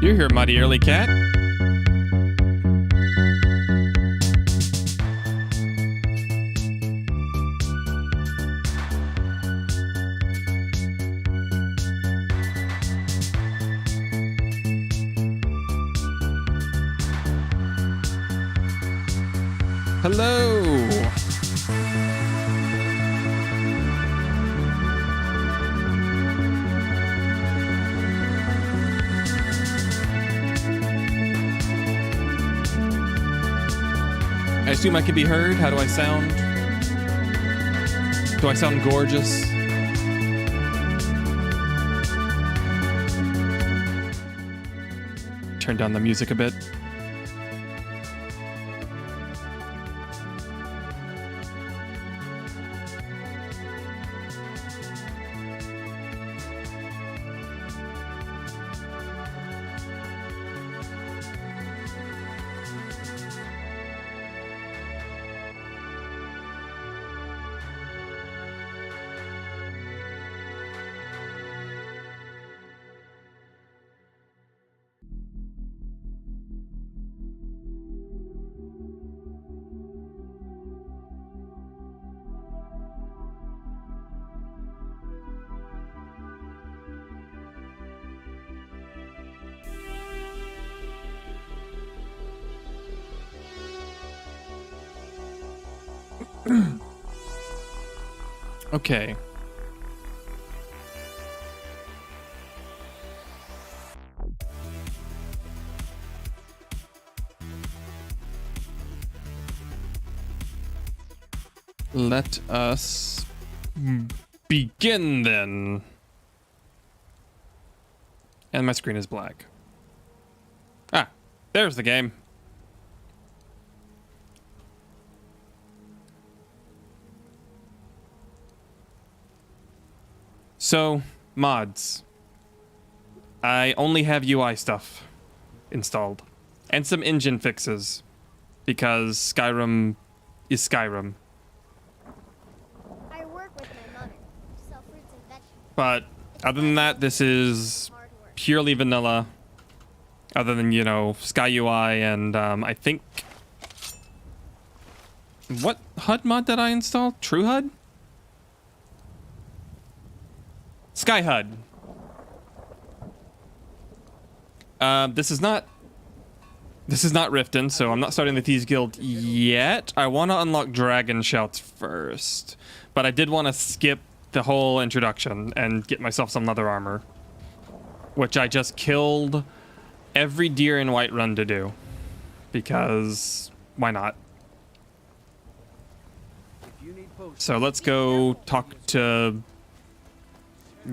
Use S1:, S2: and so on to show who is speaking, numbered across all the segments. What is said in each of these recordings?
S1: You're here, mighty early cat. Hello. I assume I can be heard. How do I sound? Do I sound gorgeous? Turn down the music a bit. Okay. Let us begin then. And my screen is black. Ah, there's the game. So, mods. I only have UI stuff installed. And some engine fixes. Because Skyrim is Skyrim.
S2: I work with my mother. Sell fruits and vegetables.
S1: But other than that, this is purely vanilla. Other than, you know, Sky UI and I think... What HUD mod did I install? True HUD? Sky HUD. This is not Riften, so I'm not starting the Thieves Guild yet. I want to unlock Dragon Shouts first, but I did want to skip the whole introduction and get myself some leather armor, which I just killed every deer in Whiterun to do, because why not? So let's go talk to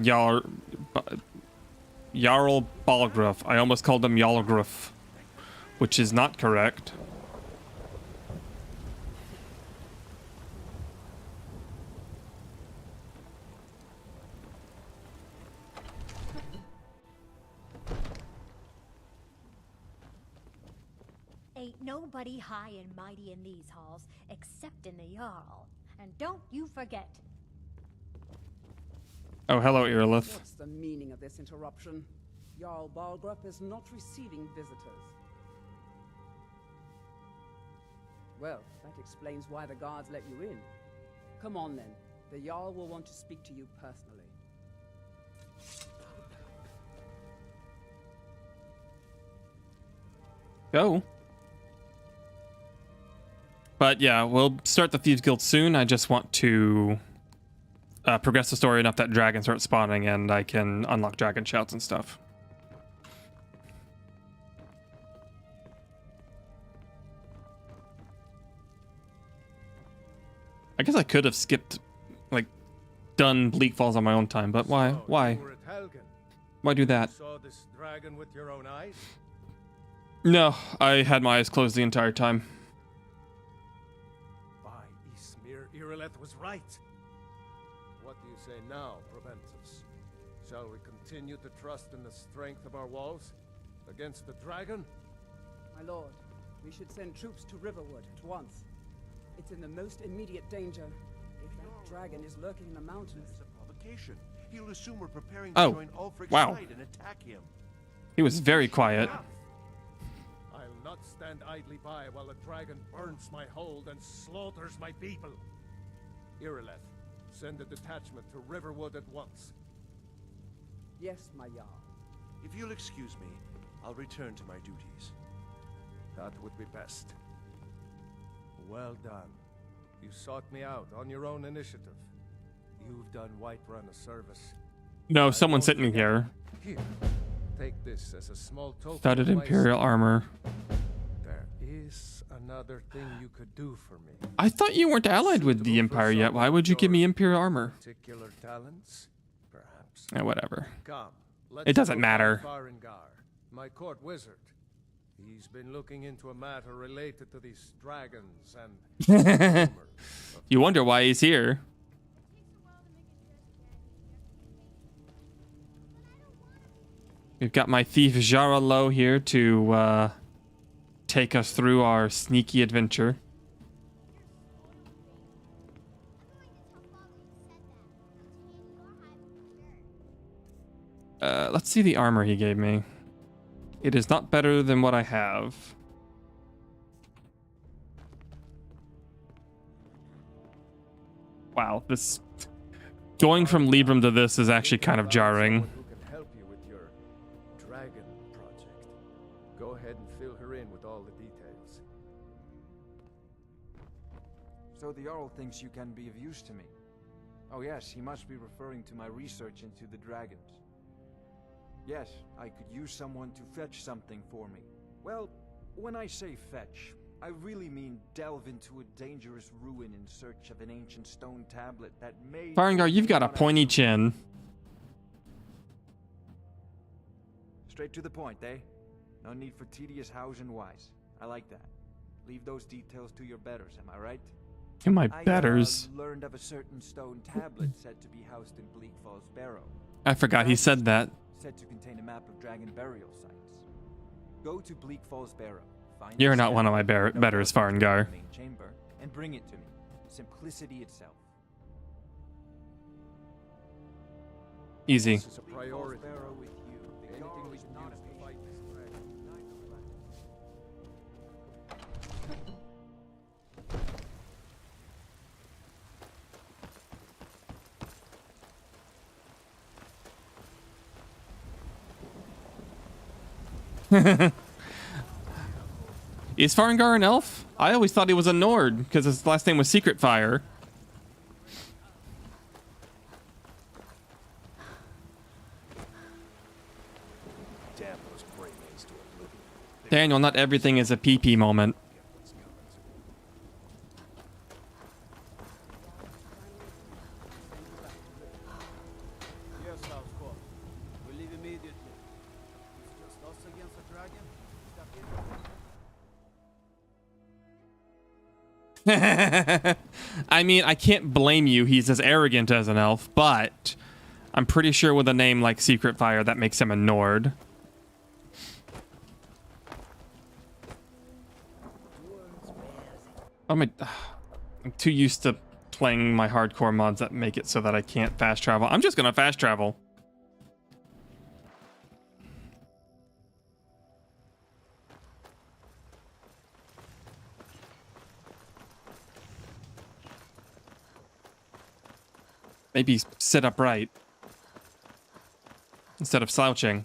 S1: Jarl Balgruff. I almost called him Jarlgruff, which is not correct.
S3: Ain't nobody high and mighty in these halls except in the Jarl. And don't you forget.
S1: Oh, hello, Irlith.
S4: What's the meaning of this interruption? Jarl Balgruff is not receiving visitors. Well, that explains why the guards let you in. Come on then. The Jarl will want to speak to you personally.
S1: Go. But yeah, we'll start the Thieves Guild soon. I just want to progress the story enough that dragons start spawning and I can unlock dragon shouts and stuff. I guess I could have skipped, like, done Bleak Falls on my own time, but why? Why? Why do that?
S5: Saw this dragon with your own eyes?
S1: No, I had my eyes closed the entire time.
S5: By Ismir, Irileth was right. What do you say now, Proventus? Shall we continue to trust in the strength of our walls against the dragon?
S4: My lord, we should send troops to Riverwood at once. It's in the most immediate danger. If that dragon is lurking in the mountains.
S5: It's a provocation. He'll assume we're preparing
S1: Oh,
S5: to join Ulfric's
S1: wow.
S5: side and attack him.
S1: He was very quiet.
S5: I'll not stand idly by while a dragon burns my hold and slaughters my people. Irileth, send a detachment to Riverwood at once.
S4: Yes, my Jarl.
S6: If you'll excuse me, I'll return to my duties.
S5: That would be best. Well done. You sought me out on your own initiative. You've done Whiterun a service.
S1: No, someone sent me here.
S5: Here, take this as a small token.
S1: Studded
S5: of my
S1: Imperial armor.
S5: There is another thing you could do for me.
S1: I thought you weren't allied with the Empire yet. Why would you give me Imperial armor?
S5: Particular talents, perhaps.
S1: Whatever.
S5: Come,
S1: It doesn't
S5: go
S1: matter.
S5: find Farengar, my court wizard. He's been looking into a matter related to these dragons and rumors of
S1: You wonder why he's here. We've got my thief Jara Low here to take us through our sneaky adventure. Let's see the armor he gave me. It is not better than what I have. Wow, this going from Libram to this is actually kind of jarring.
S5: Someone who can help you with your dragon project. Go ahead and fill her in with all the details.
S7: So the Jarl thinks you can be of use to me. Oh yes, he must be referring to my research into the dragons. Yes, I could use someone to fetch something for me. Well, when I say fetch, I really mean delve into a dangerous ruin in search of an ancient stone tablet that may...
S1: Farengar, you've got a pointy chin.
S7: Straight to the point, eh? No need for tedious hows and whys. I like that. Leave those details to your betters, am I right?
S1: In my betters.
S7: I learned of a certain stone tablet said to be housed in Bleak Falls Barrow.
S1: I forgot he said that.
S7: Said to contain a map of dragon burial sites. Go to Bleak Falls Barrow. Find
S1: You're
S7: the
S1: not one of my
S7: statue,
S1: betters, Farengar.
S7: main chamber, and bring it to me. Simplicity itself.
S1: Easy.
S5: This is a priority.
S7: Barrow with you. The
S5: Anything
S7: Jarl
S5: we
S7: is
S5: can
S7: not
S5: use
S7: a
S5: to fight this dragon.
S1: Is Farengar an elf? I always thought he was a Nord because his last name was Secret Fire.
S6: Damn those gray mains to oblivion.
S1: Daniel, not everything is a PP moment.
S8: Yes, House Court. We leave immediately. It's just us against the dragon.
S1: I mean, I can't blame you. He's as arrogant as an elf, but I'm pretty sure with a name like Secret Fire, that makes him a Nord. I'm too used to playing my hardcore mods that make it so that I can't fast travel. I'm just gonna fast travel. Maybe sit upright instead of slouching.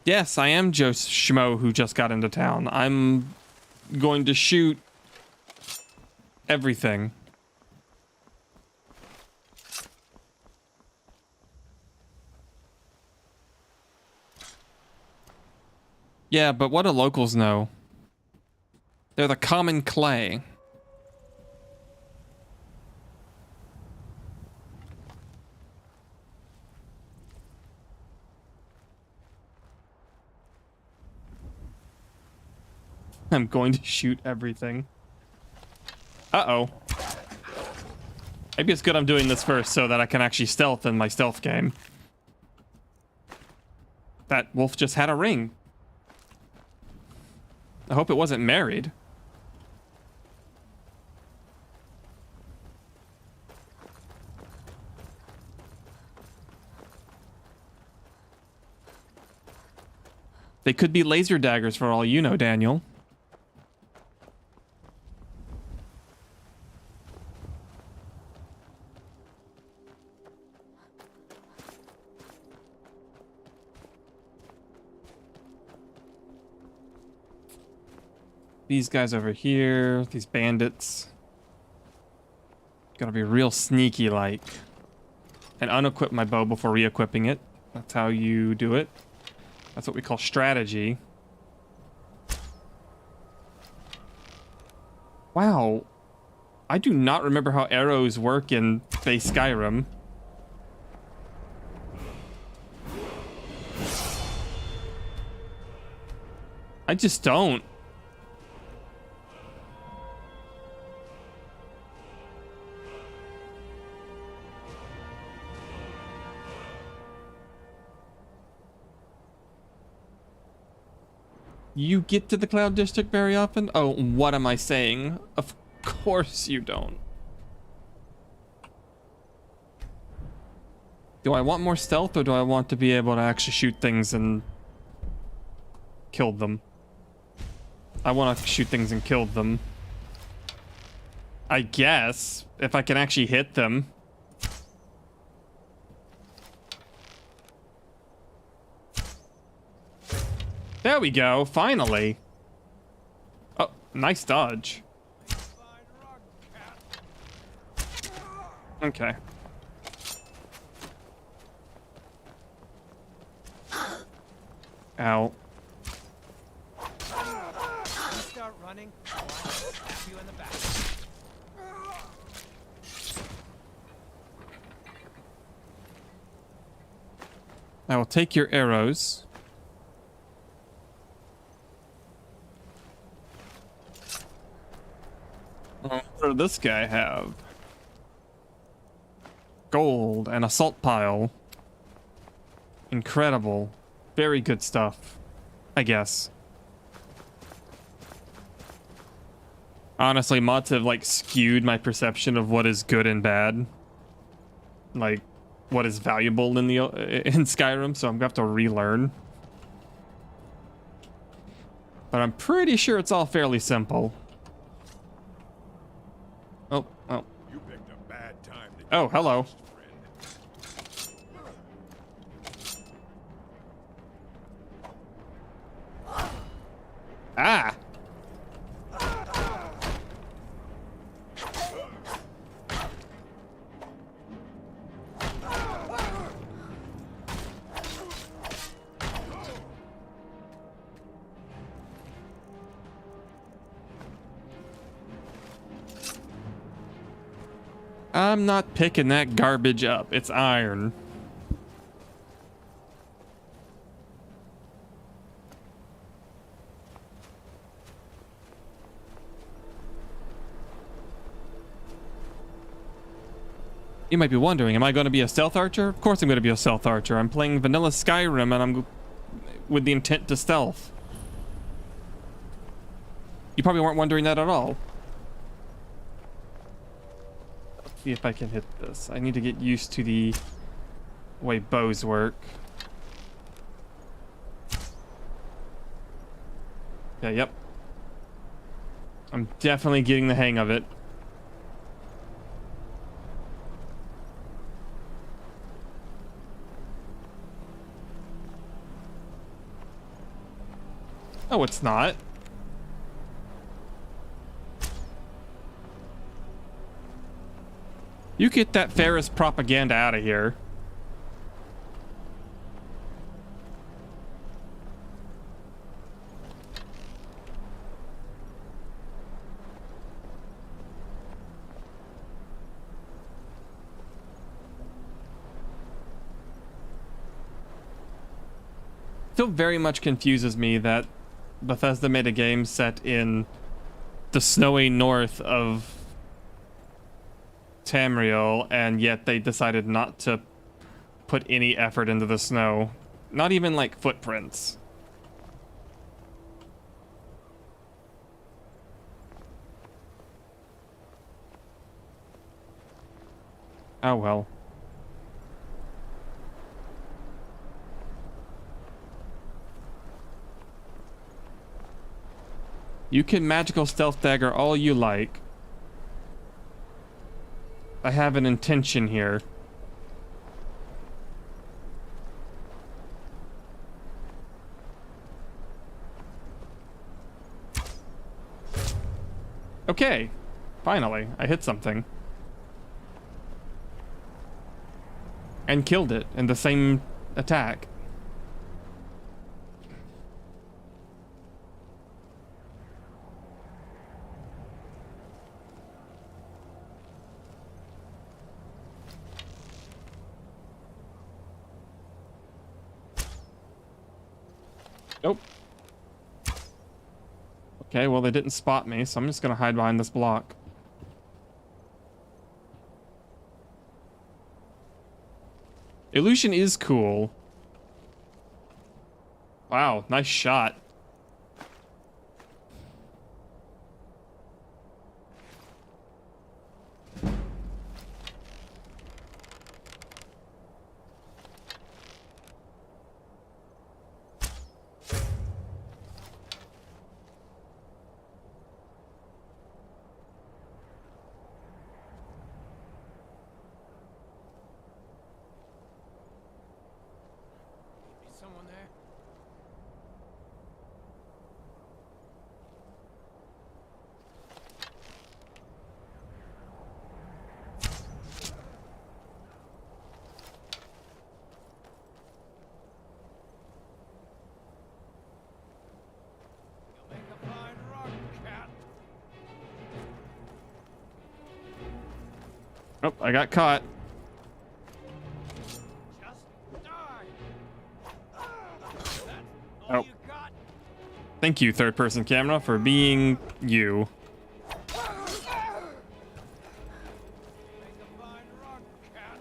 S1: Yes, I am Joe Schmo who just got into town. I'm going to shoot everything. Yeah, but what do locals know? They're the common clay. I'm going to shoot everything. Uh-oh. Maybe it's good I'm doing this first so that I can actually stealth in my stealth game. That wolf just had a ring. I hope it wasn't married. They could be laser daggers for all you know, Daniel. These guys over here, these bandits. Gotta be real sneaky like. And unequip my bow before re-equipping it. That's how you do it. That's what we call strategy. Wow. I do not remember how arrows work in base Skyrim. I just don't. You get to the Cloud District very often? Oh, what am I saying? Of course you don't. Do I want more stealth, or do I want to be able to actually shoot things and kill them? I want to shoot things and kill them. I guess, if I can actually hit them. There we go, finally. Oh, nice dodge. Okay. Ow.
S9: Start running. I'll stab you in the back.
S1: I will take your arrows. What does this guy have? Gold and a salt pile. Incredible. Very good stuff, I guess. Honestly, mods have like skewed my perception of what is good and bad. Like, what is valuable in Skyrim, so I'm gonna have to relearn. But I'm pretty sure it's all fairly simple. Oh, oh.
S5: You picked a bad time to
S1: Oh, hello. Ah! I'm not picking that garbage up. It's iron. You might be wondering, am I going to be a stealth archer? Of course I'm going to be a stealth archer. I'm playing vanilla Skyrim and I'm with the intent to stealth. You probably weren't wondering that at all. Let's see if I can hit this. I need to get used to the way bows work. Yeah, yep. I'm definitely getting the hang of it. Oh, it's not. You get that Ferris propaganda out of here. Still very much confuses me that Bethesda made a game set in the snowy north of Tamriel, and yet they decided not to put any effort into the snow. Not even like footprints. Oh well. You can magical stealth dagger all you like. I have an intention here. Okay, finally, I hit something. And killed it in the same attack. Nope. Okay, well, they didn't spot me, so I'm just gonna hide behind this block. Illusion is cool. Wow, nice shot.
S9: Someone there? You'll make a fine rock cat.
S1: Oh, I got caught.
S9: Just die. That's all
S1: Oh.
S9: you got?
S1: Thank you, third-person camera, for being you.
S9: Make a fine rock cat.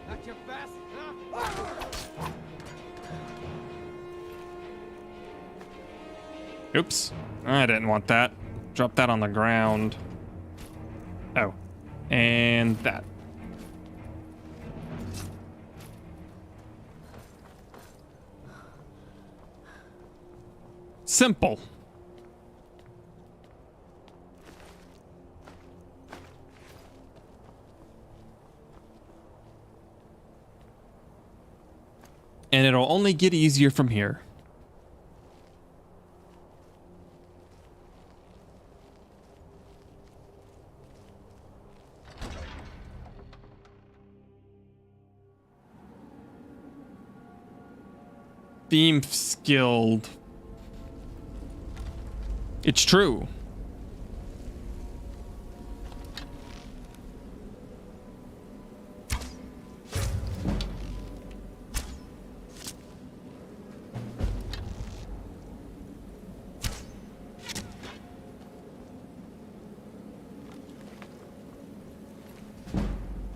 S9: That's your best, huh?
S1: Oops. I didn't want that. Drop that on the ground. Oh. And that. Simple. And it'll only get easier from here. Thieves Guild. It's true.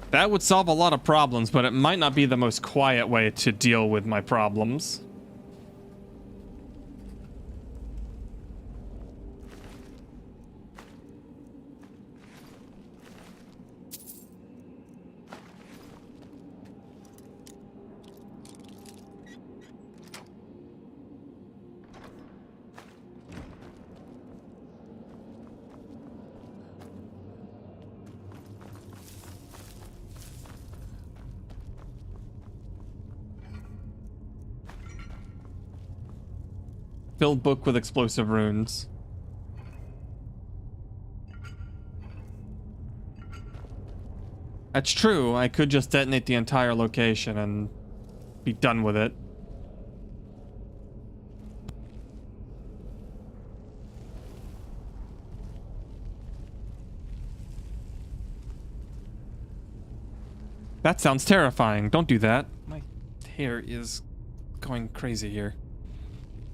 S1: That would solve a lot of problems, but it might not be the most quiet way to deal with my problems. Filled book with explosive runes. That's true. I could just detonate the entire location and be done with it. That sounds terrifying. Don't do that. My hair is going crazy here.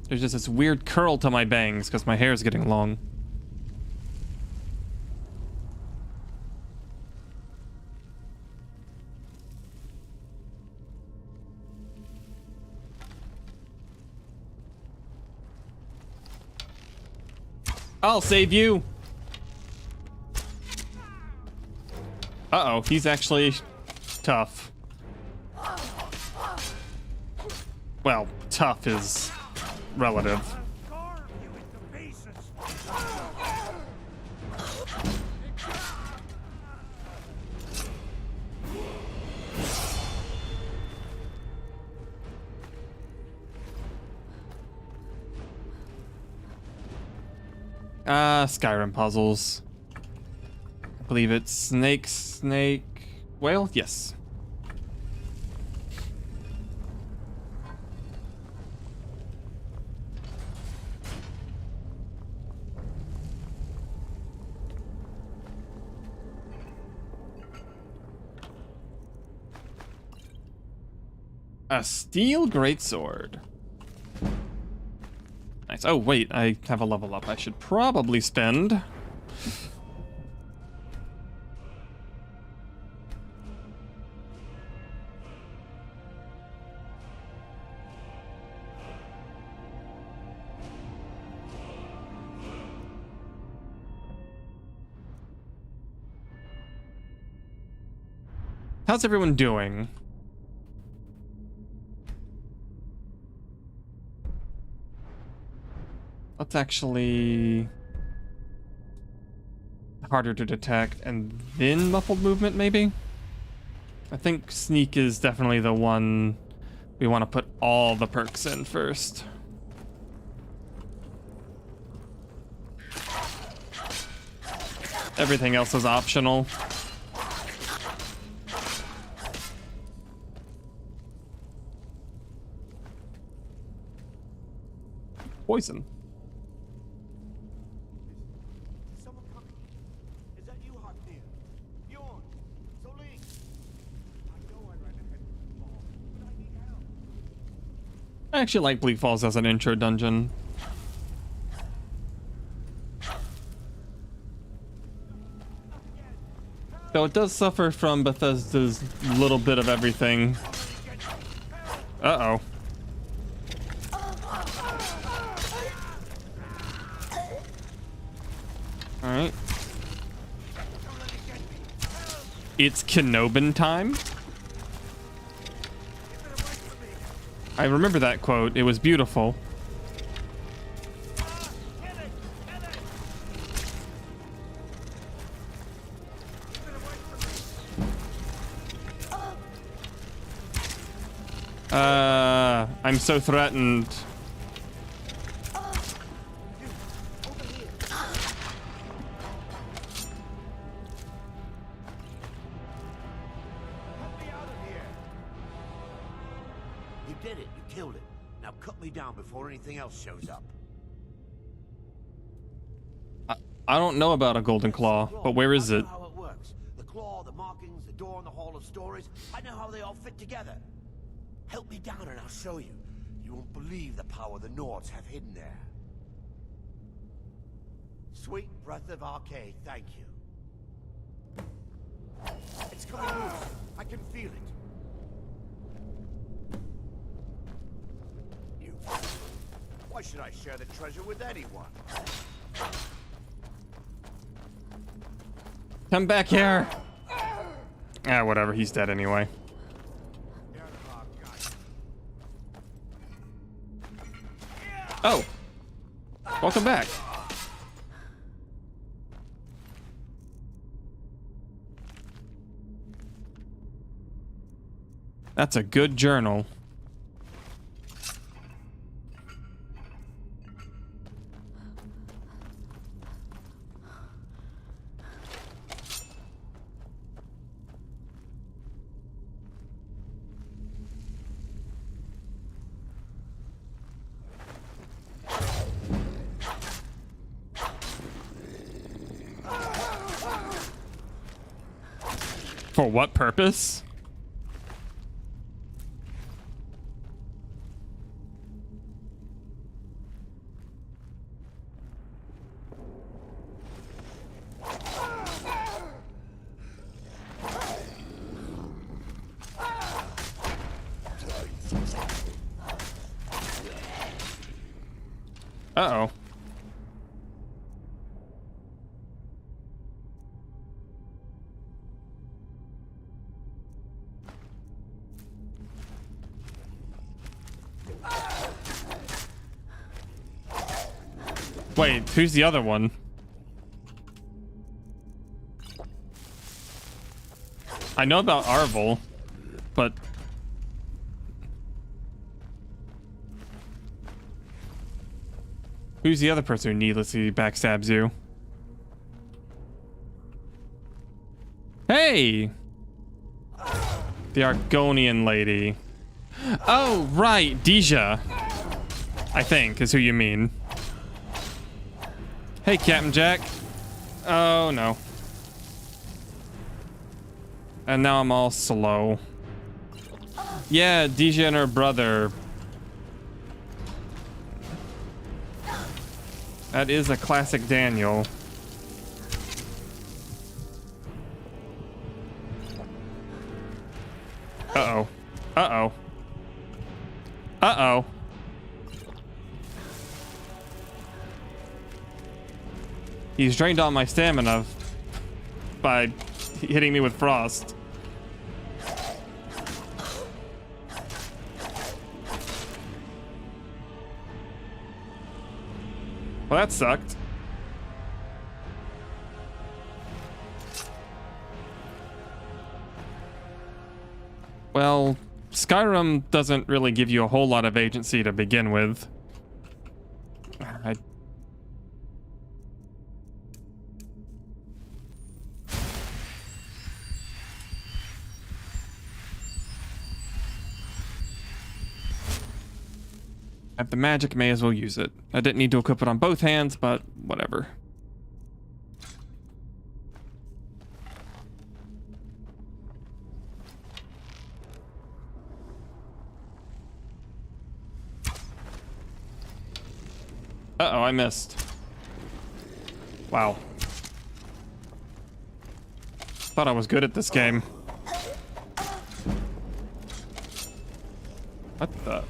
S1: There's just this weird curl to my bangs because my hair is getting long. I'll save you. Uh-oh, he's actually tough. Well, tough is relative. Skyrim puzzles. I believe it's snake, whale? Yes. A steel greatsword. Nice. Oh, wait, I have a level up I should probably spend. How's everyone doing? Let's actually... harder to detect, and then muffled movement, maybe? I think sneak is definitely the one we want to put all the perks in first. Everything else is optional. Poison.
S6: Is someone coming? Is that you, Haknir? Bjorn? Soling? I know I ran ahead with the ball, but I need help.
S1: I actually like Bleak Falls as an intro dungeon. Though it does suffer from Bethesda's little bit of everything. Uh-oh. Alright. It's Kenobin time? I remember that quote. It was beautiful. I'm so threatened.
S6: You did it. You killed it. Now cut me down before anything else shows up.
S1: I don't know about a golden claw, but where is
S6: I
S1: it?
S6: know how it works. The claw, the markings, the door in the Hall of Stories. I know how they all fit together. Help me down and I'll show you. You won't believe the power the Nords have hidden there. Sweet breath of Arcade, thank you. It's coming loose. I can feel it. You. Why should I share the treasure with anyone?
S1: Come back here. Ah, whatever. He's dead anyway. Oh. Welcome back. That's a good journal. For what purpose? Uh-oh. Wait, who's the other one? I know about Arvel, but... Who's the other person who needlessly backstabs you? Hey! The Argonian lady. Oh, right, Deja. I think is who you mean. Hey, Captain Jack. Oh, no. And now I'm all slow. Yeah, Deja and her brother. That is a classic Daniel. Uh-oh. Uh-oh. Uh-oh. He's drained all my stamina by hitting me with frost. Well, that sucked. Well, Skyrim doesn't really give you a whole lot of agency to begin with. Have the magic, may as well use it. I didn't need to equip it on both hands, but whatever. Uh-oh, I missed. Wow. Thought I was good at this game. What the?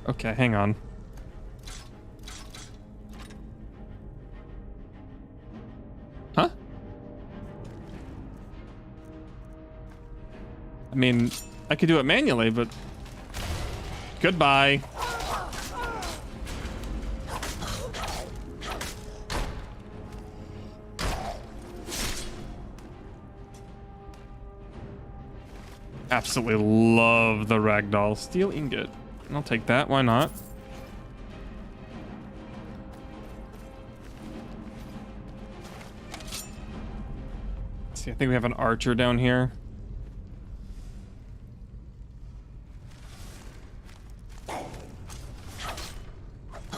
S1: Okay, hang on. Huh? I mean, I could do it manually, but... Goodbye. Absolutely love the ragdoll. Steel ingot. I'll take that, why not? Let's see, I think we have an archer down here.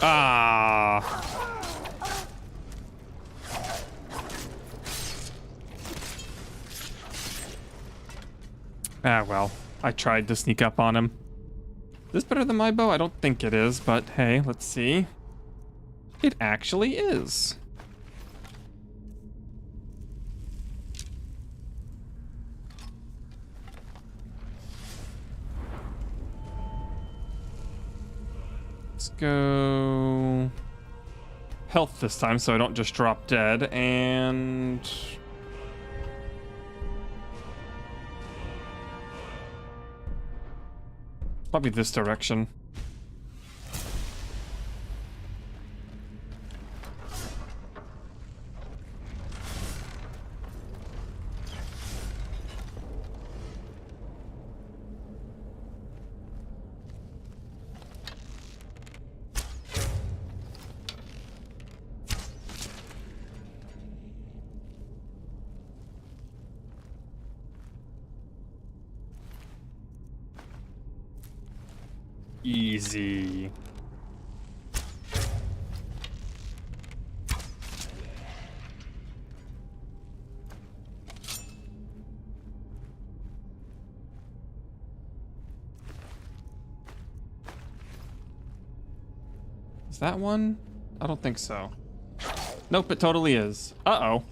S1: Ah. Ah, well, I tried to sneak up on him. Is this better than my bow? I don't think it is, but hey, let's see. It actually is. Let's go health this time so I don't just drop dead, and probably this direction. Easy. Is that one? I don't think so. Nope, it totally is. Uh-oh.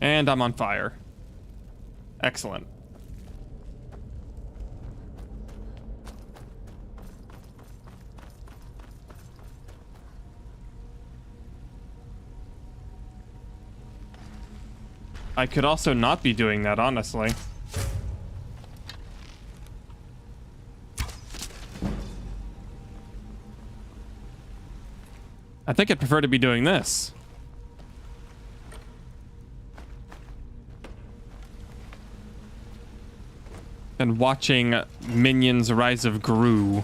S1: And I'm on fire. Excellent. I could also not be doing that, honestly. I think I'd prefer to be doing this. And watching Minions Rise of Gru.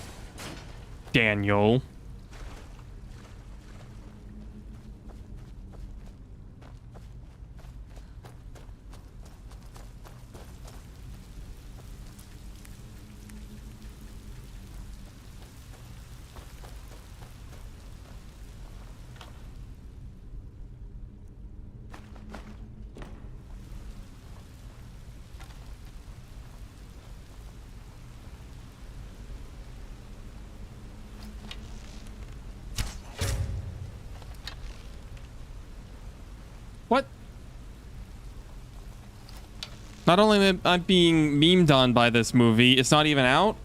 S1: Daniel. What? Not only am I being memed on by this movie, it's not even out?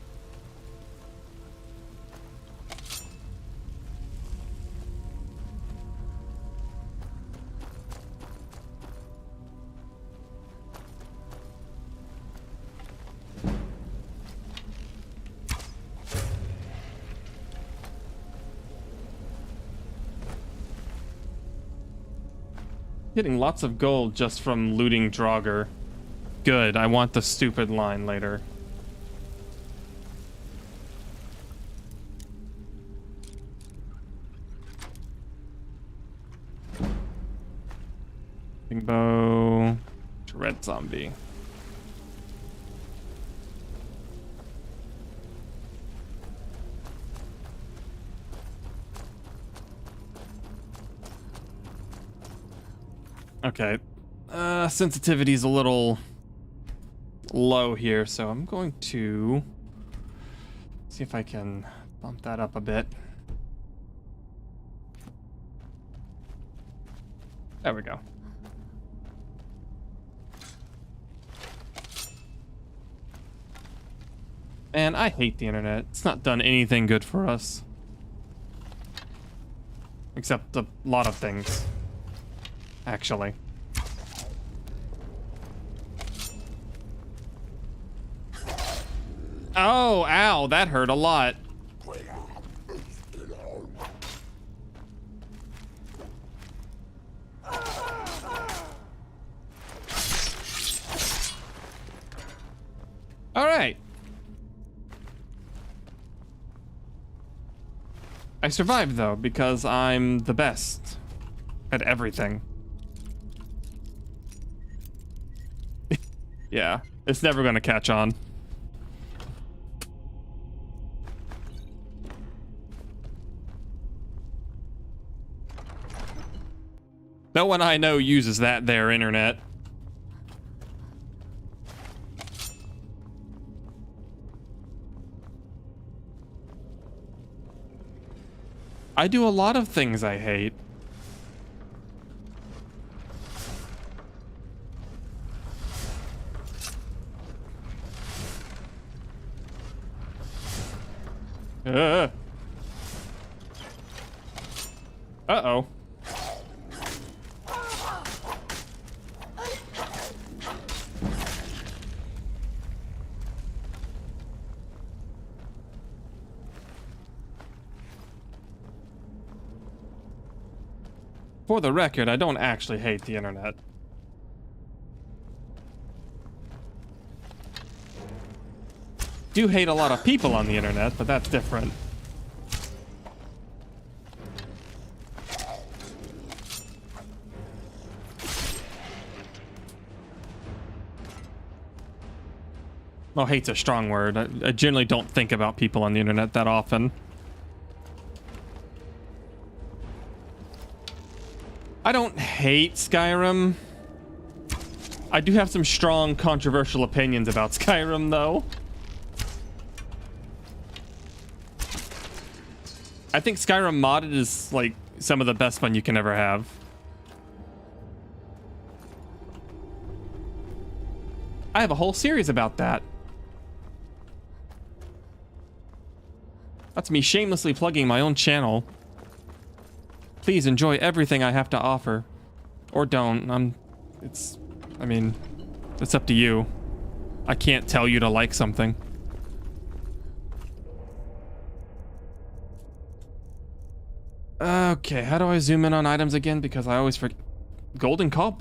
S1: Getting lots of gold just from looting Draugr. Good, I want the stupid line later. Bow. Red zombie. Okay. Sensitivity's a little low here, so I'm going to see if I can bump that up a bit. There we go. Man, I hate the internet. It's not done anything good for us. Except a lot of things. Actually. Oh, ow, that hurt a lot. All right. I survived though because I'm the best at everything. Yeah, it's never gonna catch on. No one I know uses that there internet. I do a lot of things I hate. Uh-oh. For the record, I don't actually hate the internet. Do hate a lot of people on the internet, but that's different. Well, hate's a strong word. I generally don't think about people on the internet that often. I don't hate Skyrim. I do have some strong controversial opinions about Skyrim, though. I think Skyrim modded is, like, some of the best fun you can ever have. I have a whole series about that. That's me shamelessly plugging my own channel. Please enjoy everything I have to offer. Or don't. It's I mean, it's up to you. I can't tell you to like something. Okay, how do I zoom in on items again? Because I always forget. Golden claw,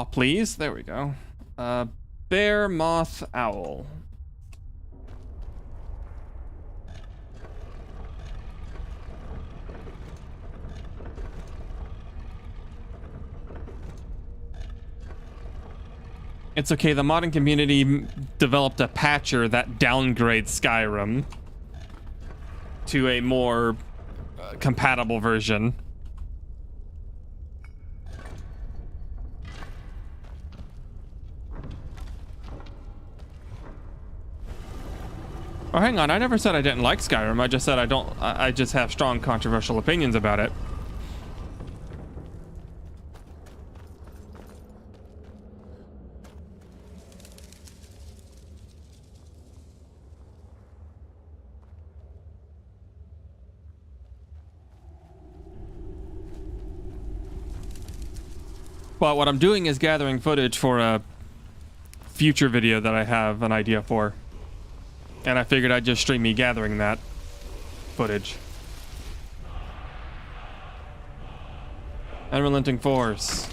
S1: please. There we go. Bear, moth, owl. It's okay, the modding community developed a patcher that downgrades Skyrim to a more compatible version. Oh, hang on, I never said I didn't like Skyrim. I just said I just have strong controversial opinions about it. But what I'm doing is gathering footage for a future video that I have an idea for. And I figured I'd just stream me gathering that footage. Unrelenting force.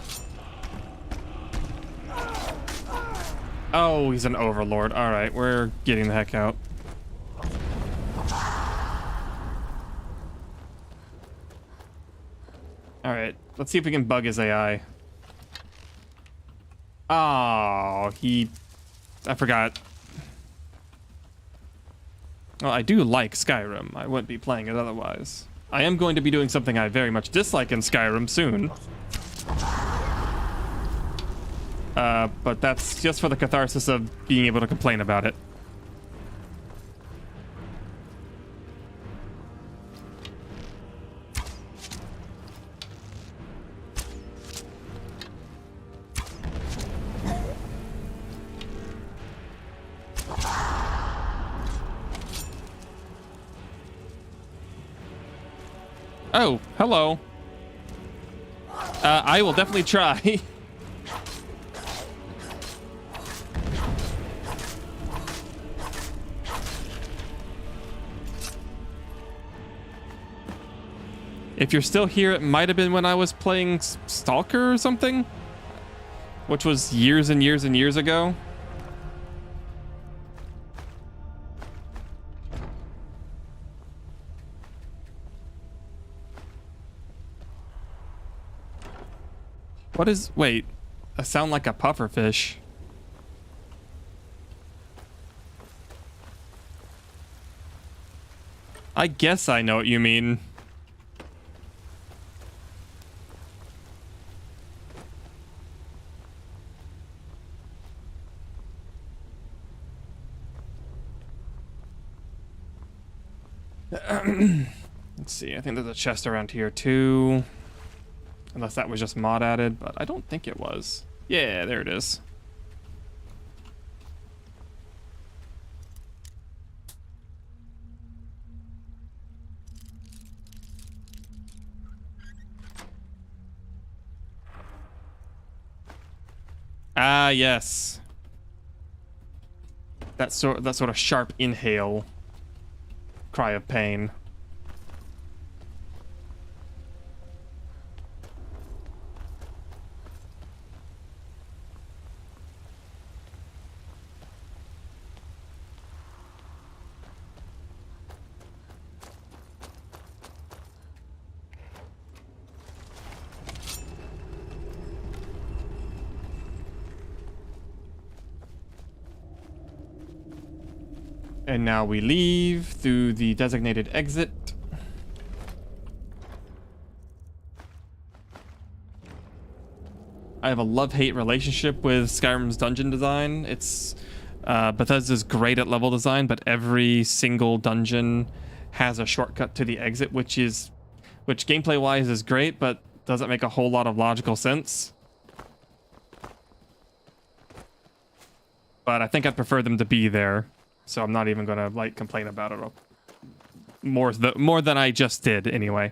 S1: Oh, he's an overlord. Alright, we're getting the heck out. Alright, let's see if we can bug his AI. Oh, I forgot. Well, I do like Skyrim. I wouldn't be playing it otherwise. I am going to be doing something I very much dislike in Skyrim soon. But that's just for the catharsis of being able to complain about it. Oh, hello. I will definitely try. If you're still here, it might have been when I was playing Stalker or something, which was years and years and years ago. What is... Wait. I sound like a pufferfish. I guess I know what you mean. Let's see. I think there's a chest around here too. Unless that was just mod added, but I don't think it was. Yeah, there it is. Ah, yes. That sort of sharp inhale. Cry of pain. And now we leave through the designated exit. I have a love-hate relationship with Skyrim's dungeon design. It's Bethesda's great at level design, but every single dungeon has a shortcut to the exit, which gameplay-wise is great, but doesn't make a whole lot of logical sense. But I think I'd prefer them to be there. So I'm not even gonna like complain about it more than I just did anyway.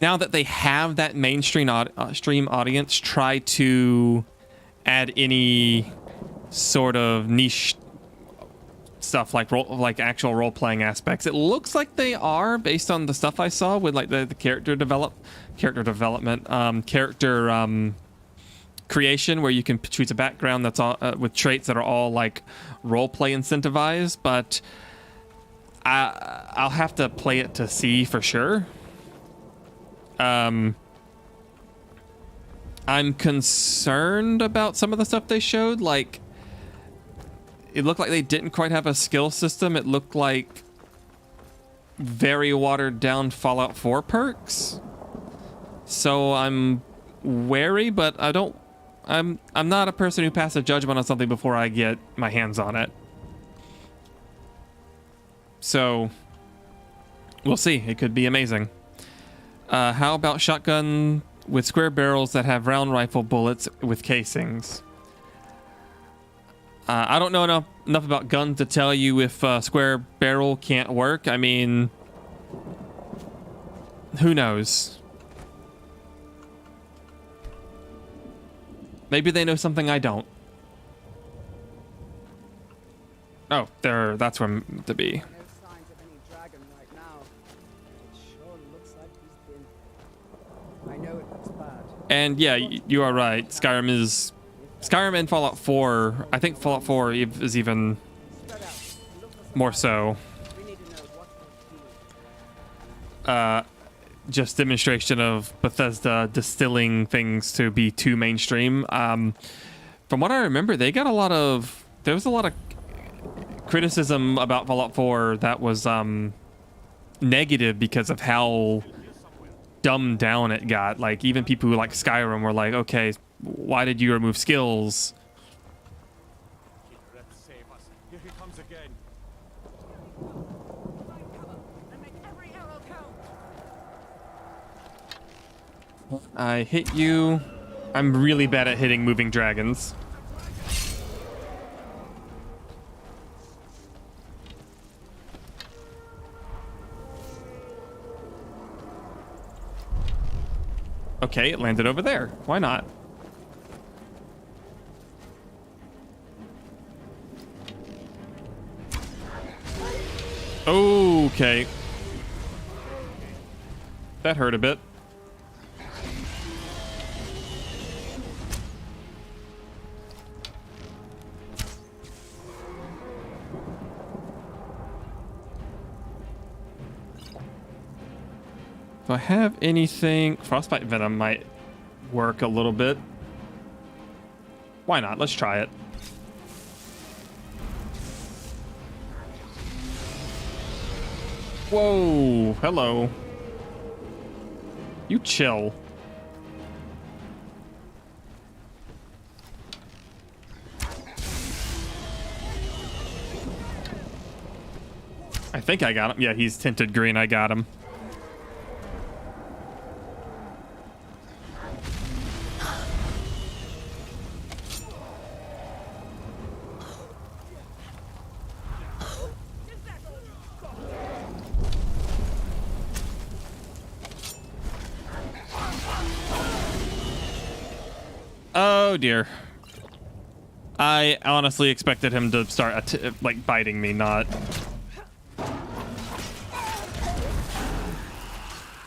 S1: now that they have that mainstream stream audience, try to add any sort of niche stuff like actual role-playing aspects. It looks like they are, based on the stuff I saw with like the character development, creation, where you can choose a background that's all with traits that are all like role-play incentivized. But I'll have to play it to see for sure. I'm concerned about some of the stuff they showed. Like, it looked like they didn't quite have a skill system. It looked like very watered down Fallout 4 perks. So I'm wary, but I'm not a person who passes judgment on something before I get my hands on it. So we'll see. It could be amazing. How about shotgun with square barrels that have round rifle bullets with casings? I don't know enough about guns to tell you if square barrel can't work. I mean, who knows? Maybe they know something I don't. Oh, that's where I'm to be.
S4: No signs of any dragon right now. It sure looks like he's been. I know it looks bad.
S1: And yeah, you are right. Skyrim and Fallout 4. I think Fallout 4 is even more so.
S4: We need to know what we're doing.
S1: Just demonstration of Bethesda distilling things to be too mainstream. From what I remember, there was a lot of criticism about Fallout 4 that was negative because of how dumbed down it got. Like, even people who like Skyrim were like, okay, why did you remove skills?
S5: Save us. Here he comes again.
S1: I hit you. I'm really bad at hitting moving dragons. Okay, it landed over there. Why not? Okay. That hurt a bit. Do I have anything? Frostbite Venom might work a little bit. Why not? Let's try it. Whoa, hello. You chill. I think I got him. Yeah, he's tinted green. I got him. Oh dear. I honestly expected him to start like biting me, not.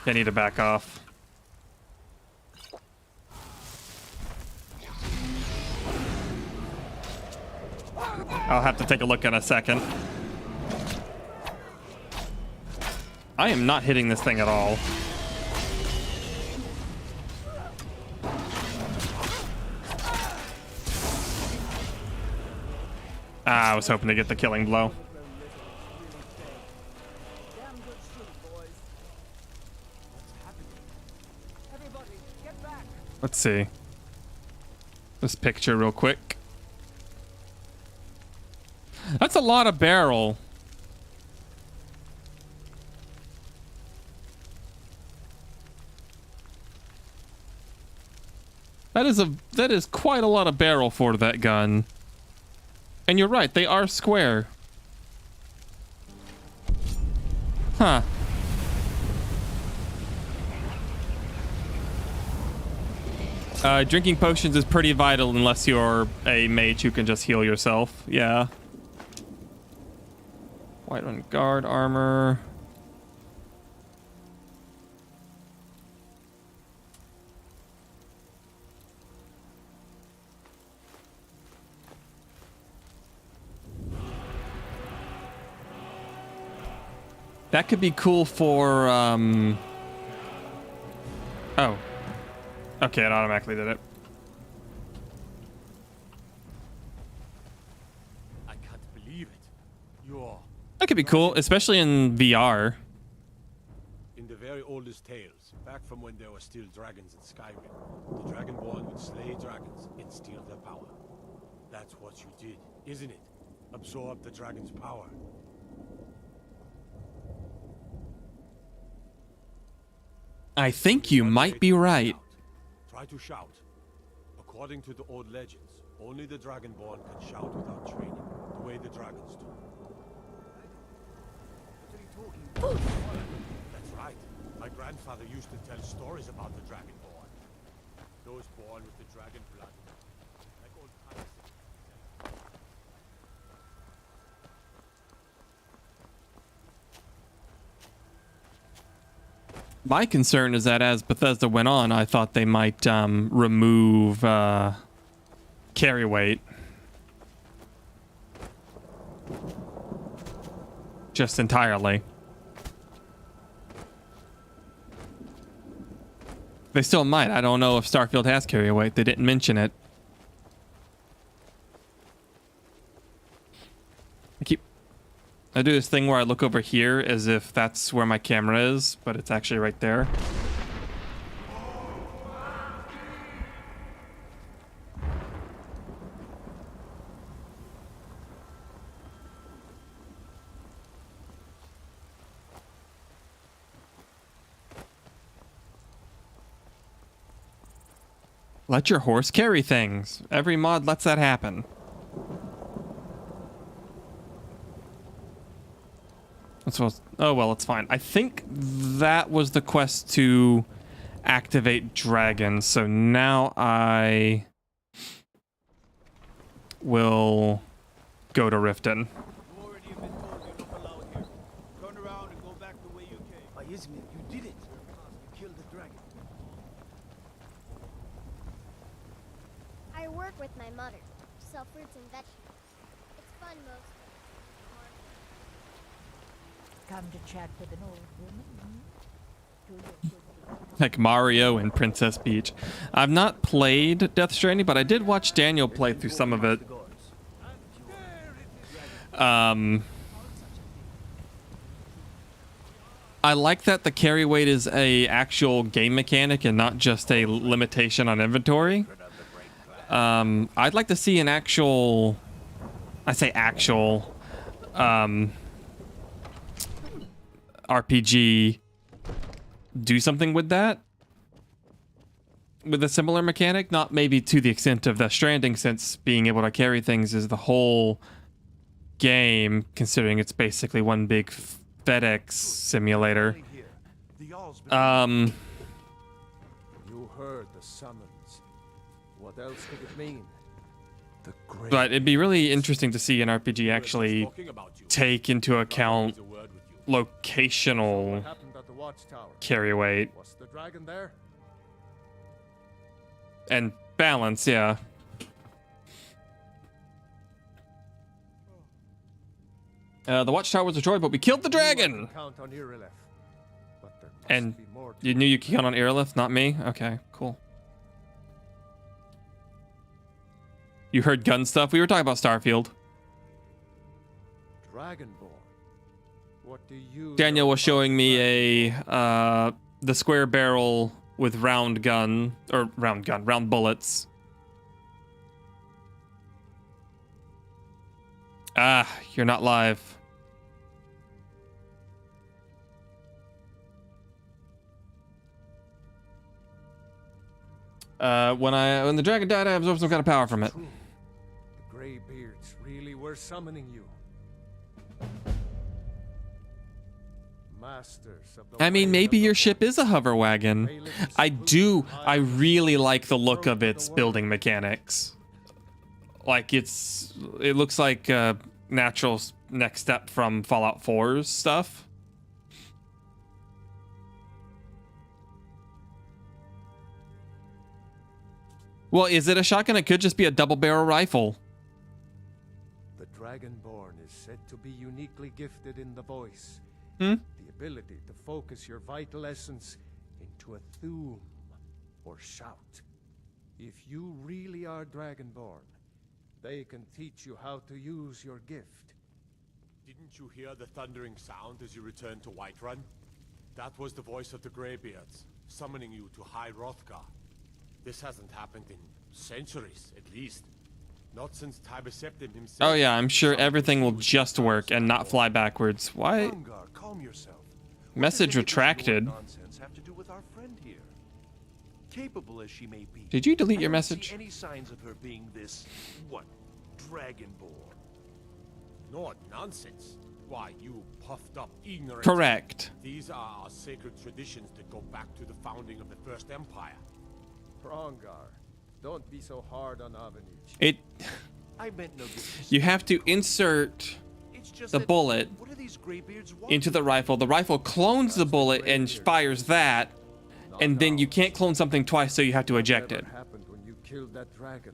S1: I need to back off. I'll have to take a look in a second. I am not hitting this thing at all. I was hoping to get the killing blow.
S4: Damn good shooting, boys. What's happening? Everybody, get back!
S1: Let's see. This picture real quick. That's a lot of barrel. That is quite a lot of barrel for that gun. And you're right, they are square. Huh. Drinking potions is pretty vital unless you're a mage who can just heal yourself. Yeah. White one guard armor. That could be cool for, oh. Okay, it automatically did it.
S5: I can't believe it. You're...
S1: That could be cool, especially in VR.
S5: In the very oldest tales, back from when there were still dragons in Skyrim, the Dragonborn would slay dragons and steal their power. That's what you did, isn't it? Absorb the dragon's power.
S1: I think you might be right.
S5: Try to shout. According to the old legends, only the Dragonborn can shout without training, the way the dragons do. That's right. My grandfather used to tell stories about the Dragonborn. Those born with the dragon blood. Like old times.
S1: My concern is that as Bethesda went on, I thought they might remove carry weight. Just entirely. They still might. I don't know if Starfield has carry weight. They didn't mention it. I do this thing where I look over here as if that's where my camera is, but it's actually right there. Let your horse carry things. Every mod lets that happen. Oh, well, it's fine. I think that was the quest to activate dragons. So now I will go to Riften.
S8: You already have been told you're not allowed here. Turn around and go back the way you came. Ismir, you did it. You killed the dragon.
S2: I work with my mother. Sell fruits and vegetables. It's fun mostly.
S3: Come to chat with an old woman? Do your
S1: Like Mario and Princess Peach. I've not played Death Stranding, but I did watch Daniel play through some of it. I like that the carry weight is a actual game mechanic and not just a limitation on inventory. I'd like to see an actual, I say actual, RPG do something with that, with a similar mechanic, not maybe to the extent of Death Stranding, since being able to carry things is the whole game, considering it's basically one big FedEx simulator.
S5: You heard the summons. What else could it mean? The great...
S1: But it'd be really interesting to see an RPG actually take into account locational carry weight
S5: Was the dragon there?
S1: and balance, yeah. The watchtower was destroyed, but we killed the dragon!
S5: Count on Irileth, but there must
S1: And
S5: be more to
S1: you knew you could count on Irilith, not me? Okay, cool. You heard gun stuff? We were talking about Starfield.
S5: Dragonborn. What do you
S1: Daniel
S5: know
S1: was showing
S5: about
S1: me the square barrel with round bullets. Ah, you're not live. When the dragon died, I absorbed some kind of power from it.
S5: True. The Greybeards really were summoning you. Masters of the
S1: I mean,
S5: way
S1: maybe
S5: of the
S1: your ship
S5: voice.
S1: is a hover wagon. I really like the look of its building mechanics. Like it looks like a natural next step from Fallout 4's stuff. Well, is it a shotgun? It could just be a double barrel rifle.
S5: The Dragonborn is said to be uniquely gifted in the voice.
S1: Hmm?
S5: The ability to focus your vital essence into a thum or shout. If you really are Dragonborn, they can teach you how to use your gift. Didn't you hear the thundering sound as you returned to Whiterun? That was the voice of the Greybeards, summoning you to High Hrothgar. This hasn't happened in centuries, at least. Not since Tiber Septim himself.
S1: Oh yeah, I'm sure everything will just work and not fly backwards. Why?
S5: Hrothgar, calm yourself.
S1: Message
S5: What does
S1: retracted.
S5: your nonsense have to do with our friend here? Capable as she may be.
S1: Did you delete
S5: I
S1: your
S5: don't
S1: message?
S5: see any signs of her being this, what, Dragonborn? Not nonsense. Why, you puffed up ignorant.
S1: Correct.
S5: These are our sacred traditions that go back to the founding of the First Empire. Hrongar, don't be so hard on Avenich. I meant no disrespect.
S1: You have to insert
S5: It's just
S1: the
S5: that,
S1: bullet
S5: what do these Greybeards want?
S1: into the rifle. The rifle clones the bullet and fires that, and then you can't clone something twice, so you have to eject it.
S5: Whatever happened when you killed that dragon?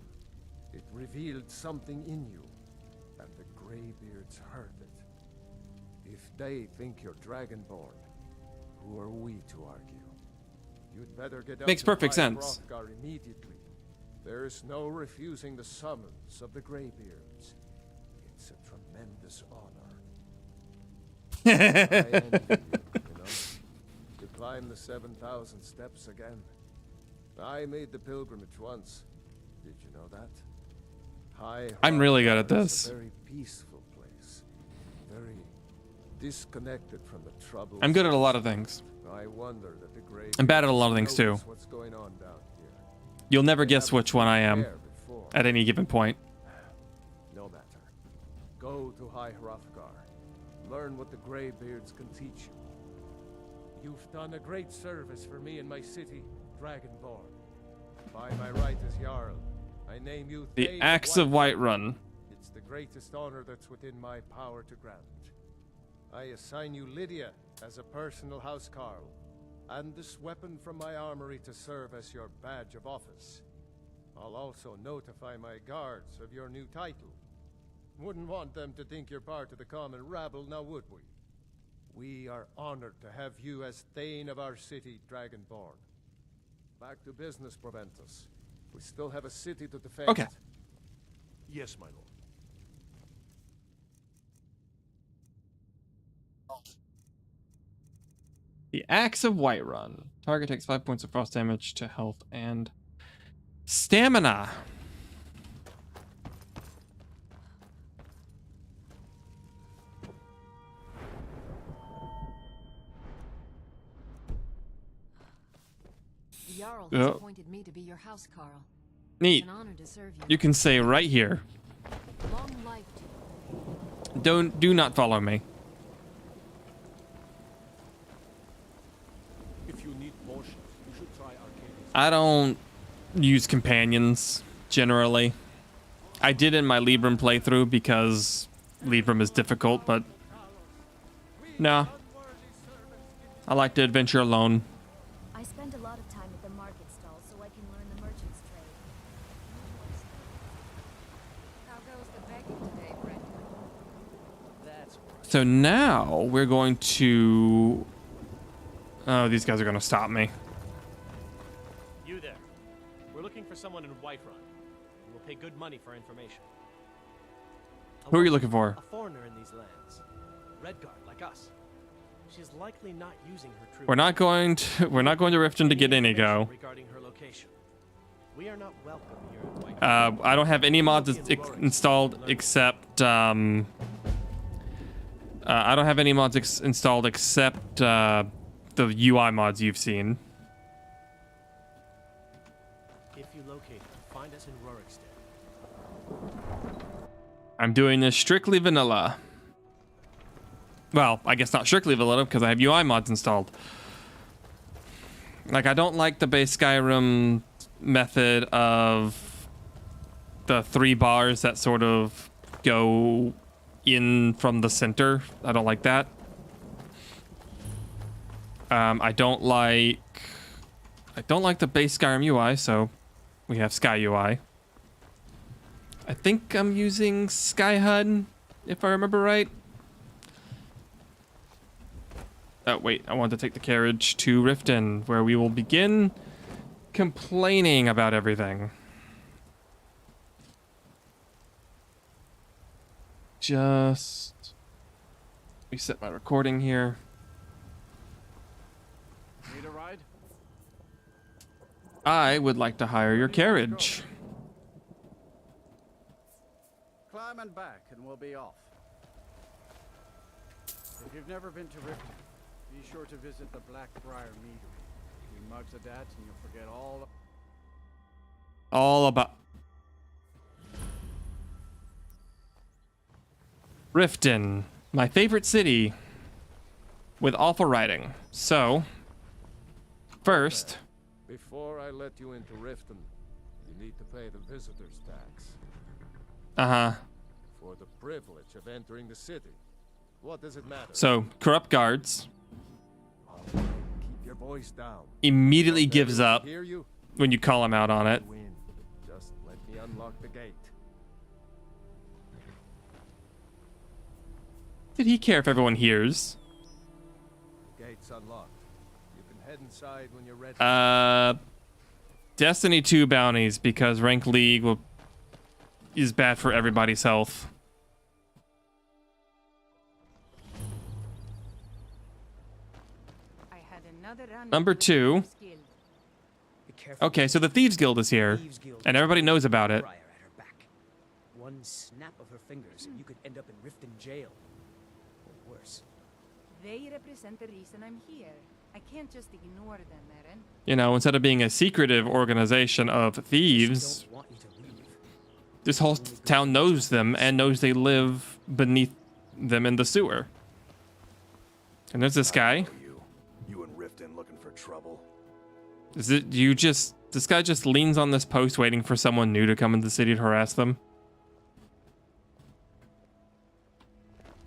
S5: It revealed something in you, and the Greybeards heard it. If they think you're Dragonborn, who are we to argue? You'd better get out
S1: Makes
S5: to
S1: perfect
S5: High
S1: sense.
S5: Hrothgar immediately. There's no refusing the summons of the Greybeards. It's a tremendous honor. I envy you know, to climb the 7,000 steps again. I made the pilgrimage once. Did you know that? High
S1: I'm really good at
S5: Hrothgar is
S1: this.
S5: a very peaceful place. Very disconnected from the troubles.
S1: I'm good at a lot of things.
S5: I wonder that the Greybeards
S1: I'm bad at a lot of things too.
S5: knows what's going on down here.
S1: You'll never guess which one I am
S5: There before.
S1: at any given point.
S5: No matter. Go to High Hrothgar. Learn what the Greybeards can teach you. You've done a great service for me and my city, Dragonborn. By my right as Jarl, I name you
S1: The
S5: Thane
S1: Axe of Whiterun.
S5: It's the greatest honor that's within my power to grant. I assign you Lydia as a personal housecarl, and this weapon from my armory to serve as your badge of office. I'll also notify my guards of your new title. Wouldn't want them to think you're part of the common rabble, now would we? We are honored to have you as Thane of our city, Dragonborn. Back to business, Proventus. We still have a city to defend.
S1: Okay.
S5: Yes, my lord.
S1: The Axe of Whiterun. Target takes 5 points of frost damage to health and stamina.
S10: The Jarl
S1: Yep.
S10: has appointed me to be your house, Carl.
S1: Neat.
S10: It's an honor to serve you.
S1: You can say right here.
S10: Long life to you.
S1: Do not follow me.
S5: If you need potions, you should try Arcadius.
S1: I don't use companions generally. I did in my Libram playthrough because Libram is difficult, but no. I like to adventure alone.
S2: I spend a lot of time at the market stall so I can learn the merchant's trade.
S10: How goes the begging today, Brent?
S1: So now we're going to... Oh, these guys are going to stop me.
S9: You there. We're looking for someone in Whiterun. We'll pay good money for information.
S1: Who are you looking for?
S9: A foreigner in these lands. Redguard, like us. She's likely not using her true.
S1: We're not going to Riften to get any go.
S9: Regarding her location. We are not welcome here in Whiterun.
S1: I don't have any mods installed except I don't have any mods installed except the UI mods you've seen.
S9: If you locate her, find us in Rorikstead.
S1: I'm doing this strictly vanilla. Well, I guess not strictly vanilla because I have UI mods installed. Like, I don't like the base Skyrim method of the 3 bars that sort of go in from the center. I don't like that. I don't like the base Skyrim UI, so we have Sky UI. I think I'm using Sky HUD, if I remember right. Oh, wait, I want to take the carriage to Riften, where we will begin complaining about everything. Just reset my recording here.
S8: Need a ride?
S1: I would like to hire your carriage.
S8: Climb and back, and we'll be off. If you've never been to Riften, be sure to visit the Blackbriar Meadery. You mugs of that, and you'll forget
S1: All about Riften, my favorite city, with awful writing. So, first,
S11: before I let you into Riften, you need to pay the visitor's tax. For the privilege of entering the city. What does it matter?
S1: So, corrupt guards
S11: Keep your voice down.
S1: immediately gives
S11: Everyone
S1: up
S11: hear you?
S1: when you call him out on it.
S11: Win. Just let me unlock the gate.
S1: Did he care if everyone hears?
S11: Gate's unlocked. You can head inside when you're ready.
S1: Destiny 2 bounties, because rank league is bad for everybody's health.
S10: I had another run
S1: Number 2. Okay, so the Thieves Guild is here, and everybody knows about it.
S12: One snap of her fingers, and you could end up in Riften jail. Or worse.
S10: They represent the reason I'm here. I can't just ignore them, Eren.
S1: You know, instead of being a secretive organization of thieves,
S12: Don't want you to leave.
S1: this whole town knows them and knows they live beneath them in the sewer. And there's this guy.
S6: You in Riften looking for trouble?
S1: Is it this guy just leans on this post waiting for someone new to come into the city to harass them?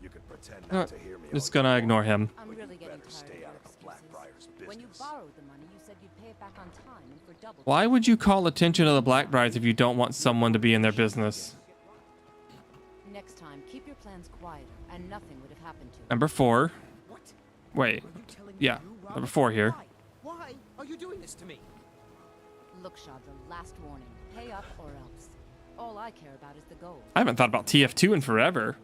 S6: You can pretend not to hear me.
S1: Just gonna ignore him.
S10: I'm really getting tired
S6: Stay
S10: of
S6: out
S10: your
S6: of Blackbriar's
S10: excuses. When you
S6: business.
S10: borrowed the money, you said you'd pay it back on time and for double.
S1: Why would you call attention to the Blackbriars if you don't want someone to be in their business?
S10: Next time, keep your plans quieter, and nothing would have happened to you.
S1: Number 4.
S12: What?
S1: Wait.
S12: Are you telling
S1: Yeah,
S12: me you robbed
S1: number 4 here.
S12: Why? Why are you doing this to me?
S10: Look, Shad, the last warning. Pay up or else. All I care about is the gold.
S1: I haven't thought about TF2 in forever.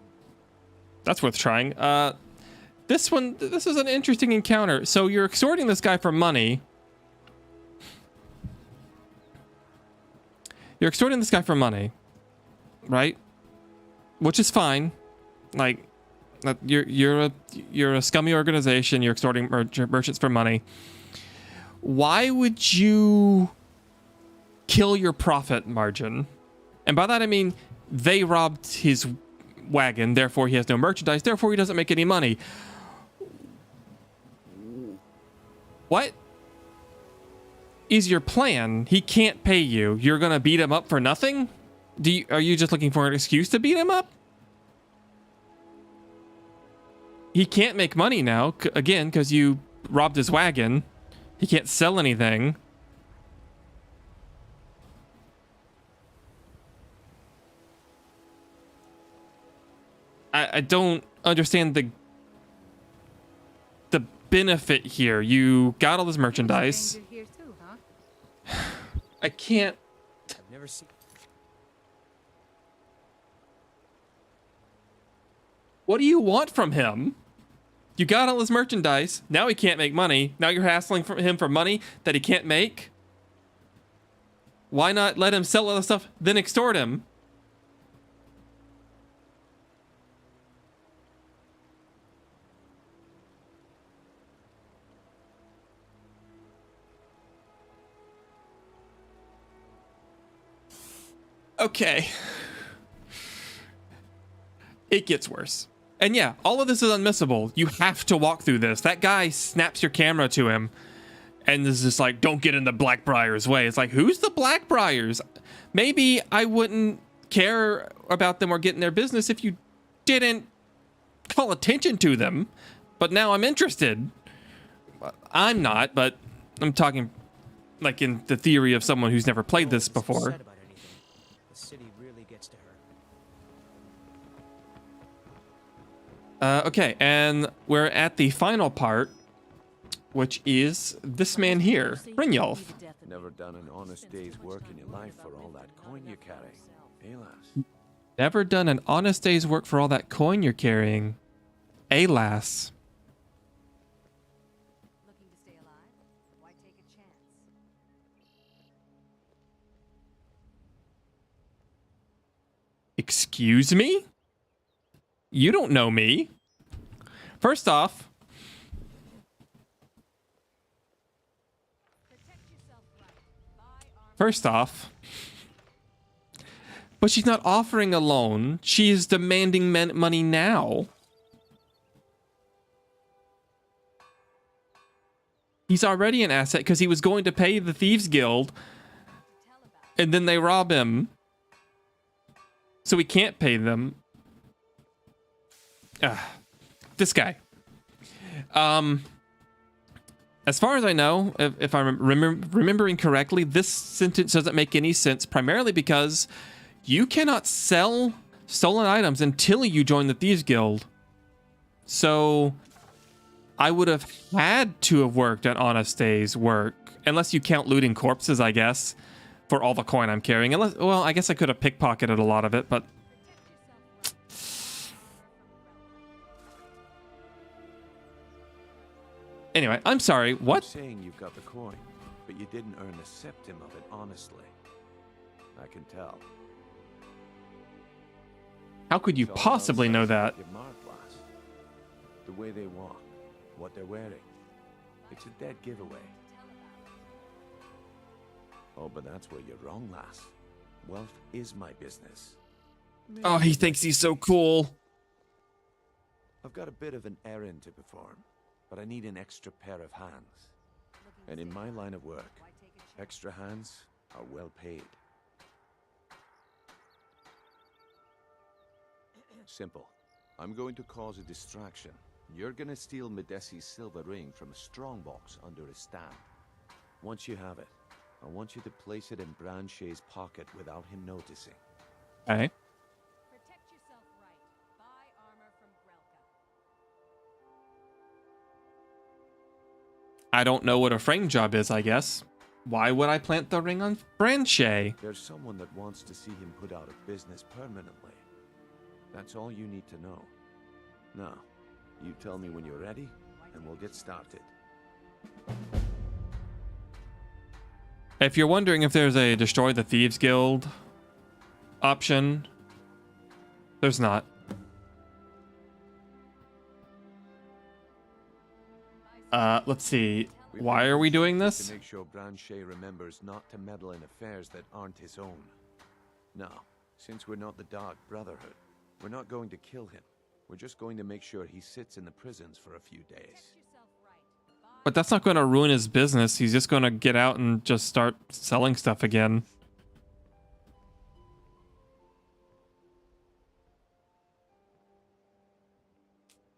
S1: That's worth trying. This is an interesting encounter. So you're extorting this guy for money. You're extorting this guy for money, right? Which is fine. Like, you're a scummy organization. You're extorting merchants for money. Why would you kill your profit margin? And by that I mean they robbed his wagon, therefore he has no merchandise, therefore he doesn't make any money. What is your plan? He can't pay you. You're gonna beat him up for nothing? Are you just looking for an excuse to beat him up? He can't make money now, again, because you robbed his wagon. He can't sell anything. I don't understand the benefit here. You got all this merchandise.
S10: Here too, huh?
S1: I can't.
S12: I've never seen.
S1: What do you want from him? You got all his merchandise. Now he can't make money. Now you're hassling him for money that he can't make. Why not let him sell other stuff, then extort him? Okay. It gets worse. And yeah, all of this is unmissable. You have to walk through this. That guy snaps your camera to him and is just like, don't get in the Blackbriar's way. It's like, who's the Blackbriars? Maybe I wouldn't care about them or get in their business if you didn't call attention to them. But now I'm interested. I'm not, but I'm talking like in the theory of someone who's never played this before.
S12: Upset about anything. The city really gets to her.
S1: Okay, and we're at the final part, which is this man here, Brynjolf.
S6: Never done an honest day's work in your life for all that coin you're carrying. Hey, lass.
S1: Never done an honest day's work for all that coin you're carrying. Alas.
S3: Looking to stay alive? Why take a chance?
S1: Excuse me? You don't know me. First off, but she's not offering a loan. She is demanding money now. He's already an asset because he was going to pay the Thieves Guild and then they rob him. So he can't pay them. This guy. As far as I know, if I'm remembering correctly, this sentence doesn't make any sense, primarily because you cannot sell stolen items until you join the Thieves Guild. So I would have had to have worked an honest day's work, unless you count looting corpses, I guess, for all the coin I'm carrying. Unless, well, I guess I could have pickpocketed a lot of it, but anyway, I'm sorry, what?
S6: You're saying you've got the coin, but you didn't earn a septim of it honestly. I can tell.
S1: How could you possibly know that?
S6: Your mark, lass. The way they walk, what they're wearing. It's a dead giveaway. Oh, but that's where you're wrong, lass. Wealth is my business.
S1: Oh, he thinks he's so cool.
S6: I've got a bit of an errand to perform, but I need an extra pair of hands. And in my line of work, extra hands are well paid. Simple. I'm going to cause a distraction. You're gonna steal Medesi's silver ring from a strongbox under a stand. Once you have it, I want you to place it in Branche's pocket without him noticing.
S1: Okay.
S3: Protect yourself right. Buy armor from Grelka.
S1: I don't know what a frame job is, I guess. Why would I plant the ring on Branche?
S6: There's someone that wants to see him put out of business permanently. That's all you need to know. Now, you tell me when you're ready, and we'll get started.
S1: If you're wondering if there's a Destroy the Thieves Guild option, there's not. Let's see. Why are we doing this?
S6: To make sure Branche remembers not to meddle in affairs that aren't his own. Now, since we're not the Dark Brotherhood, we're not going to kill him. We're just going to make sure he sits in the prisons for a few days.
S1: But that's not going to ruin his business. He's just going to get out and just start selling stuff again.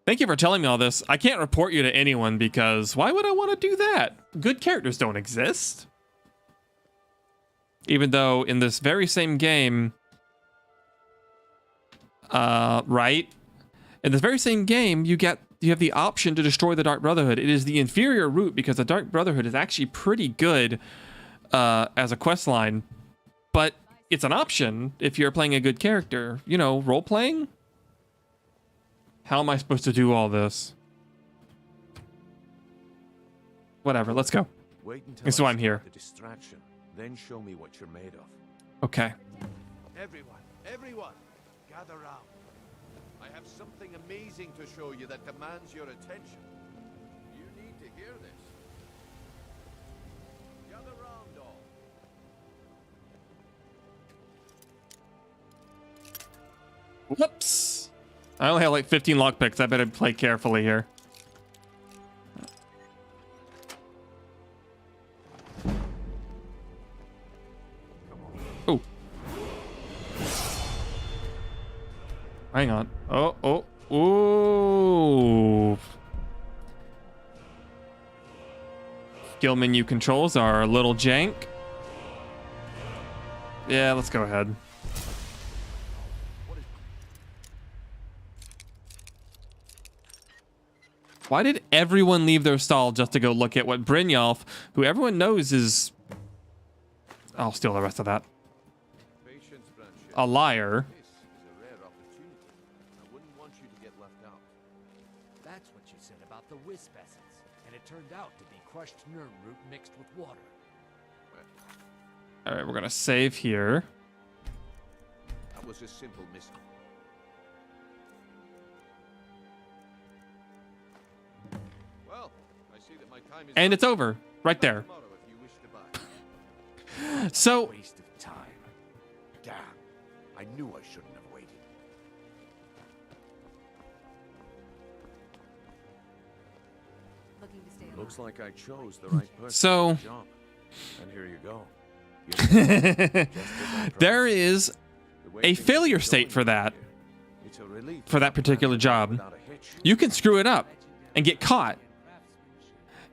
S1: Thank you for telling me all this. I can't report you to anyone because why would I want to do that? Good characters don't exist. Even though in this very same game, right? In this very same game, you have the option to destroy the Dark Brotherhood. It is the inferior route because the Dark Brotherhood is actually pretty good as a quest line, but it's an option if you're playing a good character. You know, role playing. How am I supposed to do all this? Whatever, let's go.
S6: Wait until
S1: That's why I'm here.
S6: The distraction, then show me what you're made of.
S1: Okay.
S6: Everyone, gather round. I have something amazing to show you that demands your attention. You need to hear this. Gather round, all.
S1: Whoops. I only have like 15 lockpicks. I better play carefully here. Oh. Hang on. Oh. Ooh. Skill menu controls are a little jank. Yeah, let's go ahead. Why did everyone leave their stall just to go look at what Brynjolf, who everyone knows is... I'll steal the rest of that. A liar.
S12: That's what you said about the wisp essence, and it turned out to be crushed nerm root mixed with water.
S1: All right, we're gonna save here.
S6: That was a simple miss. Well, I see that my time is
S1: And it's over right there. So
S5: Waste of time. Damn. I knew I shouldn't have waited.
S10: Looking to stay alive.
S6: Looks like I chose the right person
S1: So-
S6: for the job. And here you go.
S1: there is a failure state for that.
S6: It's a relief
S1: For that particular job.
S6: without a hitch.
S1: You can screw it up and get caught.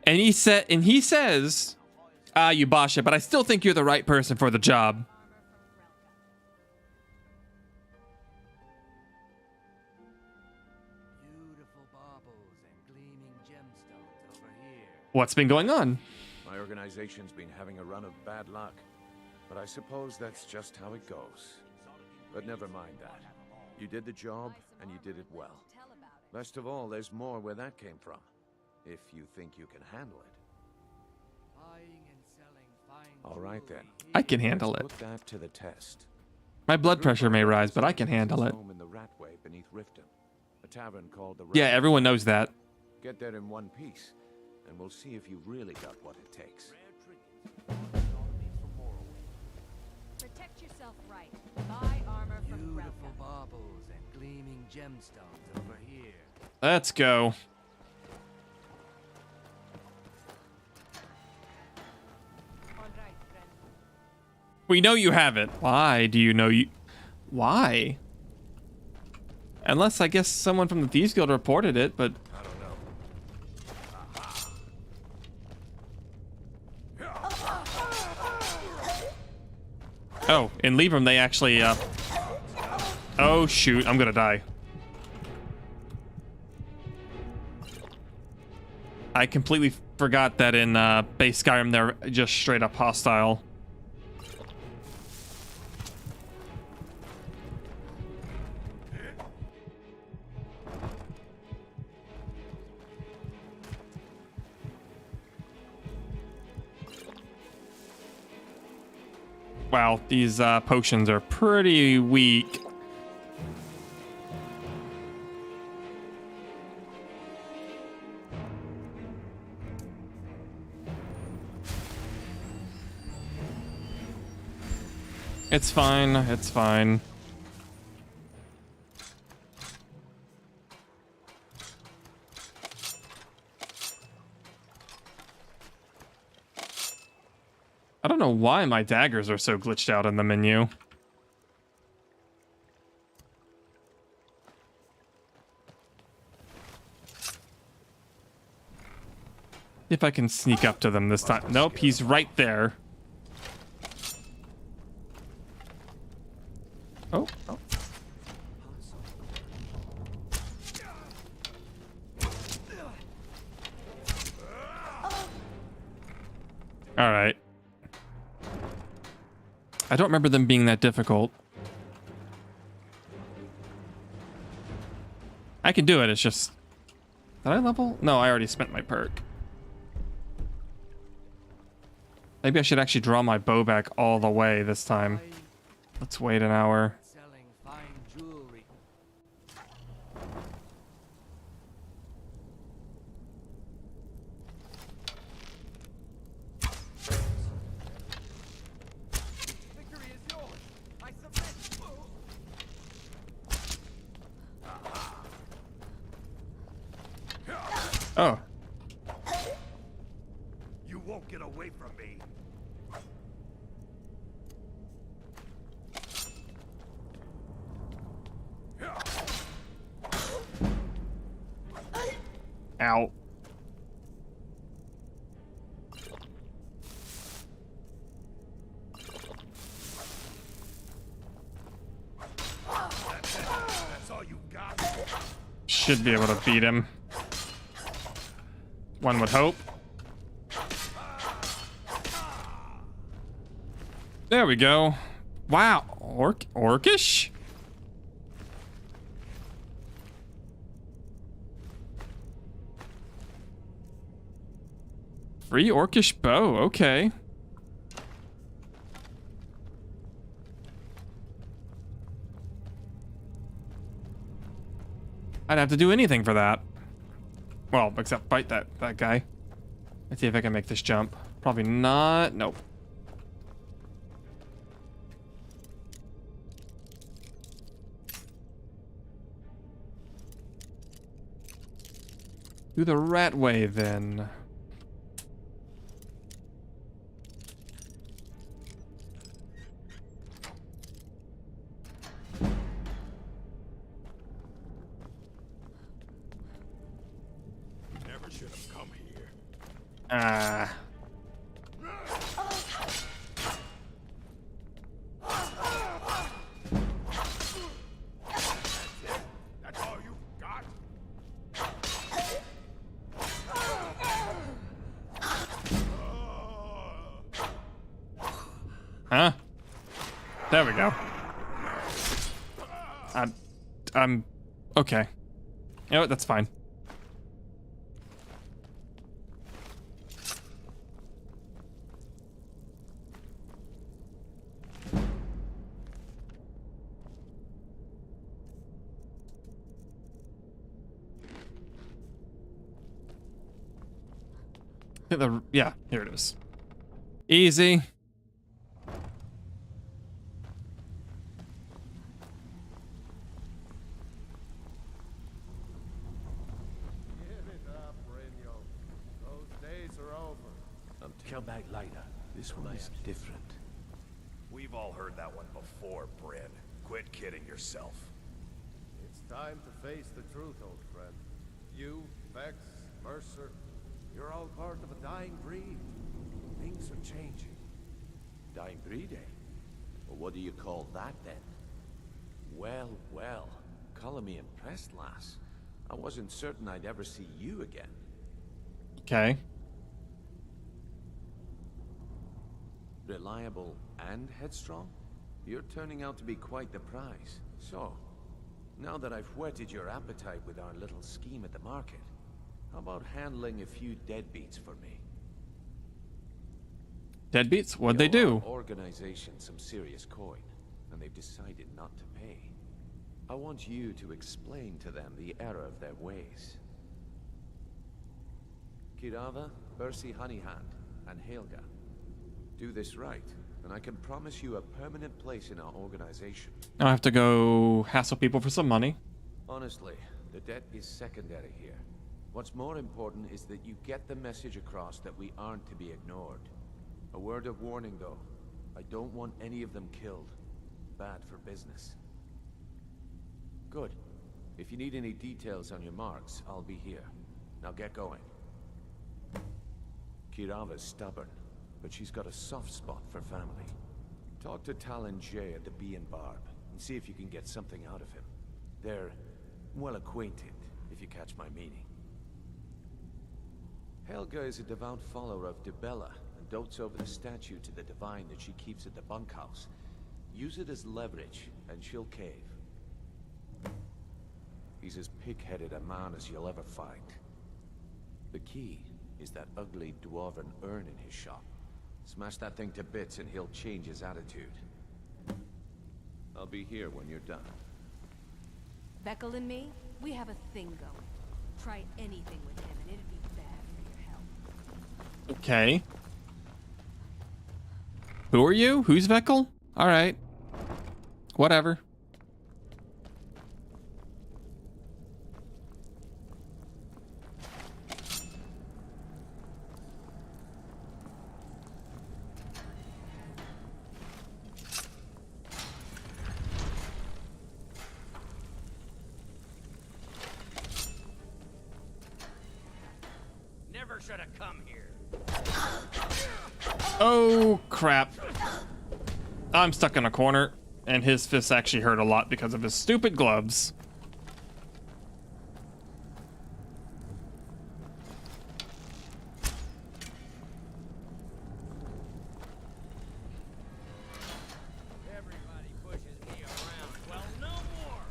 S1: And he says, you bosh it, but I still think you're the right person for the job.
S12: Beautiful baubles and gleaming gemstones over here.
S1: What's been going on?
S6: My organization's been having a run of bad luck, but I suppose that's just how it goes. But never mind that. You did the job, and you did it well. Best of all, there's more where that came from, if you think you can handle it.
S12: Buying and selling fine
S6: All right then.
S1: I can handle it.
S6: Put that to the test.
S1: My blood pressure may rise, but I can handle it.
S6: Home in the Ratway beneath Riften, a tavern called the
S1: Yeah,
S6: Rat.
S1: everyone knows that.
S6: Get there in one piece, and we'll see if you've really got what it takes.
S10: Protect yourself right. Buy armor from
S12: Beautiful
S10: Relka.
S12: baubles and gleaming gemstones over here.
S1: Let's go.
S10: All right, friend.
S1: We know you have it. Why do you know you... Why? Unless, I guess, someone from the Thieves Guild reported it, but... Oh, in Libram they actually, Oh, shoot, I'm gonna die. I completely forgot that in, base Skyrim they're just straight up hostile. Wow, these potions are pretty weak. It's fine, it's fine. I don't know why my daggers are so glitched out in the menu. If I can sneak up to them this time. Nope, he's right there. Oh. All right. I don't remember them being that difficult. I can do it, it's just... Did I level? No, I already spent my perk. Maybe I should actually draw my bow back all the way this time. Let's wait an hour.
S12: Selling fine jewelry. Victory is yours. I submit.
S1: Oh.
S8: You won't get away from me.
S1: Ow.
S8: That's all you got.
S1: Should be able to beat him. One would hope. There we go. Wow. Orcish? Free orcish bow. Okay. I'd have to do anything for that. Well, except fight that guy. Let's see if I can make this jump. Probably not. Nope. Do the rat way then.
S8: Never should have come here.
S1: Ah.
S8: That's all you got?
S1: Huh? There we go. I'm okay. You know what? That's fine. Yeah, here it is. Easy.
S11: Give it up, Reno. Those days are over.
S6: Come back later. This one is different.
S8: We've all heard that one before, Bryn. Quit kidding yourself.
S11: It's time to face the truth, old friend. You, Vex, Mercer, you're all part of a dying breed. Things are changing.
S6: Dying breed, eh? Well, what do you call that, then? Well, well. Color me impressed, lass. I wasn't certain I'd ever see you again.
S1: Okay.
S6: Reliable and headstrong? You're turning out to be quite the prize. So, now that I've whetted your appetite with our little scheme at the market, how about handling a few deadbeats for me?
S1: Deadbeats? What'd they do?
S6: Organization some serious coin, and they've decided not to pay. I want you to explain to them the error of their ways. Kirava, Percy Honeyhand, and Helga. Do this right, and I can promise you a permanent place in our organization.
S1: I have to go hassle people for some money.
S6: Honestly, the debt is secondary here. What's more important is that you get the message across that we aren't to be ignored. A word of warning, though. I don't want any of them killed. Bad for business. Good. If you need any details on your marks, I'll be here. Now get going. Kirava's stubborn, but she's got a soft spot for family. Talk to Talon Jay at the Bee and Barb, and see if you can get something out of him. They're well acquainted, if you catch my meaning. Helga is a devout follower of Dibella, and dotes over the statue to the divine that she keeps at the bunkhouse. Use it as leverage, and she'll cave. He's as pig-headed a man as you'll ever find. The key is that ugly dwarven urn in his shop. Smash that thing to bits and he'll change his attitude. I'll be here when you're done.
S10: Beckel and me, we have a thing going. Try anything with him and it'd be bad for your health.
S1: Okay. Who are you? Who's Veckel? Alright. Whatever.
S8: should have come here.
S1: Oh, crap. I'm stuck in a corner, and his fists actually hurt a lot because of his stupid gloves.
S8: Everybody pushes me around. Well, no more.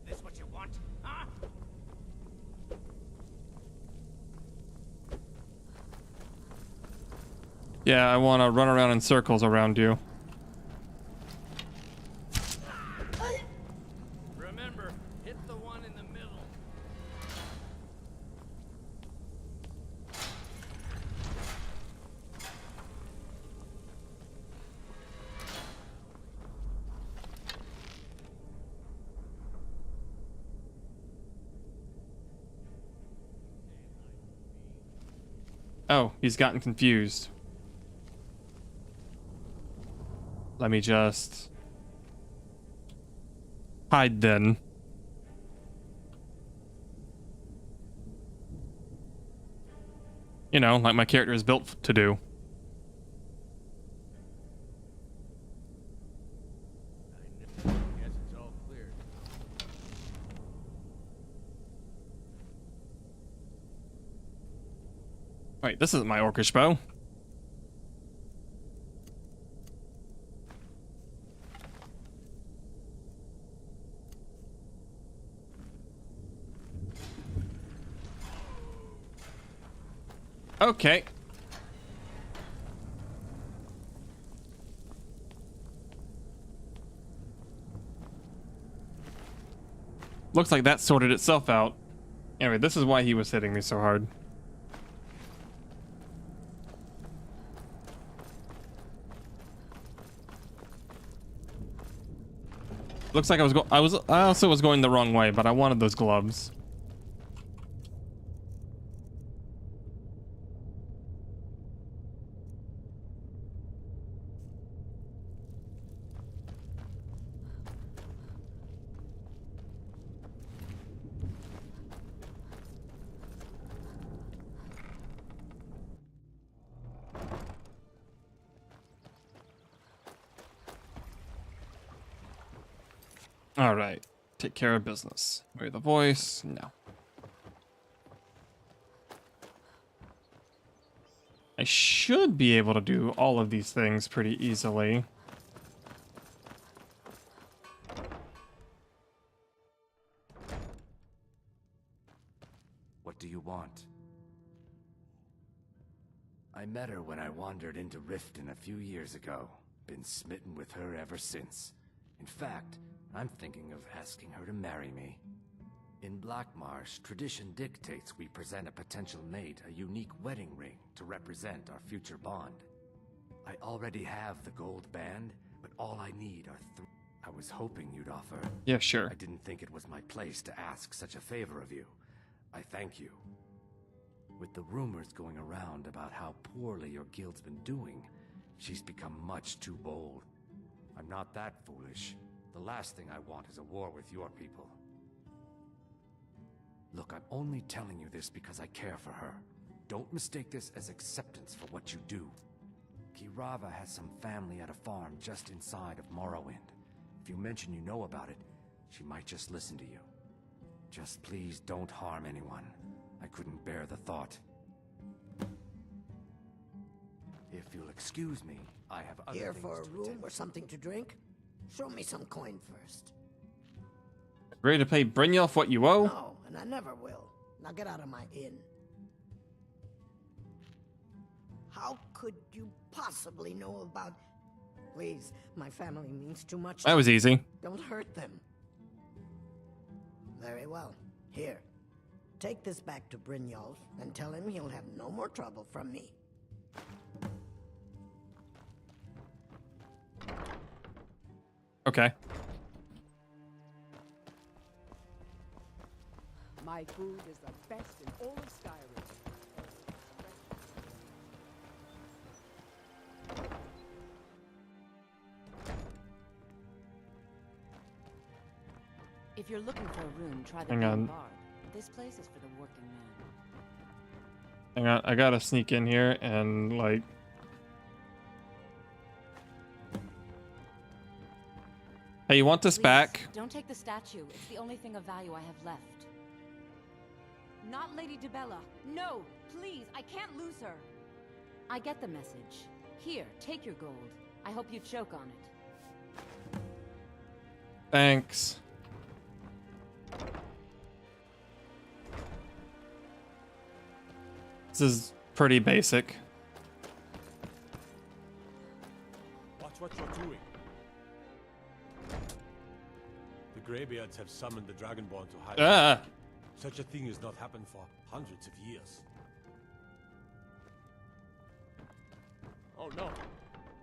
S8: This what you want, huh?
S1: Yeah, I want to run around in circles around you.
S8: Remember, hit the one in the middle.
S1: Oh, he's gotten confused. Let me just hide then. You know, like my character is built to do.
S11: Guess it's all clear.
S1: Wait, this isn't my orcish bow. Okay. Looks like that sorted itself out. Anyway, this is why he was hitting me so hard. Looks like I also was going the wrong way, but I wanted those gloves. All right, take care of business. Hear the voice? No. I should be able to do all of these things pretty easily.
S13: What do you want? I met her when I wandered into Riften a few years ago. Been smitten with her ever since. In fact, I'm thinking of asking her to marry me. In Blackmarsh, tradition dictates we present a potential mate a unique wedding ring to represent our future bond. I already have the gold band, but all I need are three. I was hoping you'd offer.
S1: Yeah, sure.
S13: I didn't think it was my place to ask such a favor of you. I thank you. With the rumors going around about how poorly your guild's been doing, she's become much too bold. I'm not that foolish. The last thing I want is a war with your people. Look, I'm only telling you this because I care for her. Don't mistake this as acceptance for what you do. Kirava has some family at a farm just inside of Morrowind. If you mention you know about it, she might just listen to you. Just please don't harm anyone. I couldn't bear the thought. If you'll excuse me, I have other
S14: Here
S13: things
S14: for a
S13: to
S14: room
S13: attend
S14: or something to drink? Show me some coin first.
S1: Ready to pay Brynjolf what you owe?
S14: No, and I never will. Now get out of my inn. How could you possibly know about... Please, my family means too much.
S1: That was easy.
S14: Don't hurt them. Very well. Here. Take this back to Brynjolf and tell him he'll have no more trouble from me.
S1: Okay.
S4: My food is the best in all of Skyrim.
S10: If you're looking for a room, try the
S1: Hang
S10: Green
S1: on.
S10: Bar. This place is for the working man.
S1: Hang on, I gotta sneak in here and like. Hey, you want this
S15: Please,
S1: back?
S15: Don't take the statue. It's the only thing of value I have left. Not Lady DeBella. No, please, I can't lose her. I get the message. Here, take your gold. I hope you choke on it.
S1: Thanks. This is pretty basic.
S5: Watch what you're doing. The Greybeards have summoned the Dragonborn to hide.
S1: Ah!
S5: Such a thing has not happened for hundreds of years.
S11: Oh no,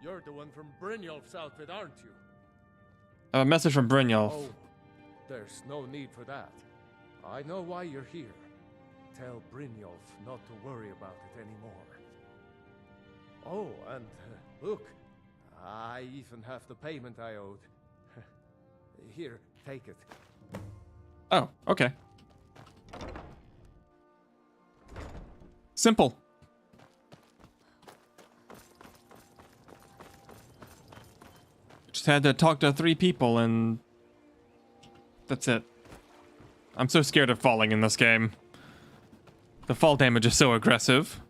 S11: you're the one from Brynjolf's outfit, aren't you?
S1: A message from Brynjolf.
S11: Oh, there's no need for that. I know why you're here. Tell Brynjolf not to worry about it anymore. Oh, and look, I even have the payment I owed. Here, take it.
S1: Oh, okay. Simple. Just had to talk to 3 people and that's it. I'm so scared of falling in this game. The fall damage is so aggressive.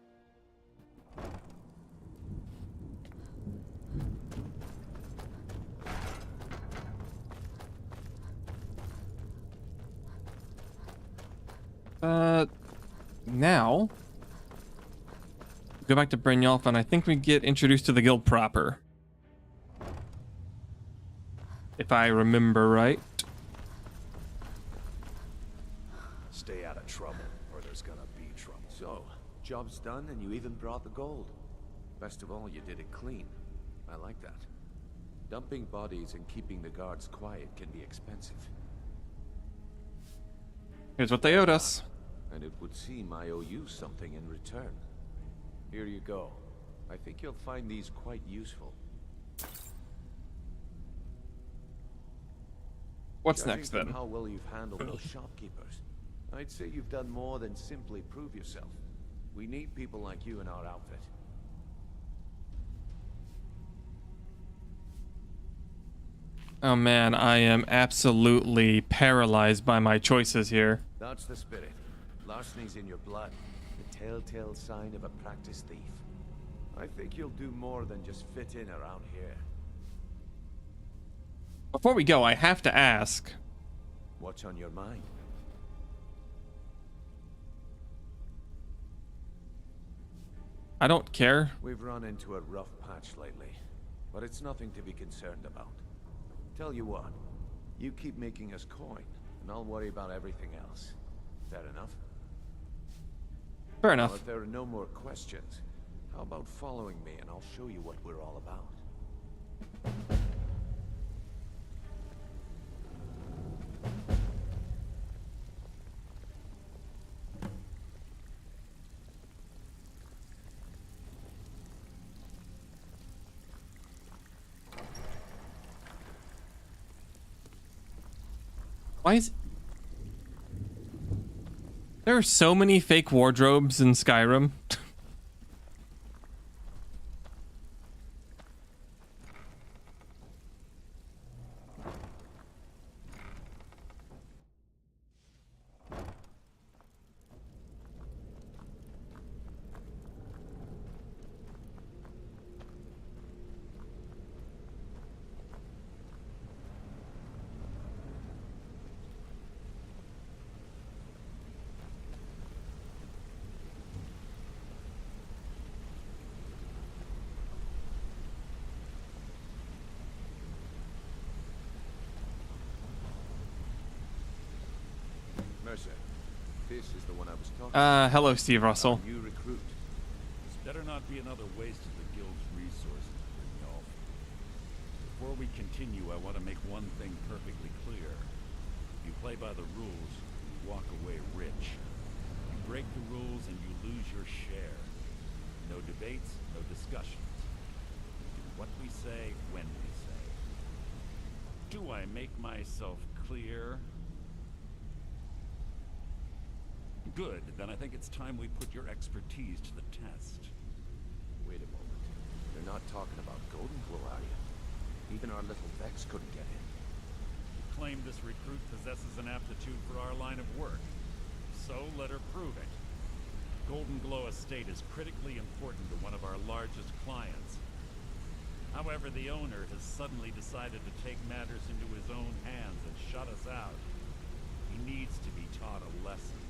S1: Now, go back to Brynjolf, and I think we get introduced to the guild proper. If I remember right.
S6: Stay out of trouble, or there's gonna be trouble. So, job's done, and you even brought the gold. Best of all, you did it clean. I like that. Dumping bodies and keeping the guards quiet can be expensive.
S1: Here's what they owed us.
S6: And it would seem I owe you something in return. Here you go. I think you'll find these quite useful.
S1: What's
S6: Judging
S1: next
S6: from
S1: then?
S6: how well you've handled those shopkeepers, I'd say you've done more than simply prove yourself. We need people like you in our outfit.
S1: Oh man, I am absolutely paralyzed by my choices here.
S6: That's the spirit. Larceny's in your blood. The telltale sign of a practiced thief. I think you'll do more than just fit in around here.
S1: Before we go, I have to ask.
S6: What's on your mind?
S1: I don't care.
S6: We've run into a rough patch lately, but it's nothing to be concerned about. Tell you what, you keep making us coin, and I'll worry about everything else. Fair enough?
S1: Fair enough.
S6: Well, if there are no more questions, how about following me and I'll show you what we're all about.
S1: Why is... There are so many fake wardrobes in Skyrim.
S6: Mercer, this is the one I was talking about.
S1: Hello, Steve Russell.
S6: New recruit.
S16: This better not be another waste of the guild's resources, y'all. Before we continue, I want to make one thing perfectly clear. If you play by the rules, you walk away rich. You break the rules and you lose your share. No debates, no discussions. Do what we say, when we say. Do I make myself clear? Good, then I think it's time we put your expertise to the test.
S6: Wait a moment. You're not talking about Golden Glow, are you? Even our little Vex couldn't get in.
S16: You claim this recruit possesses an aptitude for our line of work. So let her prove it. Golden Glow Estate is critically important to one of our largest clients. However, the owner has suddenly decided to take matters into his own hands and shut us out. He needs to be taught a lesson.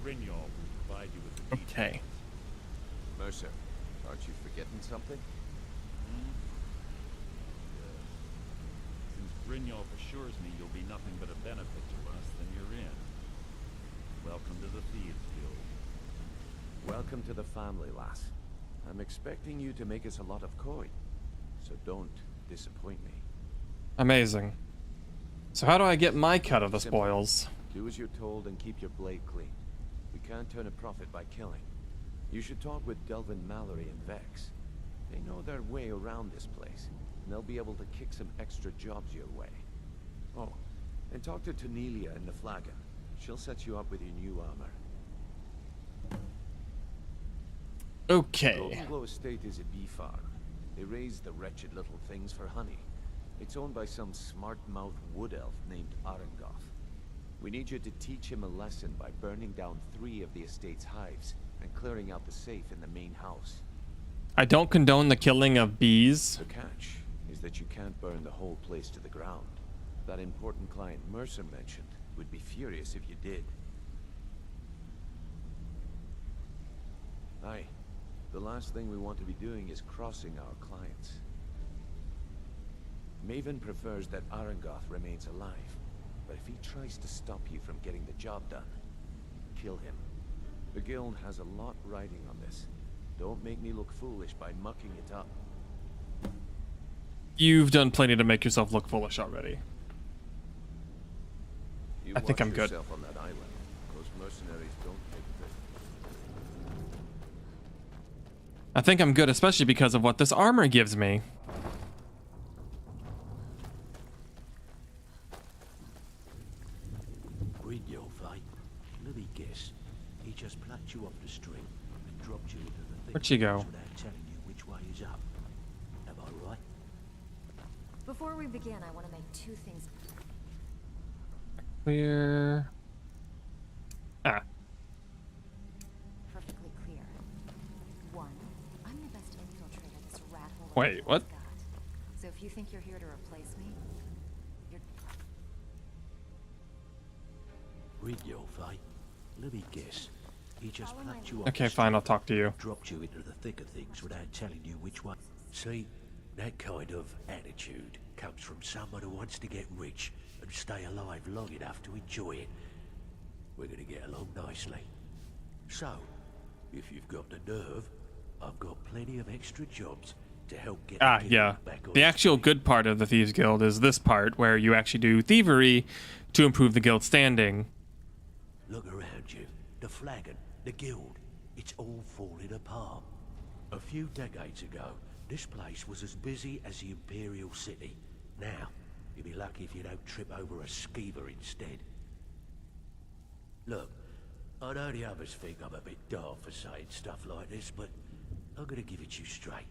S16: Grignol will provide you with the details.
S1: Okay.
S6: Mercer, aren't you forgetting something?
S16: Yes. Since Grignol assures me you'll be nothing but a benefit to us, then you're in. Welcome to the Thieves Guild.
S6: Welcome to the family, lass. I'm expecting you to make us a lot of coin, so don't disappoint me.
S1: Amazing. So how do I get my cut of the spoils?
S6: Do as you're told and keep your blade clean. We can't turn a profit by killing. You should talk with Delvin Mallory and Vex. They know their way around this place, and they'll be able to kick some extra jobs your way. Oh, and talk to Tanelia in the Flagon. She'll set you up with your new armor.
S1: Okay.
S6: Golden Glow Estate is a bee farm. They raise the wretched little things for honey. It's owned by some smart-mouthed wood elf named Arangoth. We need you to teach him a lesson by burning down 3 of the estate's hives and clearing out the safe in the main house.
S1: I don't condone the killing of bees.
S6: The catch is that you can't burn the whole place to the ground. That important client Mercer mentioned would be furious if you did. Aye. The last thing we want to be doing is crossing our clients. Maven prefers that Arangoth remains alive, but if he tries to stop you from getting the job done, kill him. The guild has a lot riding on this. Don't make me look foolish by mucking it up.
S1: You've done plenty to make yourself look foolish already.
S6: You
S1: I think I'm
S6: watch
S1: good.
S6: yourself on that island. Those mercenaries don't take the
S1: I think I'm good, especially because of what this armor gives me.
S8: Grignol, fight. Let me guess. He just plucked you off the string and dropped you into the thick
S1: Where'd she go?
S8: without telling you which way is up. Am I right?
S15: Before we begin, I want to make 2 things.
S1: Clear. Ah.
S15: Perfectly clear. 1, I'm the best infiltrator this rat hole
S1: Wait, what?
S15: got. So if you think you're here to replace me, you're...
S8: Grignol, fight. Let me guess. He just plucked you off
S1: Okay,
S8: the
S1: fine,
S8: string,
S1: I'll talk to you.
S8: dropped you into the thick of things without telling you which one. See, that kind of attitude comes from someone who wants to get rich and stay alive long enough to enjoy it. We're gonna get along nicely. So, if you've got the nerve, I've got plenty of extra jobs to help get
S1: Ah,
S8: the
S1: yeah.
S8: guild back on
S1: The
S8: its
S1: actual good part of the Thieves Guild is this part where you actually do thievery to improve the guild's standing.
S8: Look around you. The Flagon, the guild, it's all falling apart. A few decades ago, this place was as busy as the Imperial City. Now, you'll be lucky if you don't trip over a skeever instead. Look, I know the others think I'm a bit daft for saying stuff like this, but I'm gonna give it to you straight.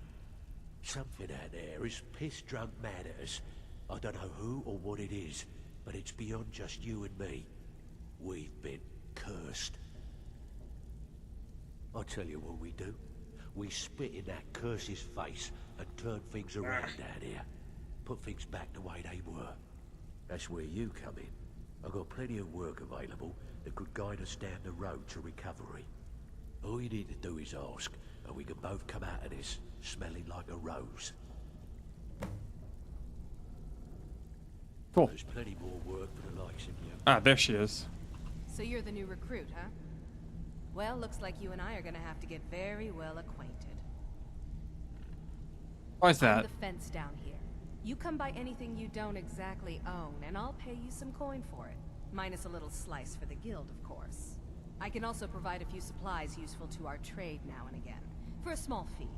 S8: Something out there is piss-drunk mad at us. I don't know who or what it is, but it's beyond just you and me. We've been cursed. I'll tell you what we do. We spit in that curse's face and turn things around down here. Put things back the way they were. That's where you come in. I've got plenty of work available that could guide us down the road to recovery. All you need to do is ask, and we can both come out of this smelling like a rose.
S1: Cool.
S8: There's plenty more work for the likes of you.
S1: Ah, there she is.
S10: So you're the new recruit, huh? Well, looks like you and I are gonna have to get very well acquainted.
S1: Why's that?
S10: I'm the fence down here. You come by anything you don't exactly own, and I'll pay you some coin for it. Minus a little slice for the guild, of course. I can also provide a few supplies useful to our trade now and again, for a small fee.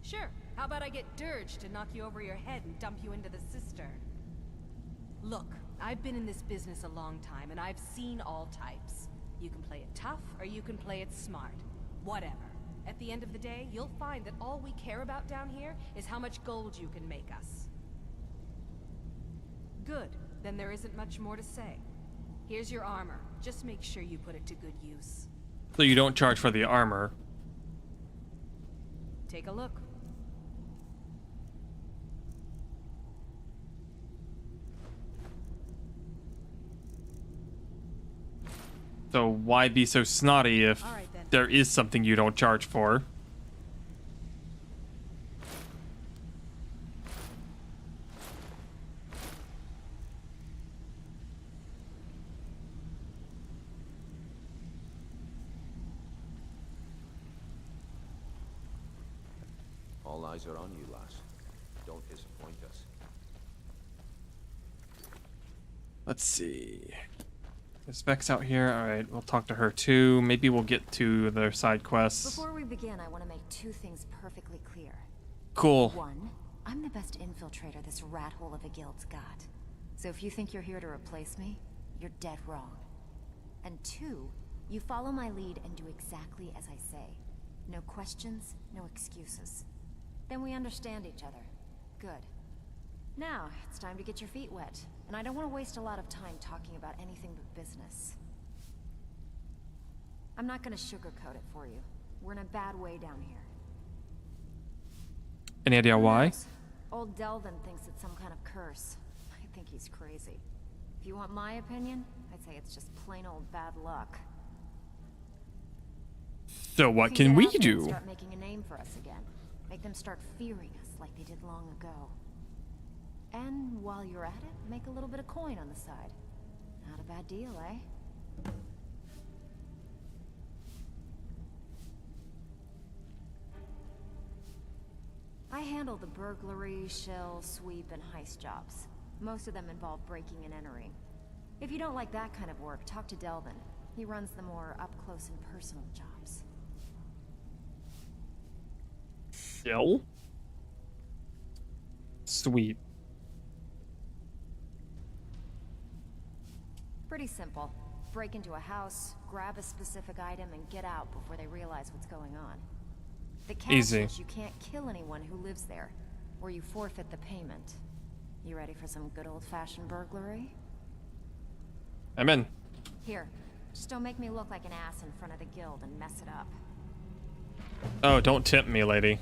S10: Sure, how about I get Dirge to knock you over your head and dump you into the cistern? Look, I've been in this business a long time, and I've seen all types. You can play it tough, or you can play it smart. Whatever. At the end of the day, you'll find that all we care about down here is how much gold you can make us. Good. Then there isn't much more to say. Here's your armor. Just make sure you put it to good use.
S1: So you don't charge for the armor.
S10: Take a look.
S1: So why be so snotty if
S10: Alright, then.
S1: there is something you don't charge for?
S6: All eyes are on you, lass. Don't disappoint us.
S1: Let's see. There's Vex out here. Alright, we'll talk to her too. Maybe we'll get to their side quests.
S15: Before we begin, I want to make two things perfectly clear.
S1: Cool.
S15: One, I'm the best infiltrator this rat hole of a guild's got. So if you think you're here to replace me, you're dead wrong. And two, you follow my lead and do exactly as I say. No questions, no excuses. Then we understand each other. Good. Now, it's time to get your feet wet. And I don't want to waste a lot of time talking about anything but business. I'm not going to sugarcoat it for you. We're in a bad way down here.
S1: Any idea why?
S15: Old Delvin thinks it's some kind of curse. I think he's crazy. If you want my opinion, I'd say it's just plain old bad luck.
S1: So what can we do?
S15: Start making a name for us again. Make them start fearing us like they did long ago. And while you're at it, make a little bit of coin on the side. Not a bad deal, eh? I handle the burglary, shell, sweep, and heist jobs. Most of them involve breaking and entering. If you don't like that kind of work, talk to Delvin. He runs the more up-close and personal jobs.
S1: Shell? Sweet.
S15: Pretty simple. Break into a house, grab a specific item, and get out before they realize what's going on. The catch
S1: Easy.
S15: is you can't kill anyone who lives there, or you forfeit the payment. You ready for some good old-fashioned burglary?
S1: I'm in.
S15: Here, just don't make me look like an ass in front of the guild and mess it up.
S1: Oh, don't tempt me, lady.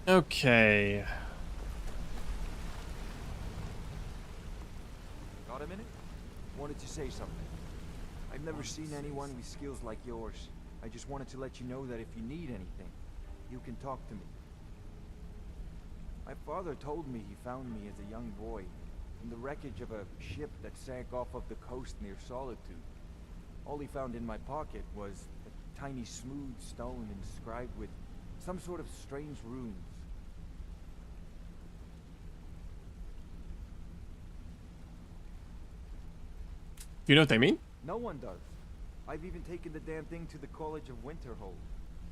S1: Okay.
S7: Got a minute? Wanted to say something. I've never seen anyone with skills like yours. I just wanted to let you know that if you need anything, you can talk to me. My father told me he found me as a young boy in the wreckage of a ship that sank off of the coast near Solitude. All he found in my pocket was a tiny smooth stone inscribed with some sort of strange runes.
S1: You know what they mean?
S7: No one does. I've even taken the damn thing to the College of Winterhold.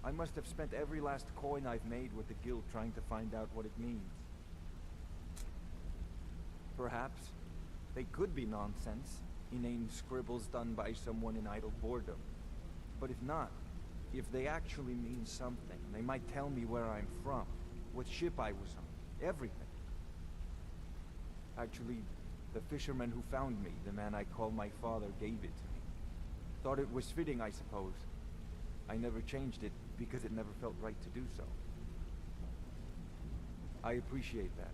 S7: I must have spent every last coin I've made with the guild trying to find out what it means. Perhaps they could be nonsense, inane scribbles done by someone in idle boredom. But if not, if they actually mean something, they might tell me where I'm from, what ship I was on, everything. Actually, the fisherman who found me, the man I call my father, gave it to me. Thought it was fitting, I suppose. I never changed it because it never felt right to do so. I appreciate that.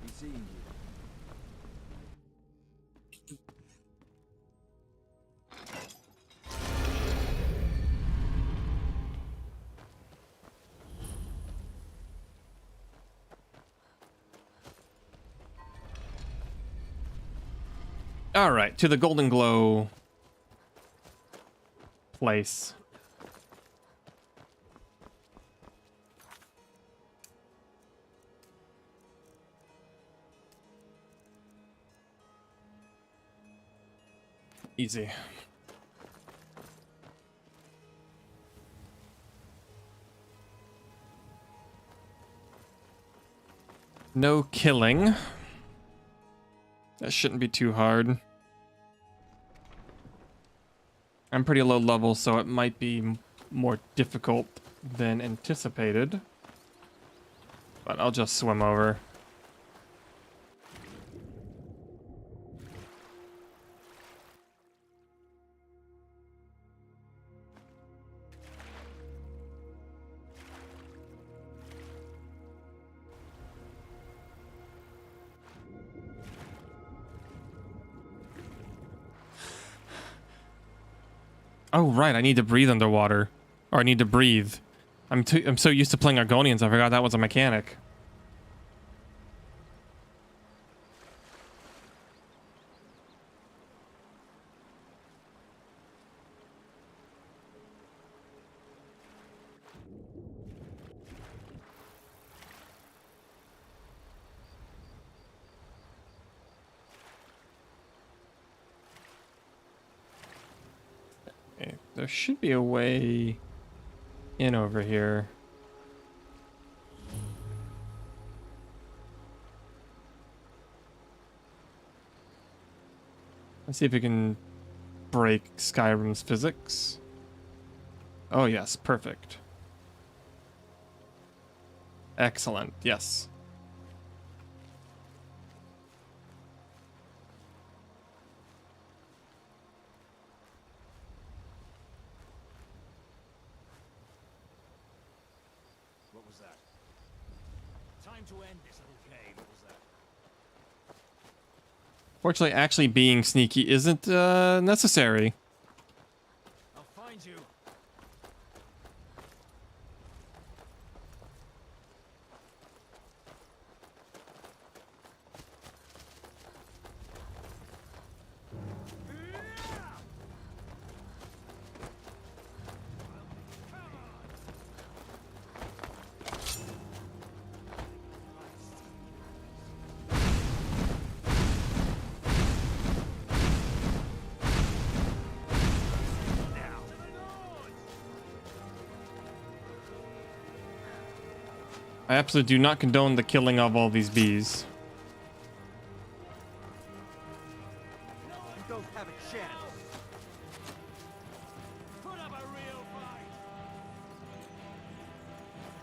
S7: Be seeing you.
S1: All right, to the Golden Glow place. Easy. No killing. That shouldn't be too hard. I'm pretty low level, so it might be more difficult than anticipated. But I'll just swim over. Oh, right, I need to breathe underwater. Or I need to breathe. I'm so used to playing Argonians, I forgot that was a mechanic. Okay, there should be a way in over here. Let's see if we can break Skyrim's physics. Oh yes, perfect. Excellent, yes.
S12: What was that? Time to end this little game. What was that?
S1: Fortunately, actually being sneaky isn't necessary.
S12: I'll find you.
S1: I absolutely do not condone the killing of all these bees.
S12: You don't have a chance. Put up a real fight.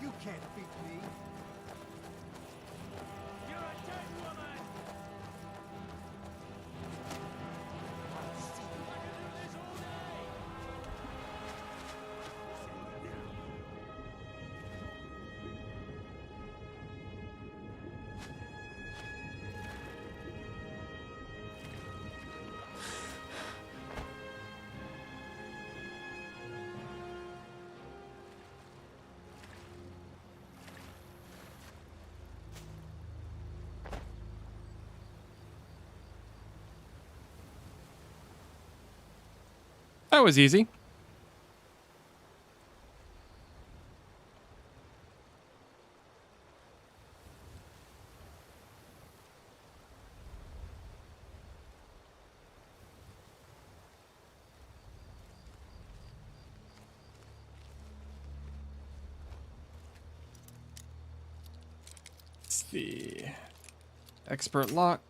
S12: You can't beat me. You're a dead woman. I'll see you. I can do this all day.
S1: That was easy. Let's see. Expert lock.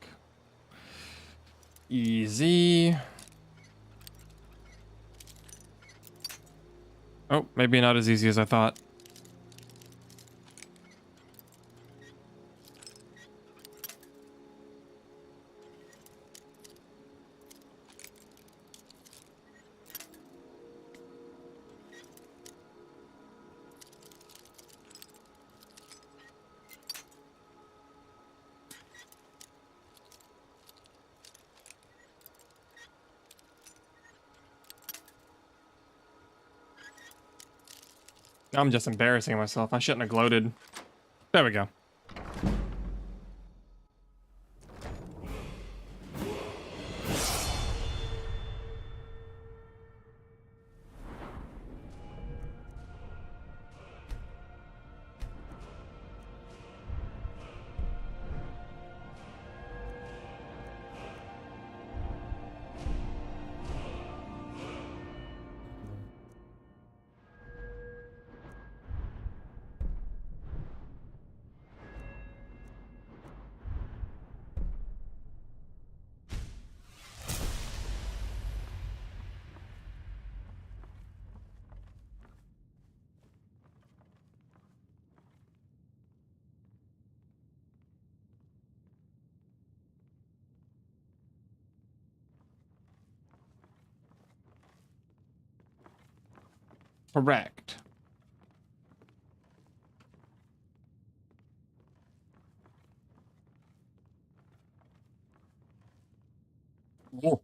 S1: Easy. Oh, maybe not as easy as I thought. I'm just embarrassing myself. I shouldn't have gloated. There we go. Correct. Whoa.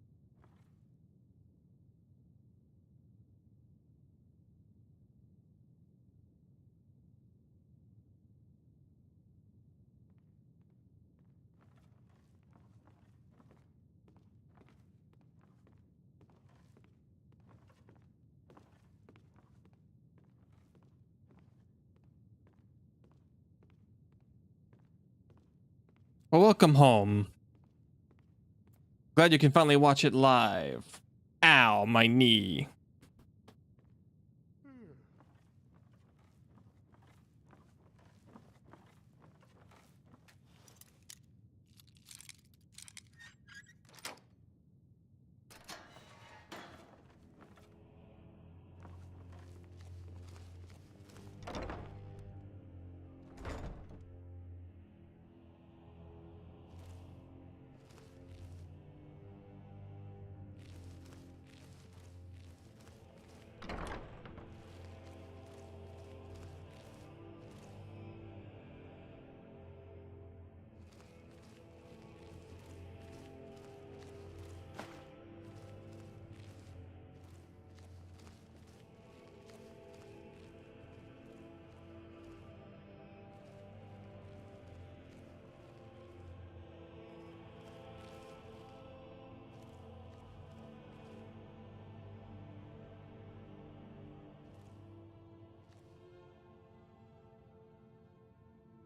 S1: Well, welcome home. Glad you can finally watch it live. Ow, my knee.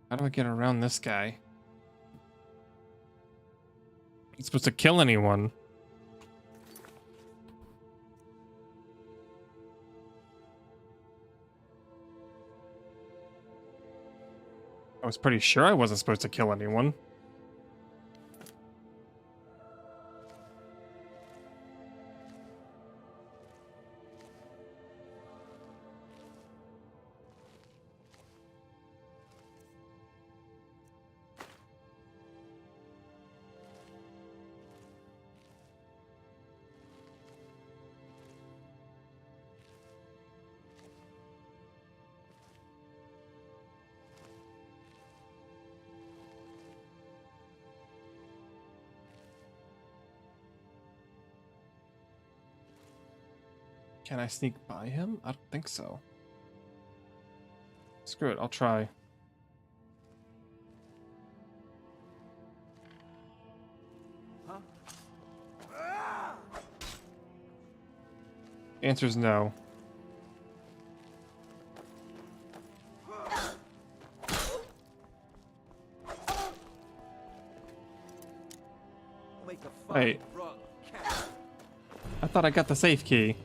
S1: How do I get around this guy? I'm supposed to kill anyone. I was pretty sure I wasn't supposed to kill anyone. Can I sneak by him? I don't think so. Screw it, I'll try.
S4: Huh?
S1: The answer is no. Wait. I thought I got the safe key.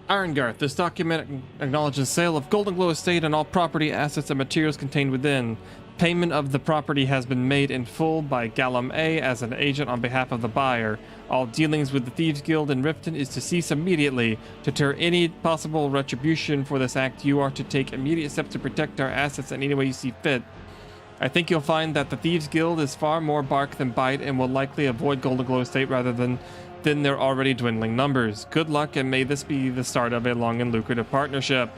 S1: Irongarth, this document acknowledges sale of Golden Glow Estate and all property, assets, and materials contained within. Payment of the property has been made in full by Gallum A as an agent on behalf of the buyer. All dealings with the Thieves Guild in Riften is to cease immediately. To deter any possible retribution for this act, you are to take immediate steps to protect our assets in any way you see fit. I think you'll find that the Thieves Guild is far more bark than bite and will likely avoid Golden Glow Estate rather than their already dwindling numbers. Good luck, and may this be the start of a long and lucrative partnership.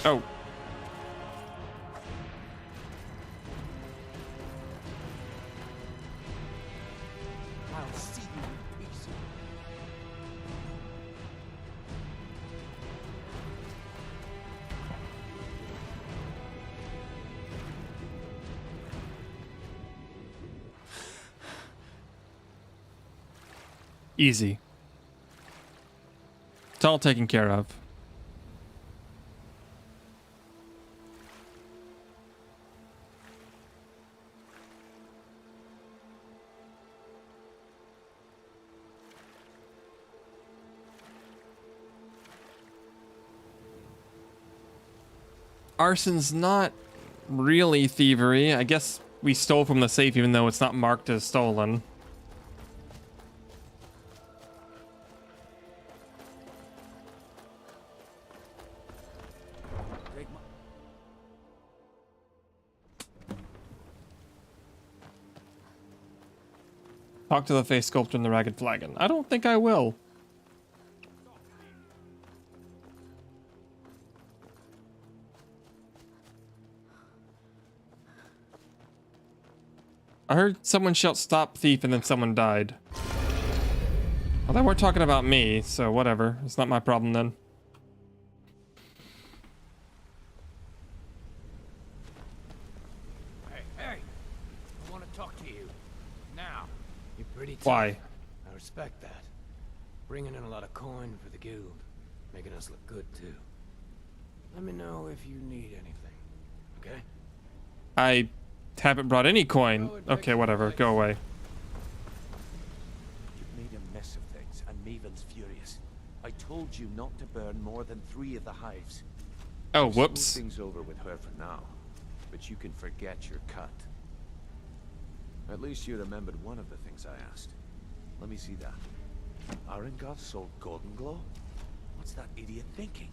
S1: Oh.
S4: I'll see you in peace.
S1: Easy. It's all taken care of. arson's not really thievery. I guess we stole from the safe even though it's not marked as stolen. Talk to the face sculptor in the ragged flagon. I don't think I will. I heard someone shout "Stop thief" and then someone died. Well, they weren't talking about me, so whatever. It's not my problem then.
S17: Hey, I want to talk to you. Now. You're pretty tough.
S1: Why?
S17: I respect that. Bringing in a lot of coin for the guild. Making us look good, too. Let me know if you need anything, okay?
S1: I haven't brought any coin. Okay, whatever. Go away.
S6: You've made a mess of things, and Maven's furious. I told you not to burn more than 3 of the hives.
S1: Oh,
S6: I've
S1: whoops.
S6: smoothed things over with her for now, but you can forget your cut. At least you remembered one of the things I asked. Let me see that. Arengoth sold Golden Glow? What's that idiot thinking?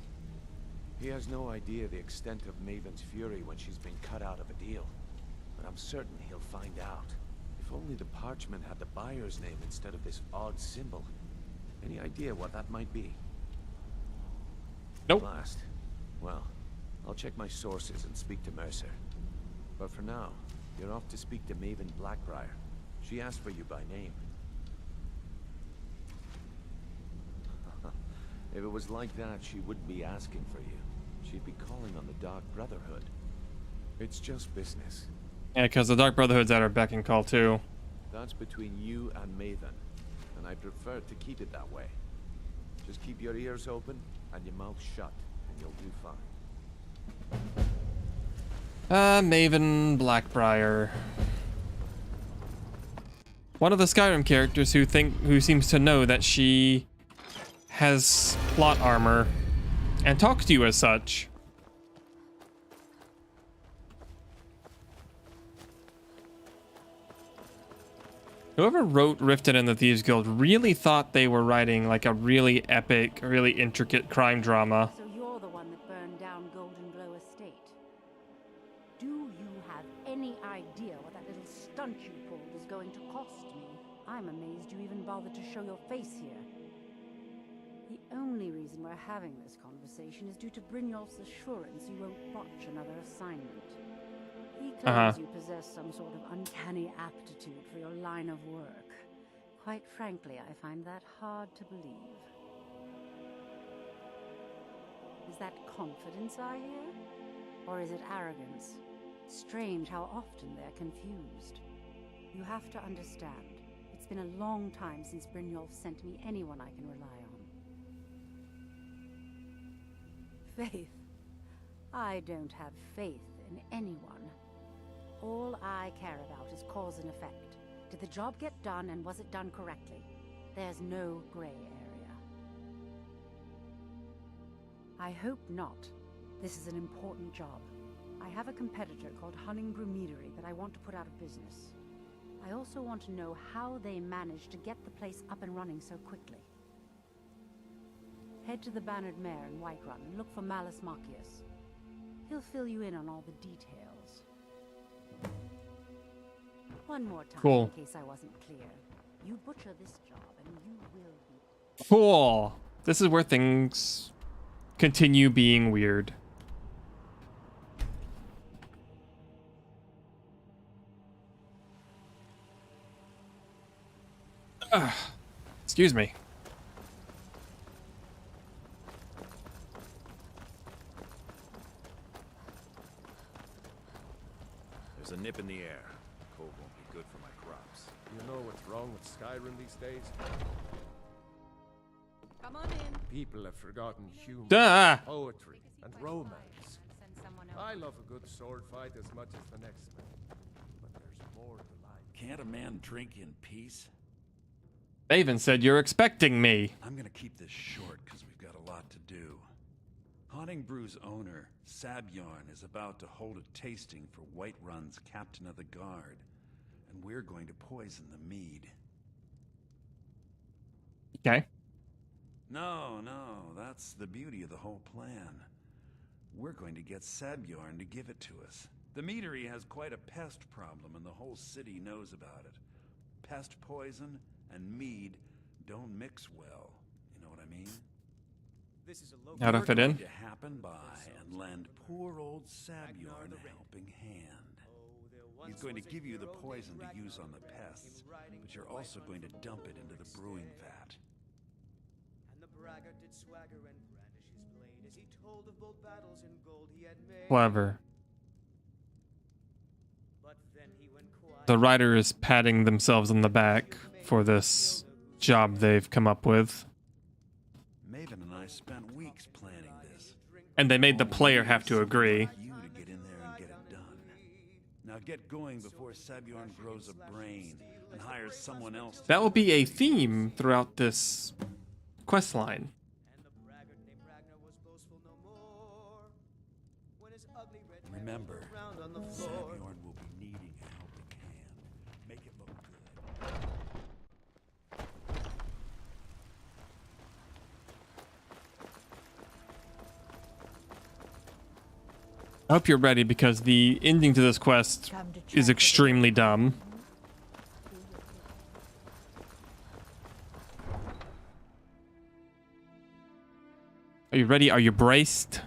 S6: He has no idea the extent of Maven's fury when she's been cut out of a deal. But I'm certain he'll find out. If only the parchment had the buyer's name instead of this odd symbol. Any idea what that might be?
S1: Nope.
S6: Last. Well, I'll check my sources and speak to Mercer. But for now, you're off to speak to Maven Blackbriar. She asked for you by name. If it was like that, she wouldn't be asking for you. She'd be calling on the Dark Brotherhood. It's just business.
S1: Yeah, because the Dark Brotherhood's at our beck and call too.
S6: That's between you and Maven, and I prefer to keep it that way. Just keep your ears open and your mouth shut, and you'll do fine.
S1: Maven Blackbriar. One of the Skyrim characters who seems to know that she has plot armor and talks to you as such. Whoever wrote Riften and the Thieves Guild really thought they were writing like a really epic, really intricate crime drama.
S3: So you're the one that burned down Golden Glow Estate. Do you have any idea what that little stunt you pulled is going to cost me? I'm amazed you even bothered to show your face here. The only reason we're having this conversation is due to Brynjolf's assurance you won't botch another assignment. He claims you possess some sort of uncanny aptitude for your line of work. Quite frankly, I find that hard to believe. Is that confidence I hear? Or is it arrogance? Strange how often they're confused. You have to understand, it's been a long time since Brynjolf sent me anyone I can rely on. Faith. I don't have faith in anyone. All I care about is cause and effect. Did the job get done and was it done correctly? There's no gray area. I hope not. This is an important job. I have a competitor called Hunningbrew Meadery that I want to put out of business. I also want to know how they managed to get the place up and running so quickly. Head to the Bannered Mare in Whiterun and look for Malus Macius. He'll fill you in on all the details. One more time,
S1: Cool.
S3: in case I wasn't clear. You butcher this job and you will be...
S1: Cool. This is where things continue being weird. Excuse me.
S6: There's a nip in the air. Cold won't be good for my crops.
S11: You know what's wrong with Skyrim these days?
S10: Come on in.
S11: People have forgotten humor,
S1: Duh.
S11: poetry, and romance. I love a good sword fight as much as the next man. But there's more to life.
S16: Can't a man drink in peace?
S1: They even said you're expecting me.
S16: I'm gonna keep this short because we've got a lot to do. Haunting Brew's owner, Sabyarn, is about to hold a tasting for Whiterun's Captain of the Guard, and we're going to poison the mead.
S1: Okay.
S16: No, that's the beauty of the whole plan. We're going to get Sabyarn to give it to us. The meadery has quite a pest problem, and the whole city knows about it. Pest poison and mead don't mix well. You know what I mean?
S12: This is a local.
S1: How to fit in?
S16: To happen by and lend poor old Sabyarn a helping hand. He's going to give you the poison to use on the pests, but you're also going to dump it into the brewing vat.
S18: And the braggart did swagger and brandish his blade as he told of bold battles in gold he had made.
S1: Clever.
S18: But then he went quiet.
S1: The writer is patting themselves on the back for this job they've come up with.
S16: Maven and I spent weeks planning this.
S1: And they made the player have to agree.
S16: You to get in there and get it done. Now get going before Sabyarn grows a brain and hires someone else.
S1: That will be a theme throughout this quest line.
S16: Remember, Sabyarn will be needing a helping hand. Make it look good.
S1: I hope you're ready because the ending to this quest is extremely dumb. Are you ready? Are you braced?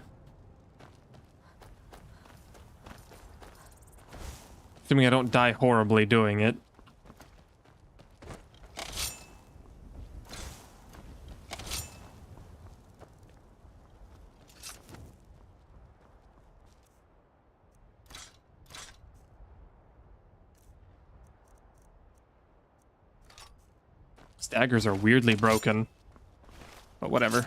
S1: Assuming I don't die horribly doing it. Daggers are weirdly broken, but whatever.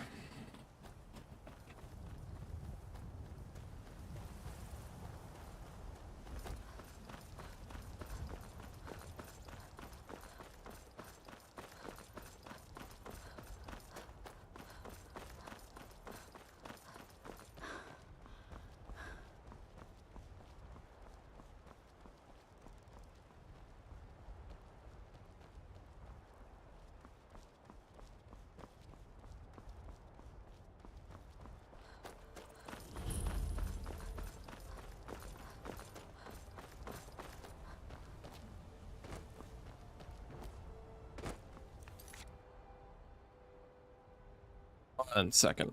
S1: One second.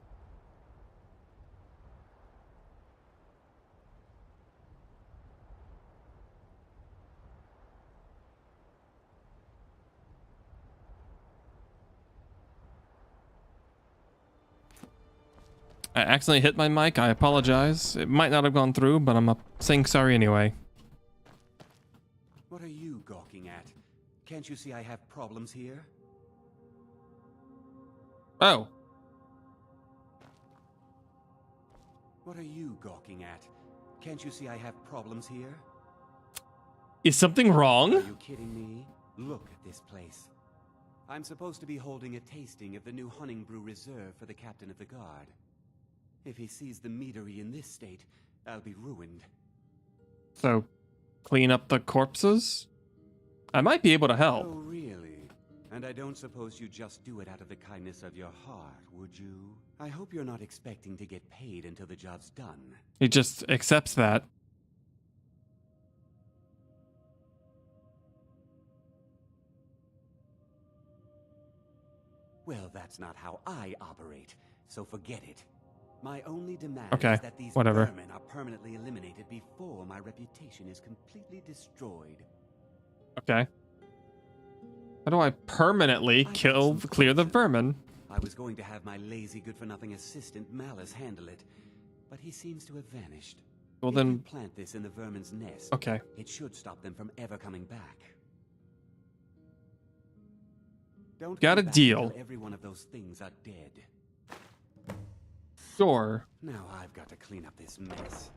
S1: I accidentally hit my mic. I apologize. It might not have gone through, but I'm saying sorry anyway.
S18: What are you gawking at? Can't you see I have problems here?
S1: Oh.
S18: What are you gawking at? Can't you see I have problems here?
S1: Is something wrong?
S18: Are you kidding me? Look at this place. I'm supposed to be holding a tasting of the new Hunting Brew Reserve for the Captain of the Guard. If he sees the meadery in this state, I'll be ruined.
S1: So, clean up the corpses? I might be able to help.
S18: Oh, really? And I don't suppose you just do it out of the kindness of your heart, would you? I hope you're not expecting to get paid until the job's done.
S1: He just accepts that.
S18: Well, that's not how I operate, so forget it. My only demand
S1: Okay,
S18: is that these
S1: whatever.
S18: vermin are permanently eliminated before my reputation is completely destroyed.
S1: Okay. How do I permanently clear the vermin?
S18: I was going to have my lazy, good-for-nothing assistant Malice handle it, but he seems to have vanished.
S1: Well,
S18: If
S1: then-
S18: you plant this in the vermin's nest,
S1: Okay.
S18: it should stop them from ever coming back. Don't
S1: Got
S18: come
S1: a
S18: back
S1: deal.
S18: until every one of those things are dead.
S1: Sure.
S18: Now I've got to clean up this mess.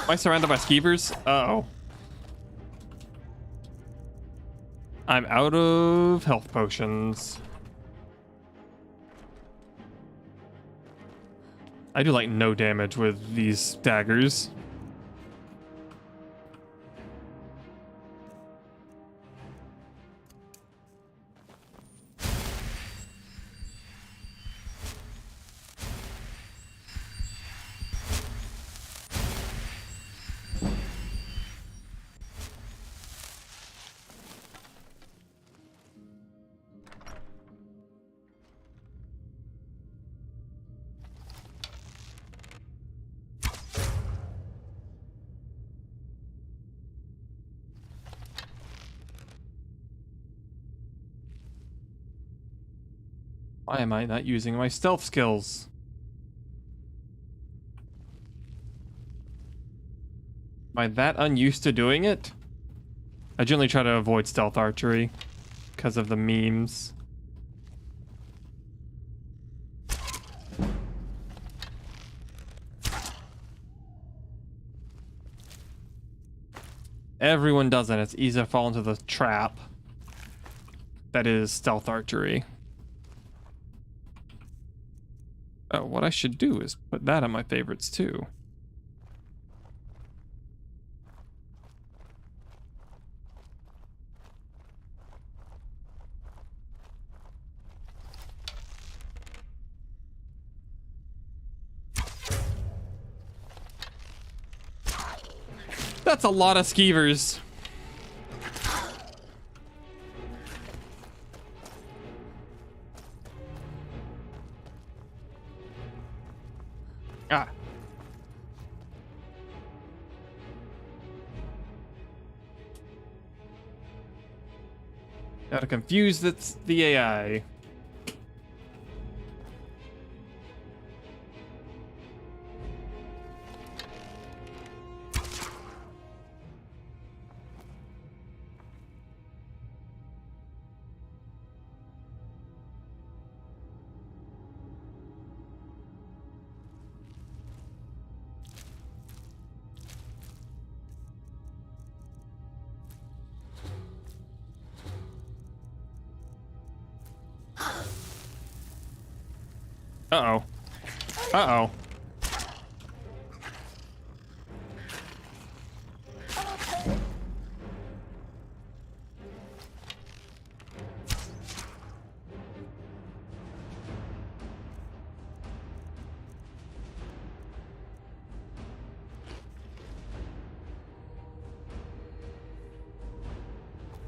S1: Am I surrounded by skeevers? Uh-oh. I'm out of health potions. I do like no damage with these daggers. Why am I not using my stealth skills? Am I that unused to doing it? I generally try to avoid stealth archery because of the memes. Everyone does it. It's easy to fall into the trap that is stealth archery. Oh, what I should do is put that on my favorites too. That's a lot of skeevers. Ah. Gotta confuse the AI. Uh-oh. Uh-oh.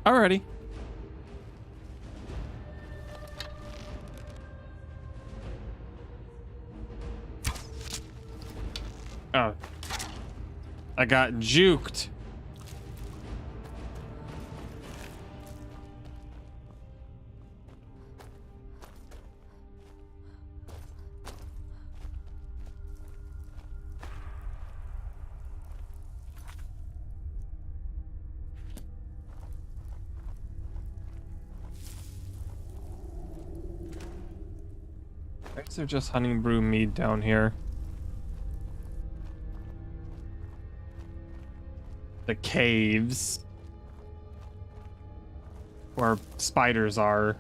S1: Alrighty. Oh. I got juked. I guess they're just hunting brew mead down here. The caves where spiders are.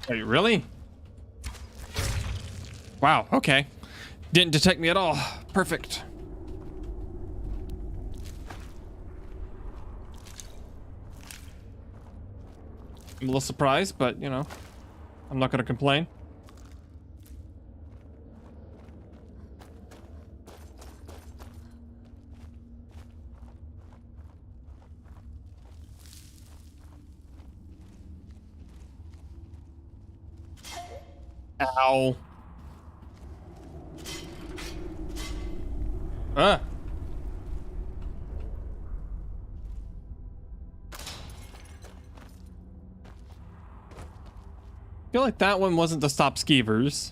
S1: Wait, really? Wow, okay. Didn't detect me at all. Perfect. I'm a little surprised, but you know, I'm not gonna complain. Ow. Ah. I feel like that one wasn't to stop skeevers.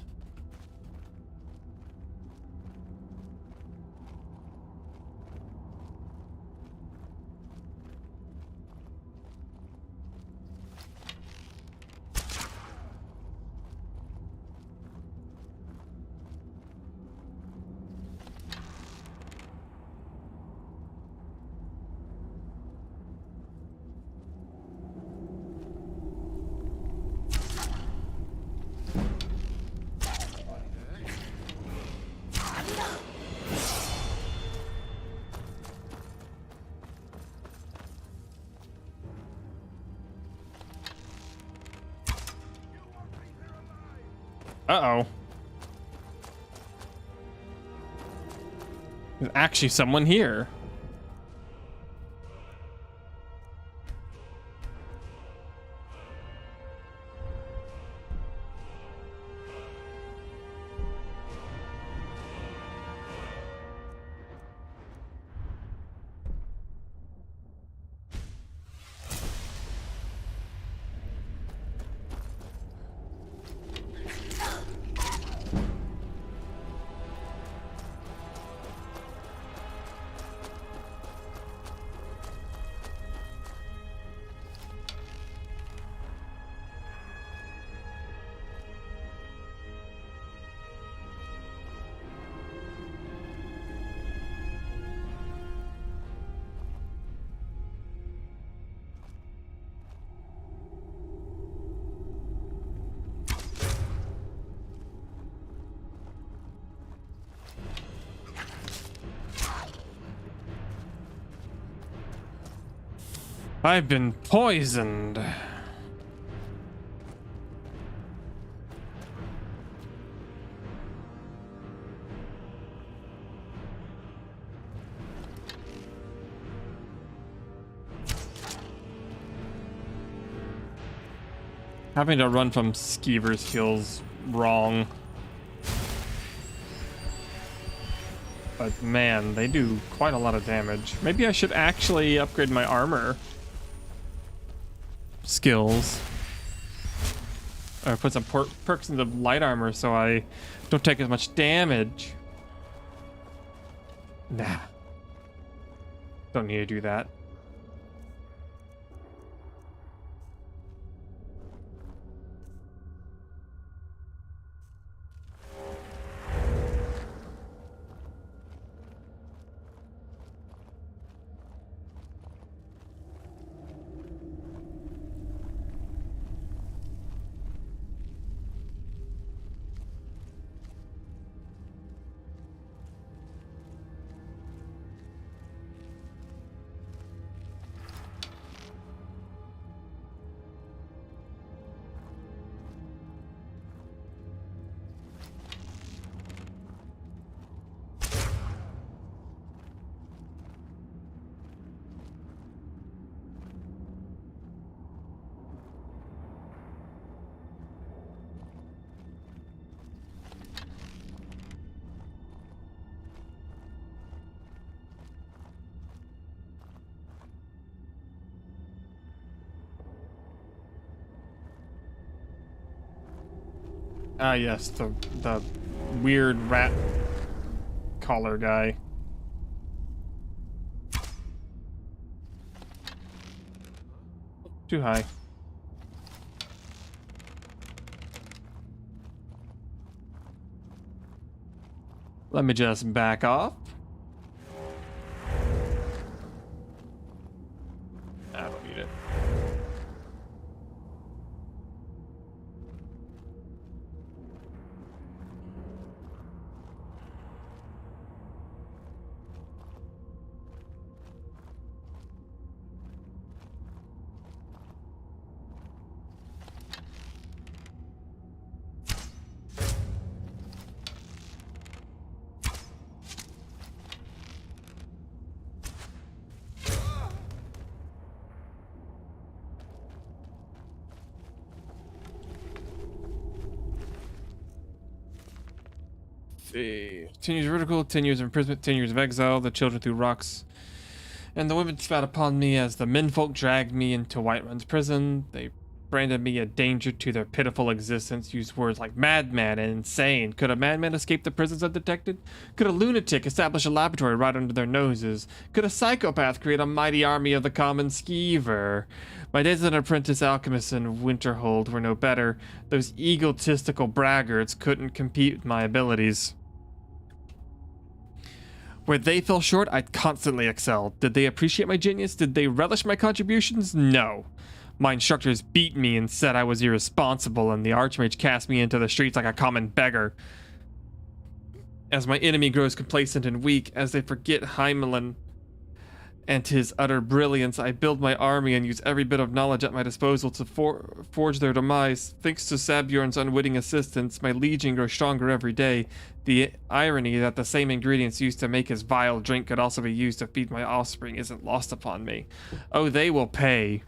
S1: Uh-oh. There's actually someone here. I've been poisoned. Having to run from skeevers feels wrong. But man, they do quite a lot of damage. Maybe I should actually upgrade my armor skills. Or put some perks into light armor so I don't take as much damage. Nah. Don't need to do that. Ah, yes, the weird rat collar guy. Too high. Let me just back off. I don't need it. see. 10 years vertical, 10 years of imprisonment, 10 years of exile. The children threw rocks and the women spat upon me as the menfolk dragged me into Whiterun's prison. They branded me a danger to their pitiful existence, used words like madman and insane. Could a madman escape the prisons undetected? Could a lunatic establish a laboratory right under their noses? Could a psychopath create a mighty army of the common skeever? My days as an apprentice alchemist in Winterhold were no better. Those egotistical braggarts couldn't compete with my abilities. Where they fell short, I constantly excelled. Did they appreciate my genius? Did they relish my contributions? No. My instructors beat me and said I was irresponsible, and the Archmage cast me into the streets like a common beggar. As my enemy grows complacent and weak, as they forget Heimelin and his utter brilliance, I build my army and use every bit of knowledge at my disposal to forge their demise. Thanks to Sabjorn's unwitting assistance, my legion grows stronger every day. The irony that the same ingredients used to make his vile drink could also be used to feed my offspring isn't lost upon me. Oh, they will pay.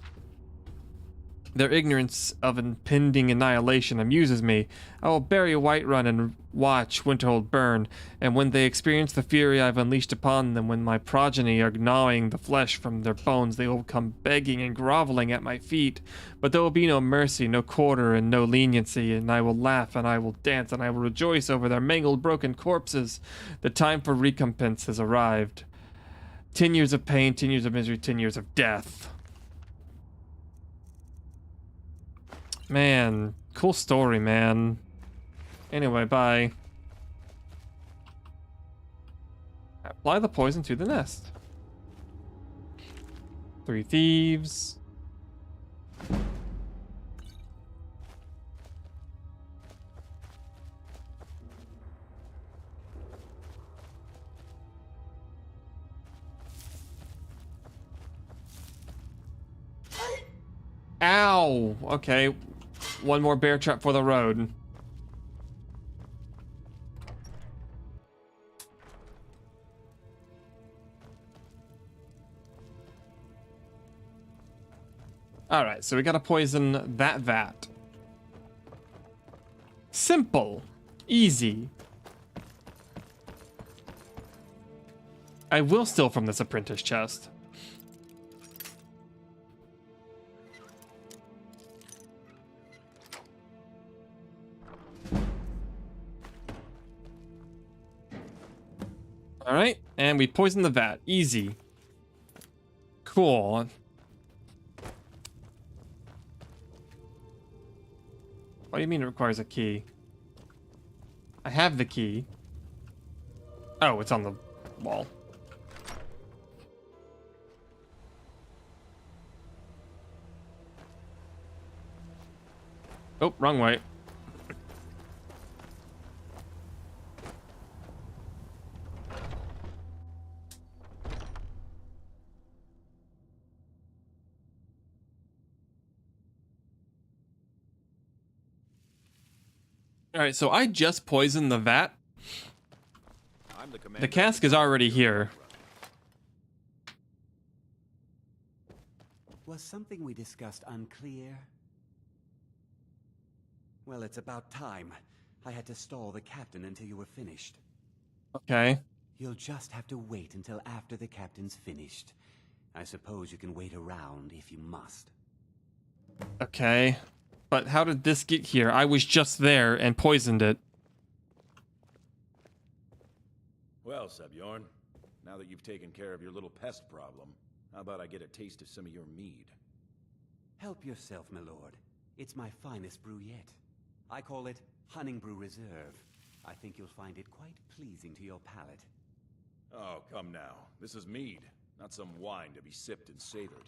S1: Their ignorance of impending annihilation amuses me. I will bury Whiterun and watch Winterhold burn, and when they experience the fury I've unleashed upon them, when my progeny are gnawing the flesh from their bones, they will come begging and groveling at my feet. But there will be no mercy, no quarter, and no leniency, and I will laugh, and I will dance, and I will rejoice over their mangled, broken corpses. The time for recompense has arrived. 10 years of pain, 10 years of misery, 10 years of death. Man, cool story, man. Anyway, bye. Apply the poison to the nest. 3 thieves. Ow! Okay. One more bear trap for the road. Alright, so we gotta poison that vat. Simple. Easy. I will steal from this apprentice chest. Alright, and we poison the vat. Easy. Cool. What do you mean it requires a key? I have the key. Oh, it's on the wall. Oh, wrong way. Alright, so I just poisoned the vat. The cask is already here.
S18: Was something we discussed unclear? Well, it's about time. I had to stall the captain until you were finished.
S1: Okay.
S18: You'll just have to wait until after the captain's finished. I suppose you can wait around if you must.
S1: Okay. But how did this get here? I was just there and poisoned it.
S16: Well, Sabjorn, now that you've taken care of your little pest problem, how about I get a taste of some of your mead?
S18: Help yourself, my lord. It's my finest brew yet. I call it Hunning Brew Reserve. I think you'll find it quite pleasing to your palate.
S16: Oh, come now. This is mead, not some wine to be sipped and savored.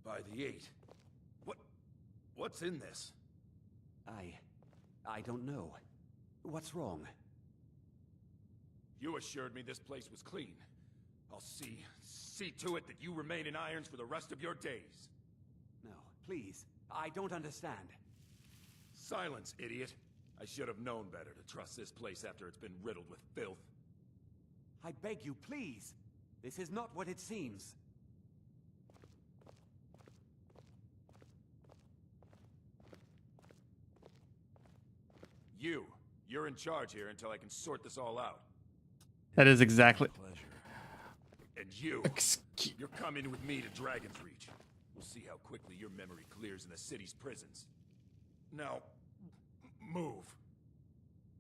S16: By the 8. What's in this?
S18: I don't know. What's wrong?
S16: You assured me this place was clean. I'll see to it that you remain in irons for the rest of your days.
S18: No, please. I don't understand.
S16: Silence, idiot. I should have known better to trust this place after it's been riddled with filth.
S18: I beg you, please. This is not what it seems.
S16: You're in charge here until I can sort this all out.
S1: That is exactly.
S16: And you're coming with me to Dragon's Reach. We'll see how quickly your memory clears in the city's prisons. Now, move.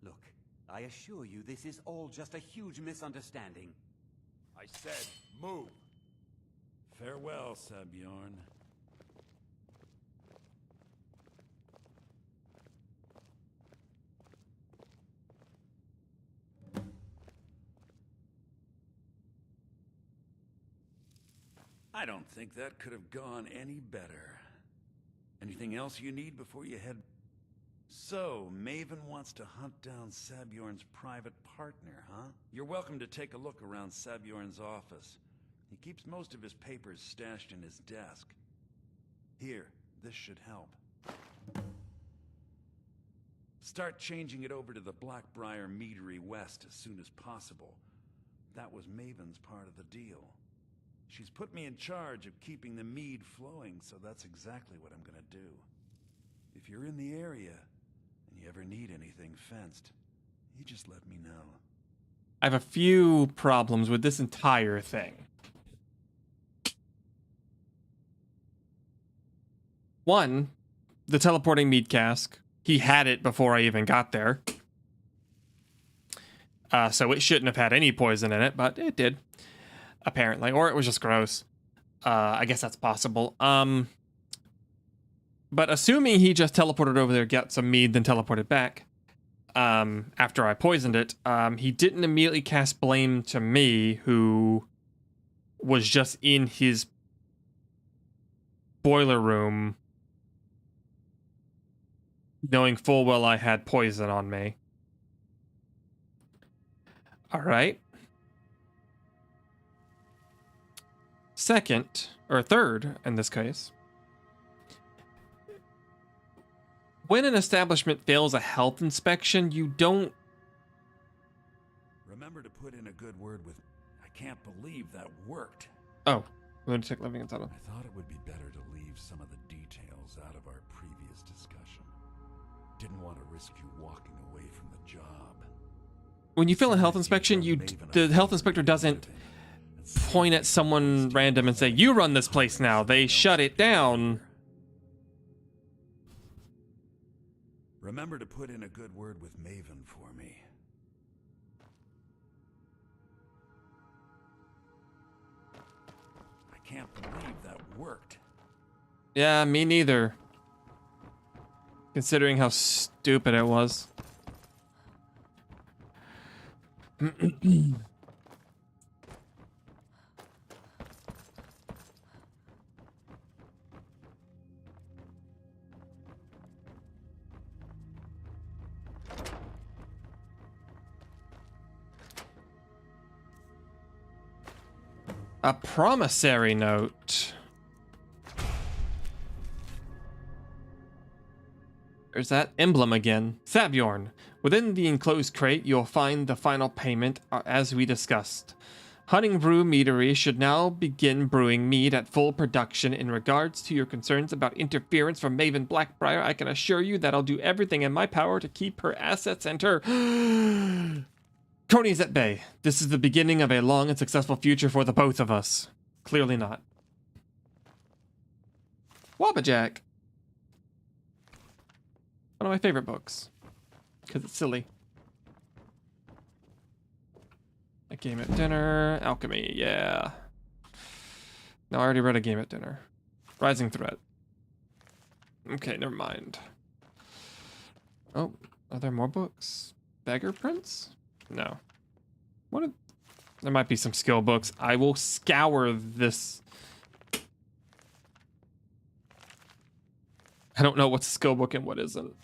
S18: Look, I assure you this is all just a huge misunderstanding.
S16: I said, move. Farewell, Sabjorn. I don't think that could have gone any better. Anything else you need before you head? So, Maven wants to hunt down Sabjorn's private partner, huh? You're welcome to take a look around Sabjorn's office. He keeps most of his papers stashed in his desk. Here, this should help. Start changing it over to the Blackbriar Meadery West as soon as possible. That was Maven's part of the deal. She's put me in charge of keeping the mead flowing, so that's exactly what I'm gonna do. If you're in the area, and you ever need anything fenced, you just let me know.
S1: I have a few problems with this entire thing. One, the teleporting mead cask. He had it before I even got there. So it shouldn't have had any poison in it, but it did. Apparently. Or it was just gross. I guess that's possible. But assuming he just teleported over there, got some mead, then teleported back after I poisoned it, he didn't immediately cast blame to me, who was just in his boiler room knowing full well I had poison on me. Alright. Second, or third in this case, when an establishment fails a health inspection, you don't...
S16: Remember to put in a good word with... I can't believe that worked.
S1: Oh, lunatic living inside of...
S16: I thought it would be better to leave some of the details out of our previous discussion. Didn't want to risk you walking away from the job.
S1: When you fail a health inspection, the health inspector doesn't point at someone random and say, you run this place now. They shut it down.
S16: Remember to put in a good word with Maven for me. I can't believe that worked.
S1: Yeah, me neither. Considering how stupid it was. A promissory note. There's that emblem again. Sabjorn. Within the enclosed crate, you'll find the final payment as we discussed. Hunting Brew Meadery should now begin brewing mead at full production. In regards to your concerns about interference from Maven Blackbriar, I can assure you that I'll do everything in my power to keep her assets and her cronies at bay. This is the beginning of a long and successful future for the both of us. Clearly not. Wabbajack. One of my favorite books. Because it's silly. A Game at Dinner. Alchemy, yeah. No, I already read A Game at Dinner. Rising Threat. Okay, never mind. Oh, are there more books? Beggar Prince? No. What? There might be some skill books. I will scour this. I don't know what's a skill book and what isn't.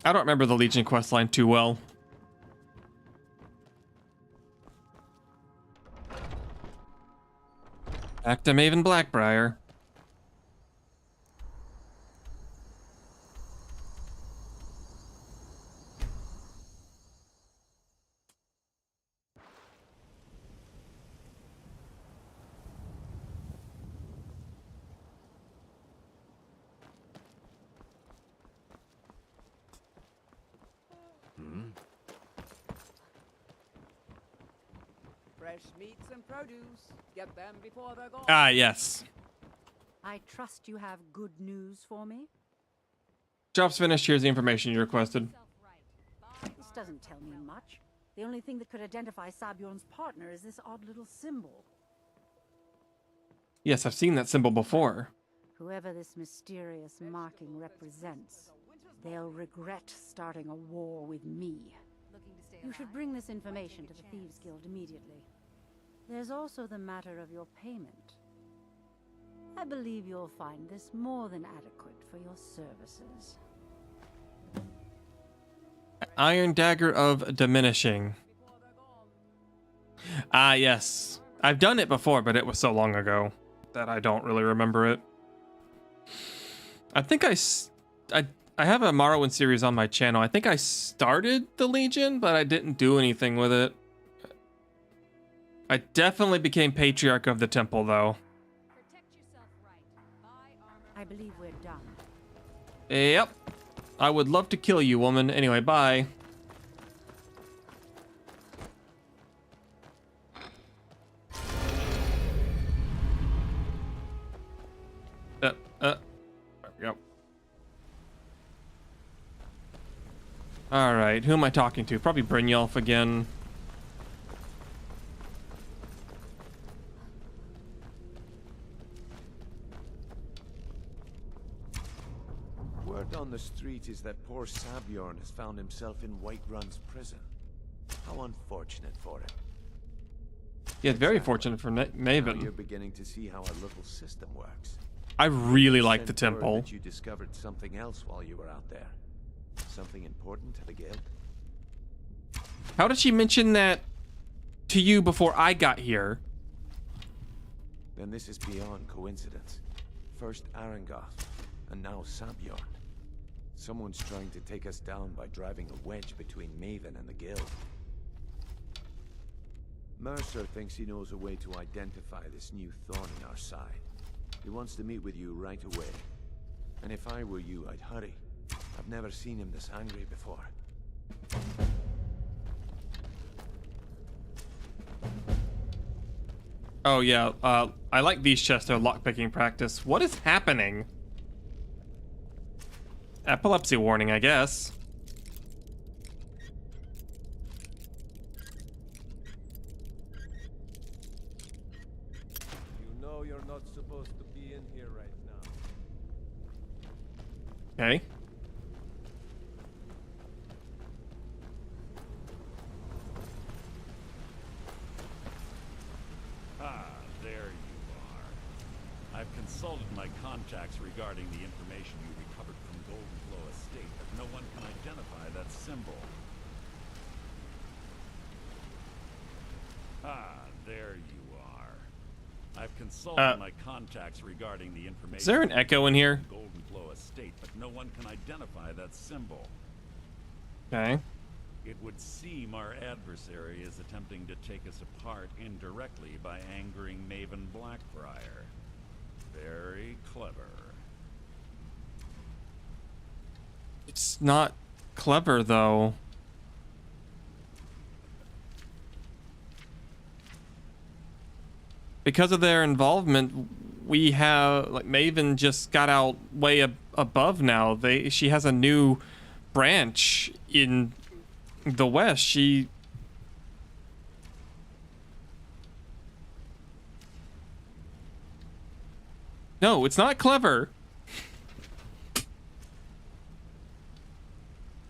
S1: I don't remember the Legion questline too well. Back to Maven Blackbriar.
S4: Fresh meats and produce. Get them before they're gone.
S1: Ah, yes.
S3: I trust you have good news for me?
S1: Job's finished. Here's the information you requested.
S3: This doesn't tell me much. The only thing that could identify Sabjorn's partner is this odd little symbol.
S1: Yes, I've seen that symbol before.
S3: Whoever this mysterious marking represents, they'll regret starting a war with me. You should bring this information to the Thieves Guild immediately. There's also the matter of your payment. I believe you'll find this more than adequate for your services.
S1: Iron Dagger of Diminishing. Ah, yes. I've done it before, but it was so long ago that I don't really remember it. I think I have a Morrowind series on my channel. I think I started the Legion, but I didn't do anything with it. I definitely became Patriarch of the Temple, though.
S3: I believe we're done.
S1: Yep. I would love to kill you, woman. Anyway, bye. There we go. Alright, who am I talking to? Probably Brynjolf again.
S6: Word on the street is that poor Sabjorn has found himself in Whiterun's prison. How unfortunate for him.
S1: Yeah, very fortunate for
S6: Now
S1: Maven.
S6: you're beginning to see how our little system works.
S1: I really like the
S6: Sent word
S1: temple.
S6: that you discovered something else while you were out there. Something important to the guild.
S1: How did she mention that to you before I got here?
S6: Then this is beyond coincidence. First Arangoth, and now Sabjorn. Someone's trying to take us down by driving a wedge between Maven and the guild. Mercer thinks he knows a way to identify this new thorn in our side. He wants to meet with you right away. And if I were you, I'd hurry. I've never seen him this angry before.
S1: Oh yeah, I like these chests. They're lockpicking practice. What is happening? Epilepsy warning, I guess.
S11: You know you're not supposed to be in here right now.
S1: Okay.
S16: Ah, there you are. I've consulted my contacts regarding the information you recovered from Golden Glow Estate, but no one can identify that symbol. Ah, there you are. I've consulted my contacts regarding the information.
S1: Is there an echo in here?
S16: Golden Glow Estate, but no one can identify that symbol.
S1: Okay.
S16: It would seem our adversary is attempting to take us apart indirectly by angering Maven Blackbriar. Very clever.
S1: It's not clever, though. Because of their involvement, we have, like, Maven just got out way above now. She has a new branch in the West. She... No, it's not clever.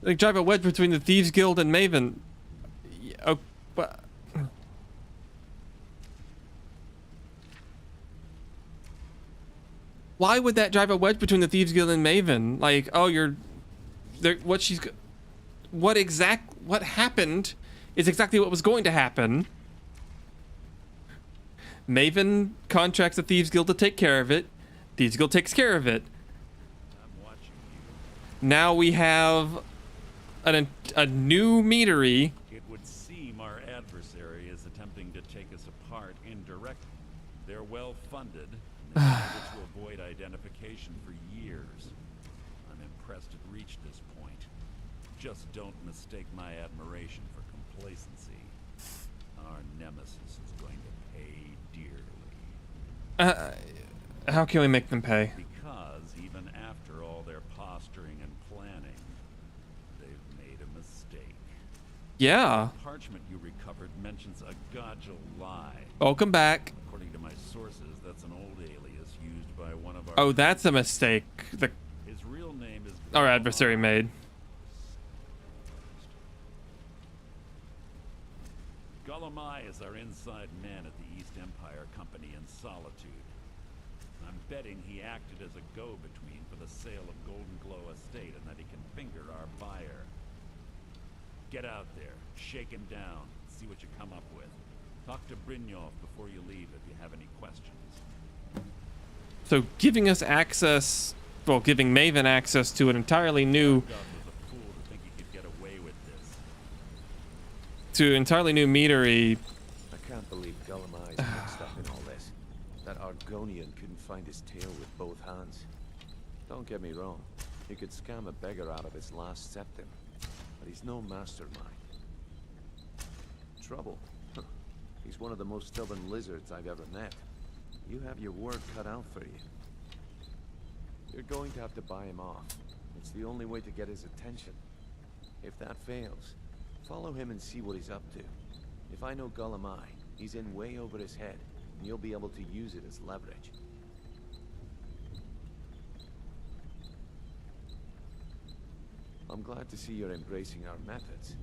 S1: They drive a wedge between the Thieves Guild and Maven. Oh, but... Why would that drive a wedge between the Thieves Guild and Maven? Like, oh, what happened is exactly what was going to happen. Maven contracts the Thieves Guild to take care of it. Thieves Guild takes care of it. Now we have a new meadery.
S16: It would seem our adversary is attempting to take us apart indirectly. They're well funded and they've been able to avoid identification for years. I'm impressed it reached this point. Just don't mistake my admiration for complacency. Our nemesis is
S1: How can we make them pay?
S16: Because even after all their posturing and planning, they've made a mistake.
S1: Yeah.
S16: The parchment you recovered mentions a Godgel lie.
S1: Welcome back.
S16: According to my sources, that's an old alias used by one of our...
S1: Oh, that's a mistake.
S16: His real name is...
S1: Our adversary made.
S16: Gulamai is our inside man at the East Empire Company in Solitude. I'm betting he acted as a go-between for the sale of Golden Glow Estate and that he can finger our buyer. Get out there, shake him down, see what you come up with. Talk to Brynjolf before you leave if you have any questions.
S1: So giving us access, well, giving Maven access to an entirely new... To entirely new meadery.
S6: I can't believe Gulamai is mixed up in all this. That Argonian couldn't find his tail with both hands. Don't get me wrong, he could scam a beggar out of his last septim, but he's no mastermind. Trouble? He's one of the most stubborn lizards I've ever met. You have your work cut out for you. You're going to have to buy him off. It's the only way to get his attention. If that fails, follow him and see what he's up to. If I know Gulamai, he's in way over his head, and you'll be able to use it as leverage. I'm glad to see you're embracing our methods.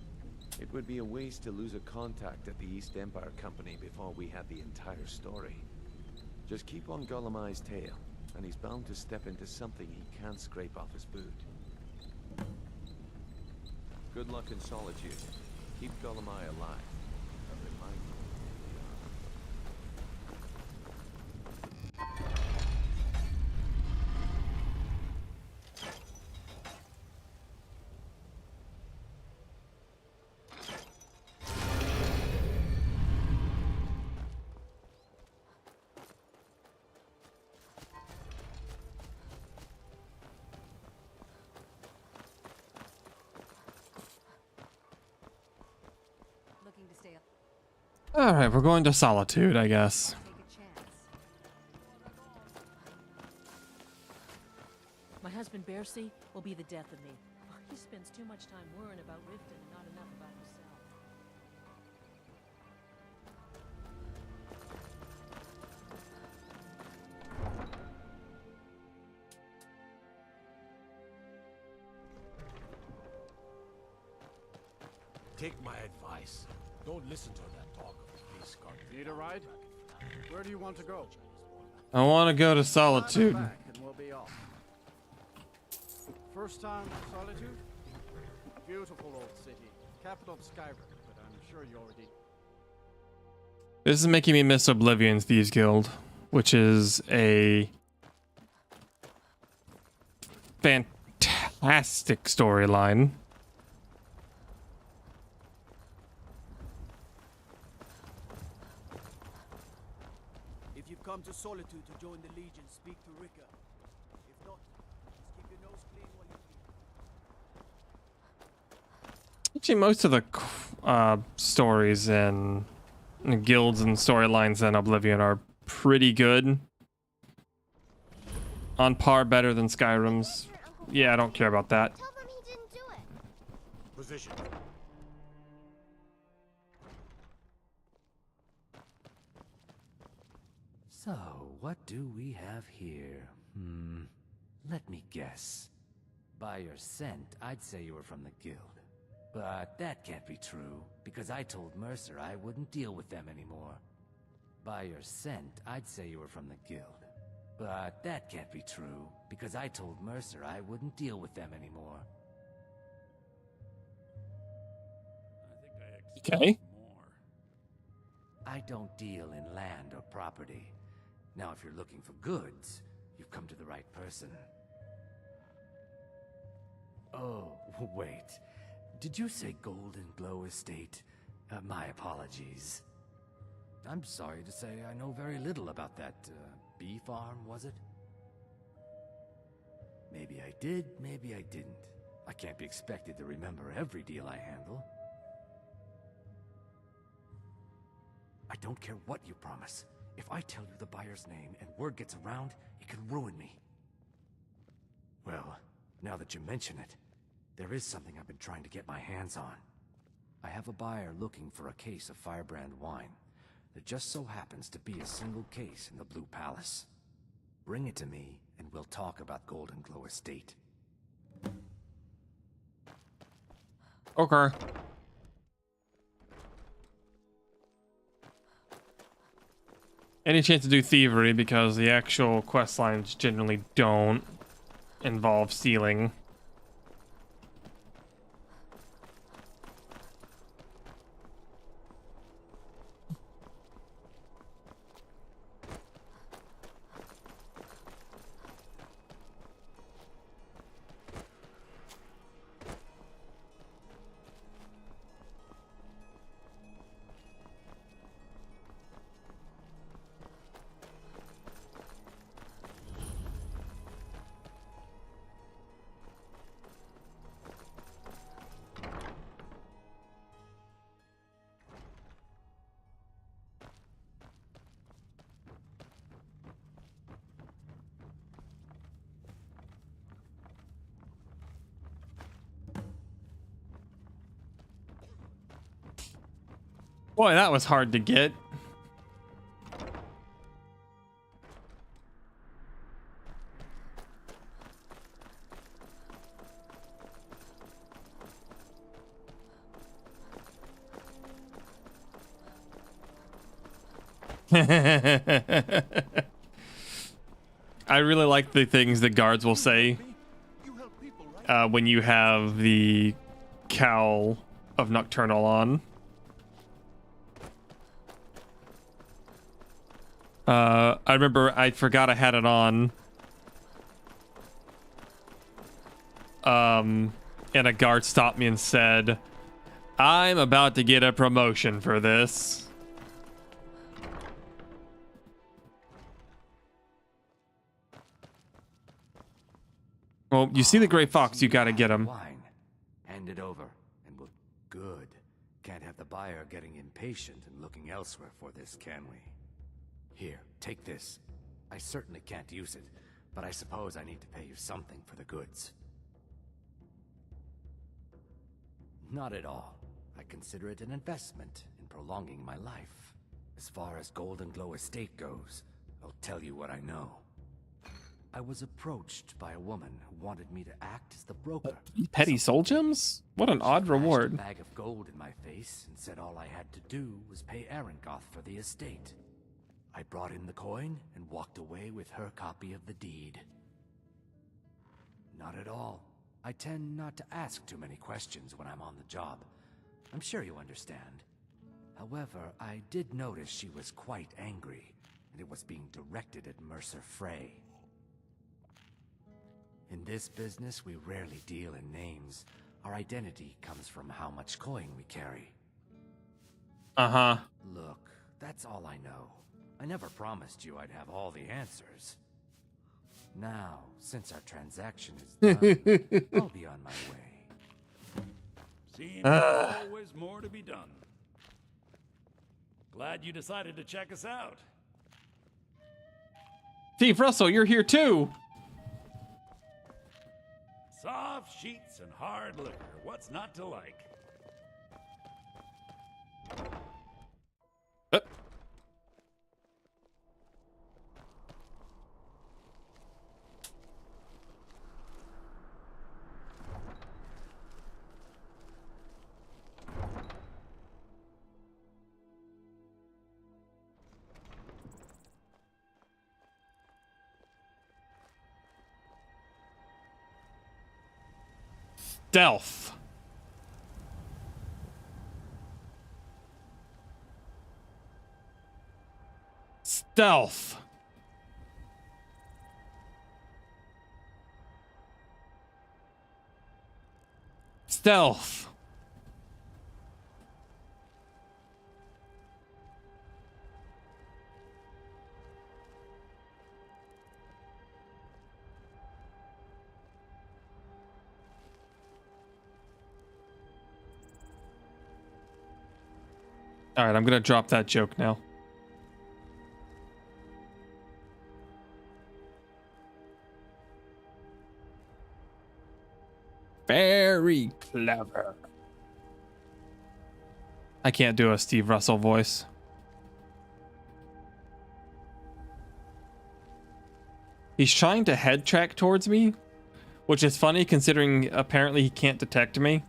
S6: It would be a waste to lose a contact at the East Empire Company before we had the entire story. Just keep on Gulamai's tail, and he's bound to step into something he can't scrape off his boot. Good luck in Solitude. Keep Gulamai alive. A reminder.
S1: Alright, we're going to Solitude, I guess.
S19: My husband Bercy will be the death of me. He spends too much time worrying about Riften and not enough about himself.
S5: Take my advice. Don't listen to that talk of the police guard.
S11: Need a ride? Where do you want to go?
S1: I want to go to Solitude.
S11: Back and we'll be off. First time in Solitude? Beautiful old city. Capital of Skyrim, but I'm sure you already...
S1: This is making me miss Oblivion's Thieves Guild, which is a fantastic storyline.
S20: If you've come to Solitude to join the Legion, speak to Rika. If not, just keep your nose clean while you
S1: Actually, most of the stories and guilds and storylines in Oblivion are pretty good. On par, better than Skyrim's. Yeah, I don't care about that.
S2: Tell them he didn't do it.
S5: Position.
S13: So, what do we have here? Let me guess. By your scent, I'd say you were from the guild. But that can't be true, because I told Mercer I wouldn't deal with them anymore. By your scent, I'd say you were from the guild. But that can't be true, because I told Mercer I wouldn't deal with them anymore.
S1: Okay.
S13: I don't deal in land or property. Now, if you're looking for goods, you've come to the right person. Oh, wait. Did you say Golden Glow Estate? My apologies. I'm sorry to say I know very little about that, bee farm, was it? Maybe I did, maybe I didn't. I can't be expected to remember every deal I handle. I don't care what you promise. If I tell you the buyer's name and word gets around, it could ruin me. Well, now that you mention it, there is something I've been trying to get my hands on. I have a buyer looking for a case of firebrand wine. There just so happens to be a single case in the Blue Palace. Bring it to me, and we'll talk about Golden Glow Estate.
S1: Okay. Any chance to do thievery, because the actual quest lines generally don't involve stealing. Boy, that was hard to get. I really like the things the guards will say when you have the cowl of Nocturnal on. I remember I forgot I had it on. And a guard stopped me and said, "I'm about to get a promotion for this." Well, you see the gray fox, you gotta get him.
S13: Wine. Hand it over, and we'll... Good. Can't have the buyer getting impatient and looking elsewhere for this, can we? Here, take this. I certainly can't use it, but I suppose I need to pay you something for the goods. Not at all. I consider it an investment in prolonging my life. As far as Golden Glow Estate goes, I'll tell you what I know. I was approached by a woman who wanted me to act as the broker.
S1: Petty soul gems? What an odd reward.
S13: A bag of gold in my face and said all I had to do was pay Arangoth for the estate. I brought in the coin and walked away with her copy of the deed. Not at all. I tend not to ask too many questions when I'm on the job. I'm sure you understand. However, I did notice she was quite angry, and it was being directed at Mercer Frey. In this business, we rarely deal in names. Our identity comes from how much coin we carry.
S1: Uh-huh.
S13: Look, that's all I know. I never promised you I'd have all the answers. Now, since our transaction is done, I'll be on my way.
S16: Seems there's always more to be done. Glad you decided to check us out.
S1: Thief Russell, you're here too.
S16: Soft sheets and hard liquor. What's not to like?
S1: Stealth. Stealth. Stealth. All right, I'm gonna drop that joke now. Very clever. I can't do a Steve Russell voice. He's trying to head track towards me, which is funny considering apparently he can't detect me.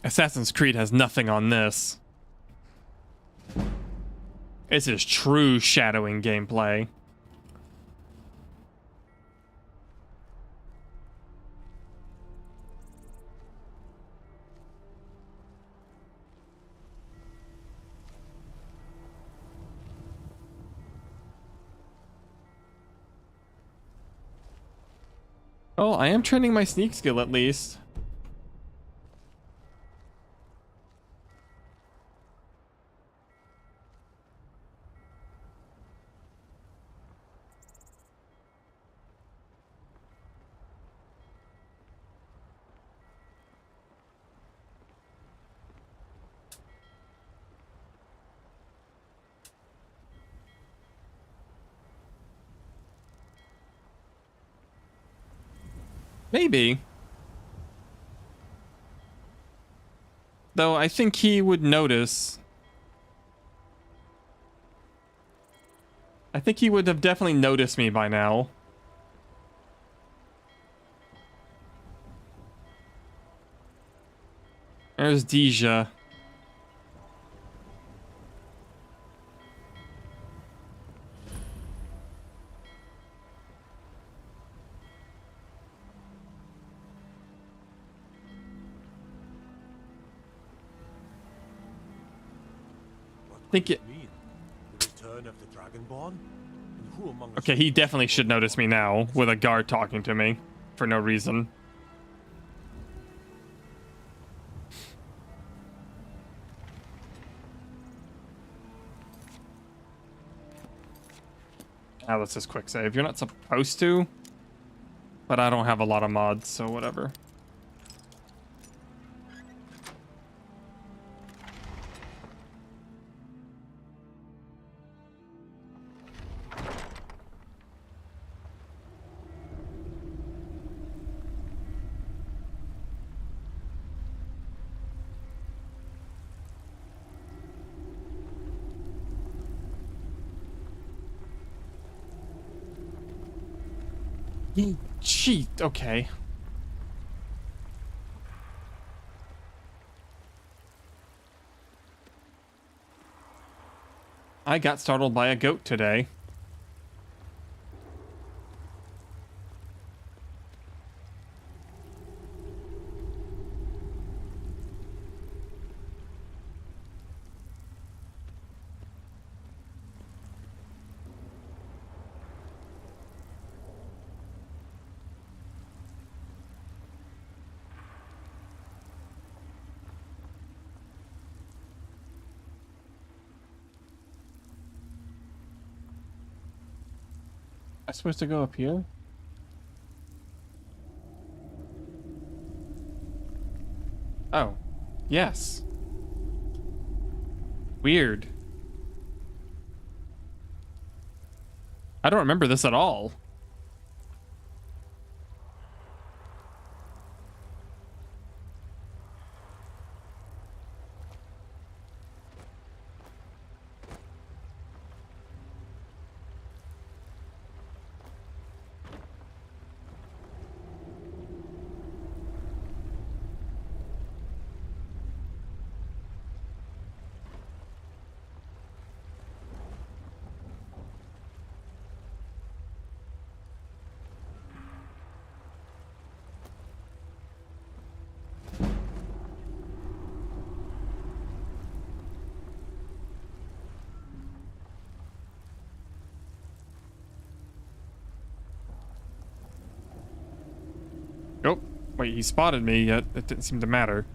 S1: Assassin's Creed has nothing on this. This is true shadowing gameplay. Oh, I am training my sneak skill at least. Maybe. Though I think he would notice. I think he would have definitely noticed me by now. There's Deja. Think it.
S5: The return of the Dragonborn? And who among us?
S1: Okay, he definitely should notice me now with a guard talking to me for no reason. Ah, let's just quick save. You're not supposed to, but I don't have a lot of mods, so whatever. Cheat, okay. I got startled by a goat today. Am I supposed to go up here? Oh, yes. Weird. I don't remember this at all. Wait, he spotted me, yet it didn't seem to matter.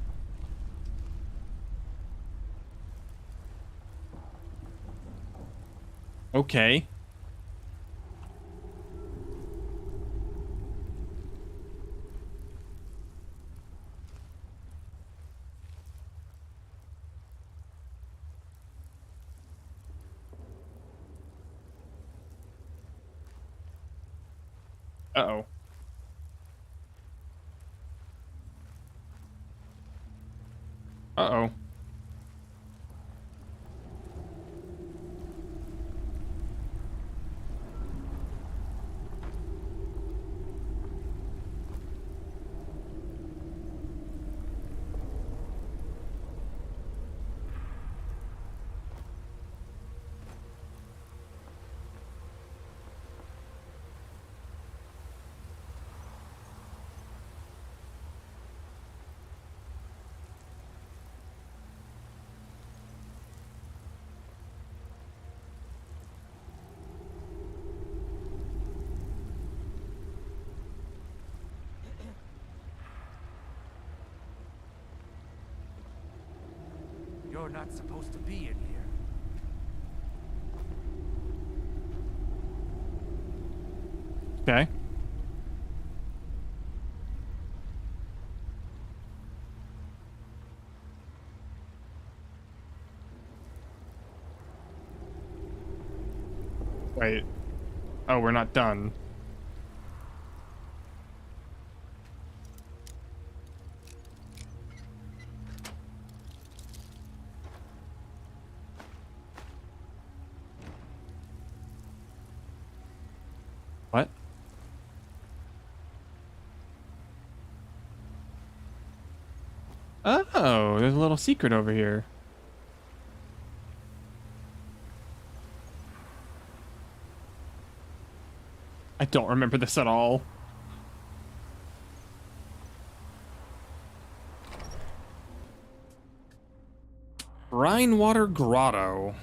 S1: Okay. Uh-oh. Uh-oh.
S13: You're not supposed to be in here.
S1: Okay. Wait. Oh, we're not done. What? Oh, there's a little secret over here. I don't remember this at all. Rhinewater Grotto.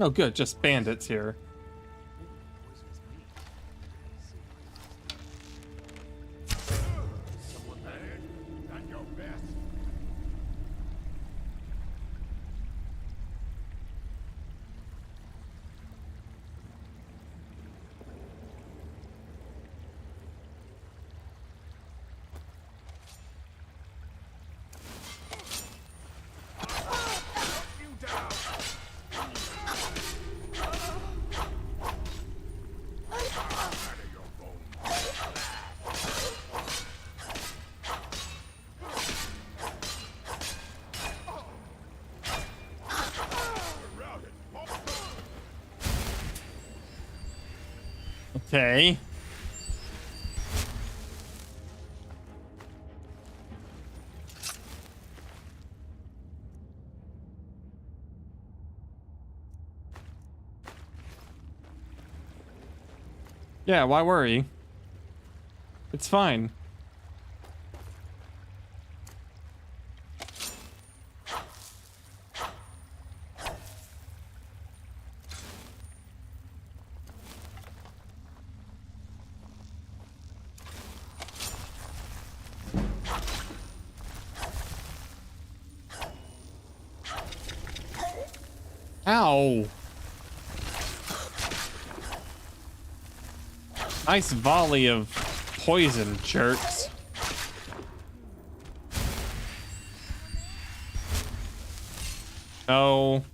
S1: Oh, good. Just bandits here. Okay. Yeah, why worry? It's fine. Ow. Nice volley of poison, jerks. No.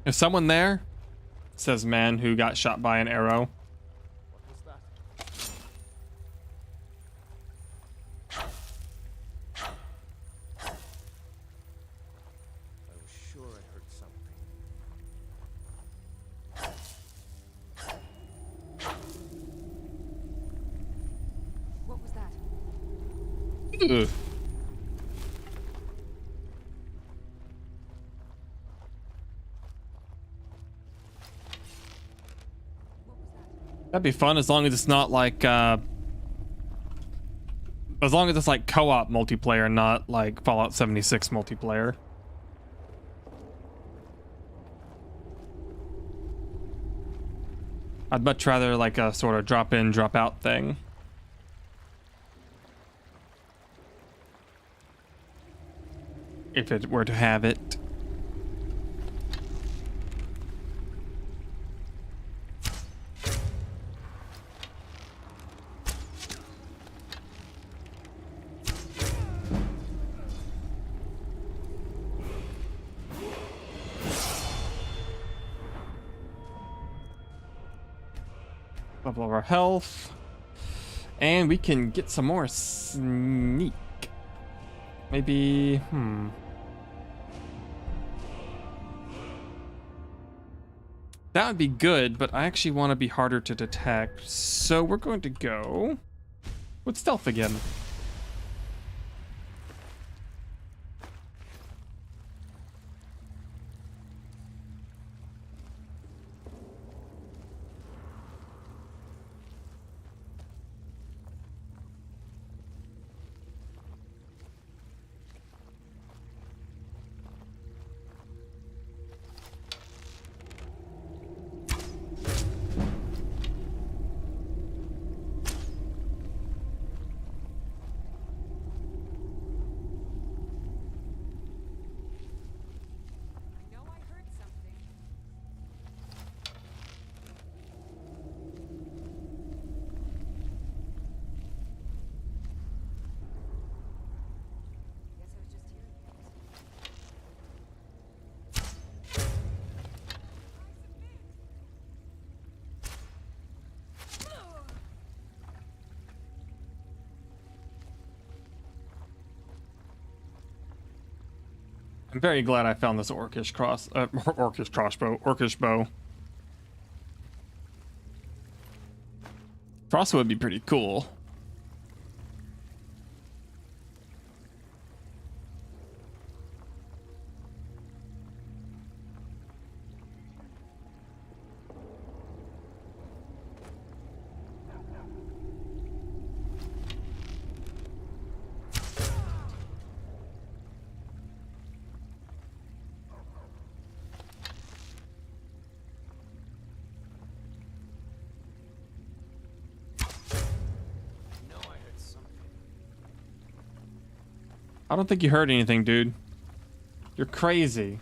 S1: Is someone there? Says man who got shot by an arrow. Ugh. That'd be fun as long as it's not like as long as it's like co-op multiplayer, not like Fallout 76 multiplayer. I'd much rather like a sort of drop in, drop out thing. If it were to have it. Level of our health. And we can get some more sneak. Maybe, that would be good, but I actually want to be harder to detect. So we're going to go with stealth again. I'm very glad I found this orcish bow. Crossbow would be pretty cool. I don't think you heard anything, dude. You're crazy.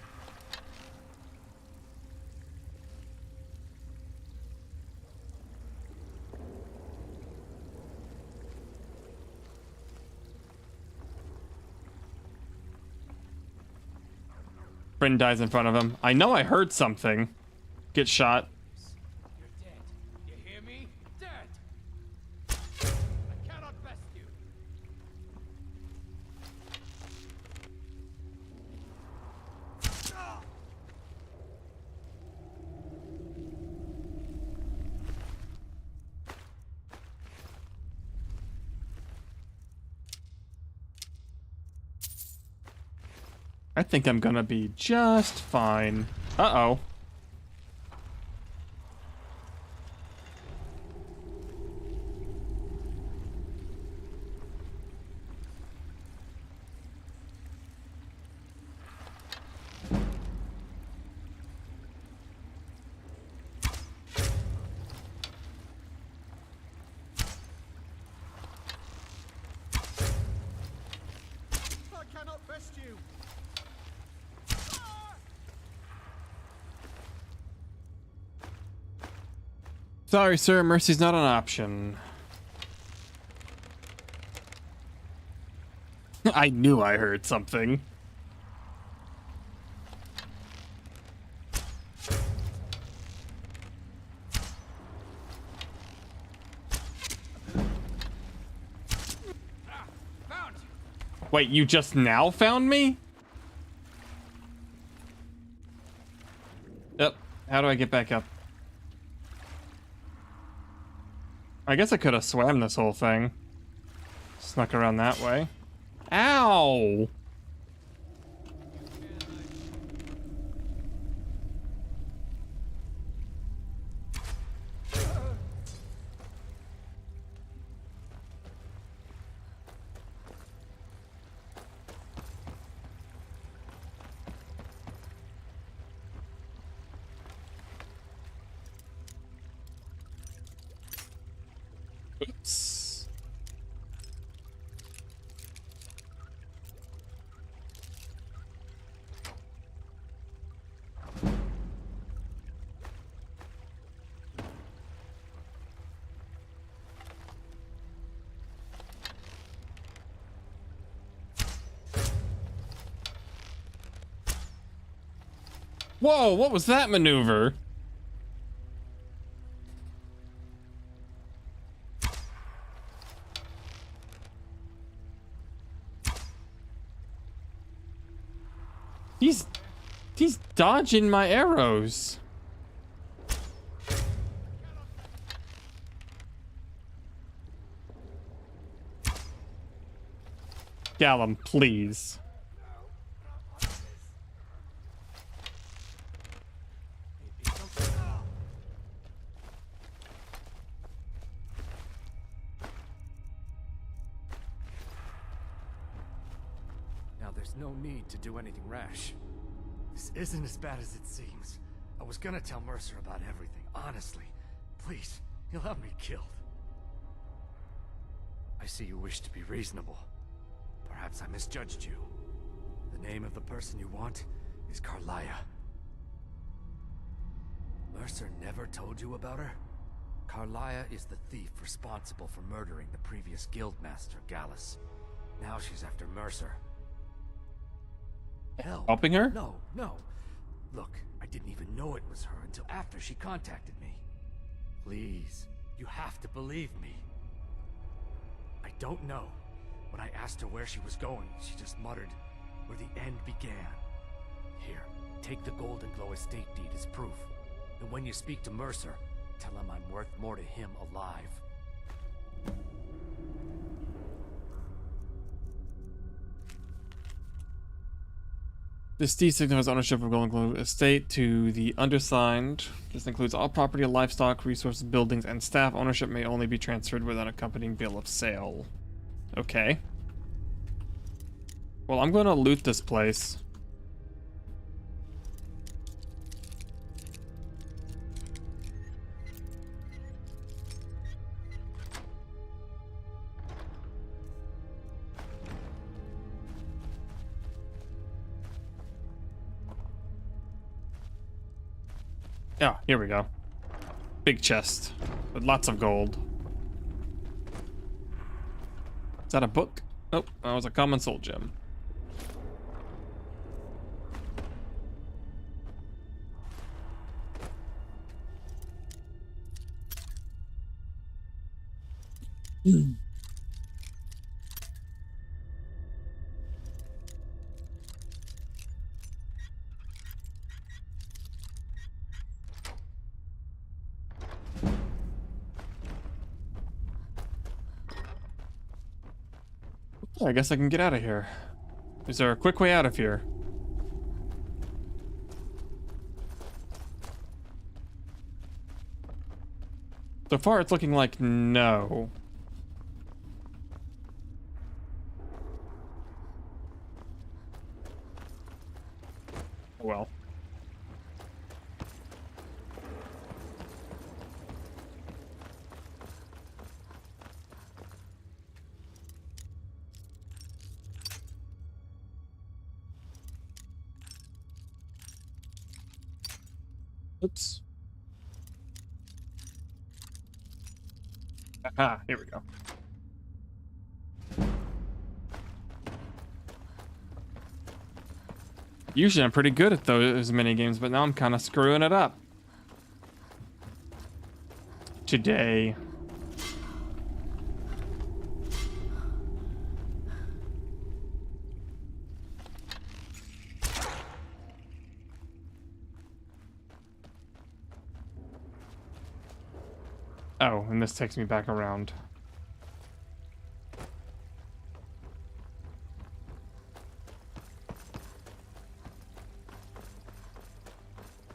S1: Friend dies in front of him. I know I heard something. Get shot.
S11: You're dead. You hear me? Dead. I cannot best you.
S1: I think I'm gonna be just fine. Uh-oh.
S11: I cannot best you.
S1: Sorry, sir. Mercy's not an option. I knew I heard something. Wait, you just now found me? Yep. How do I get back up? I guess I could have swam this whole thing. Snuck around that way. Ow! Oops. Whoa, what was that maneuver? He's dodging my arrows. Gallum, please.
S13: Now there's no need to do anything rash. This isn't as bad as it seems. I was gonna tell Mercer about everything, honestly. Please, he'll have me killed. I see you wish to be reasonable. Perhaps I misjudged you. The name of the person you want is Carlia. Mercer never told you about her? Carlia is the thief responsible for murdering the previous guildmaster, Gallus. Now she's after Mercer. Help?
S1: Helping her?
S13: No, no. Look, I didn't even know it was her until after she contacted me. Please, you have to believe me. I don't know. When I asked her where she was going, she just muttered, where the end began. Here, take the Golden Glow estate deed as proof. And when you speak to Mercer, tell him I'm worth more to him alive.
S1: This deed signifies ownership of Golden Globe Estate to the undersigned. This includes all property, livestock, resources, buildings, and staff. Ownership may only be transferred with an accompanying bill of sale. Okay. Well, I'm going to loot this place. Yeah, here we go. Big chest with lots of gold. Is that a book? Nope, that was a common soul gem. I guess I can get out of here. Is there a quick way out of here? So far, it's looking like no. Well. Oops. Aha, here we go. Usually I'm pretty good at those mini games, but now I'm kind of screwing it up. Today. Oh, and this takes me back around.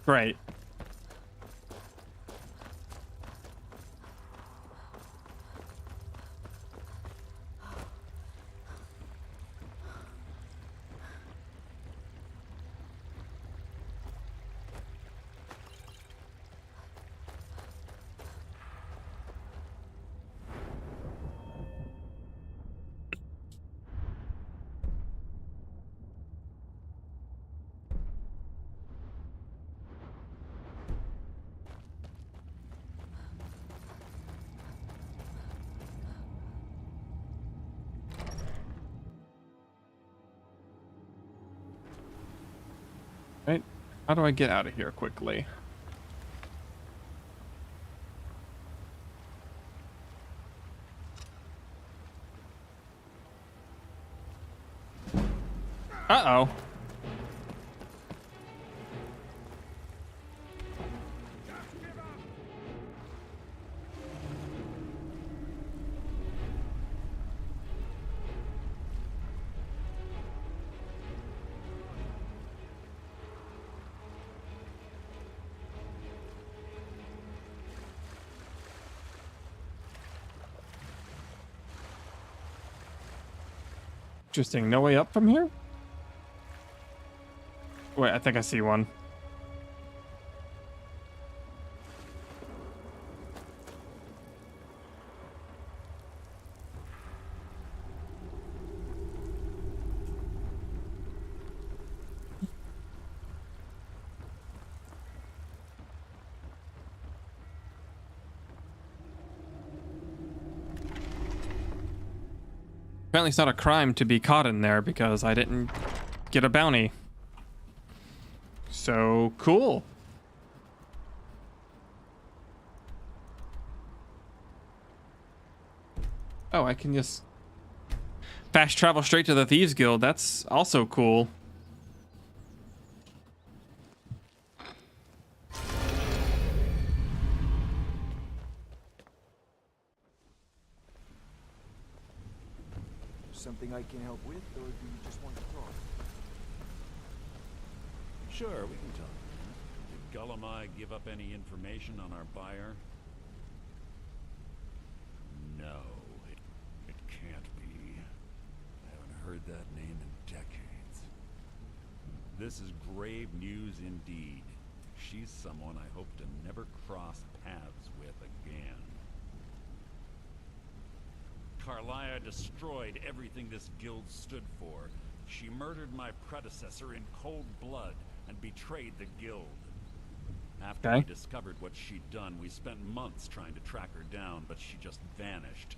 S1: Great. Right? How do I get out of here quickly? Uh-oh. Interesting. No way up from here? Wait, I think I see one. Apparently it's not a crime to be caught in there because I didn't get a bounty. So cool. Oh, I can just fast travel straight to the Thieves Guild. That's also cool.
S7: Something I can help with, or do you just want to talk?
S16: Sure, we can talk. Did Gullumai give up any information on our buyer? No, it can't be. I haven't heard that name in decades. This is grave news indeed. She's someone I hope to never cross paths with again. Carlia destroyed everything this guild stood for. She murdered my predecessor in cold blood and betrayed the guild. After we discovered what she'd done, we spent months trying to track her down, but she just vanished.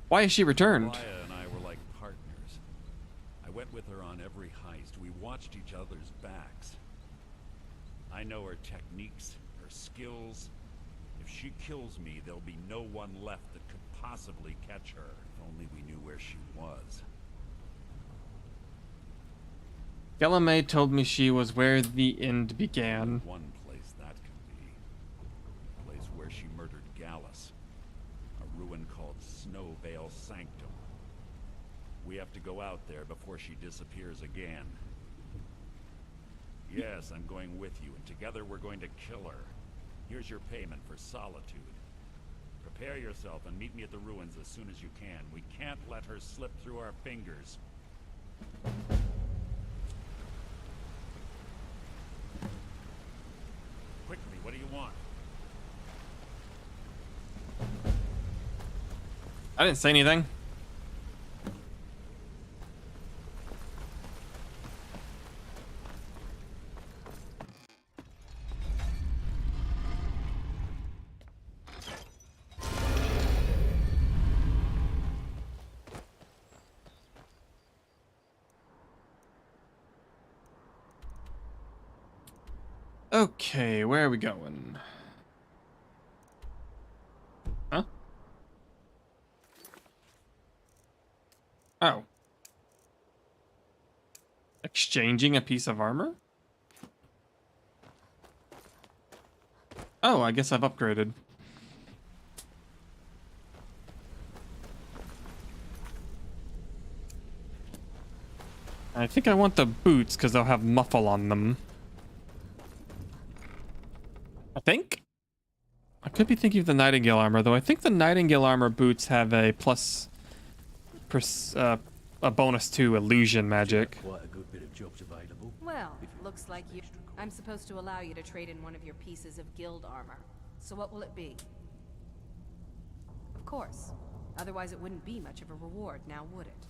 S1: Why is she returned?
S16: Carlia and I were like partners. I went with her on every heist. We watched each other's backs. I know her techniques, her skills. If she kills me, there'll be no one left that could possibly catch her. If only we knew where she was.
S1: Gullumai told me she was where the end began.
S16: One place that can be. The place where she murdered Gallus. A ruin called Snowvale Sanctum. We have to go out there before she disappears again. Yes, I'm going with you, and together we're going to kill her. Here's your payment for solitude. Prepare yourself and meet me at the ruins as soon as you can. We can't let her slip through our fingers. Quickly, what do you want?
S1: I didn't say anything. Okay, where are we going? Huh? Oh. Exchanging a piece of armor? Oh, I guess I've upgraded. I think I want the boots because they'll have muffle on them. I think. I could be thinking of the Nightingale armor, though. I think the Nightingale armor boots have a a bonus to illusion magic.
S8: Quite a good bit of jobs available.
S10: Well, looks like you... I'm supposed to allow you to trade in one of your pieces of guild armor. So what will it be? Of course. Otherwise it wouldn't be much of a reward, now would it?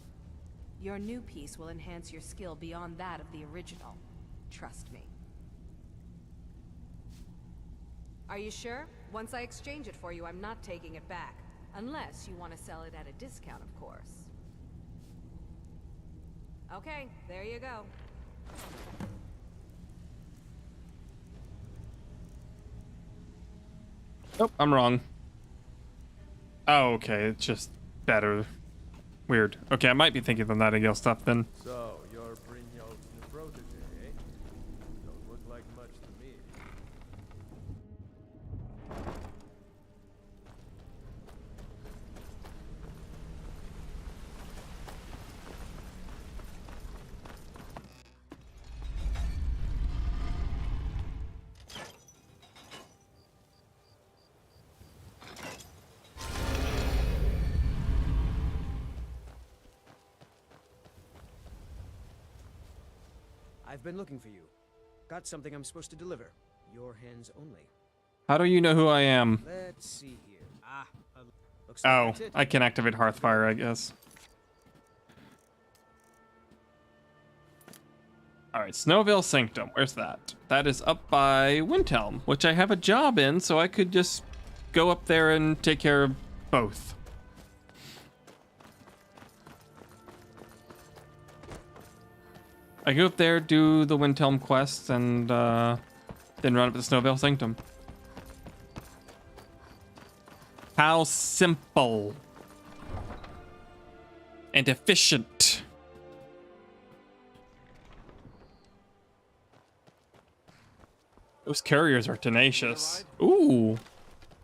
S10: Your new piece will enhance your skill beyond that of the original. Trust me. Are you sure? Once I exchange it for you, I'm not taking it back. Unless you want to sell it at a discount, of course. Okay, there you go.
S1: Nope, I'm wrong. Oh, okay, it's just better. Weird. Okay, I might be thinking of the Nightingale stuff then.
S11: So, you're Brynjolf's new protege, eh? Don't look like much to me.
S12: I've been looking for you. Got something I'm supposed to deliver. Your hands only.
S1: How do you know who I am?
S12: Let's see here. Looks
S1: Oh,
S12: like that's it.
S1: I can activate Hearthfire, I guess. Alright, Snowvale Sanctum. Where's that? That is up by Windhelm, which I have a job in, so I could just go up there and take care of both. I go up there, do the Windhelm quests, and then run up to Snowvale Sanctum. How simple and efficient. Those couriers are tenacious. Ooh,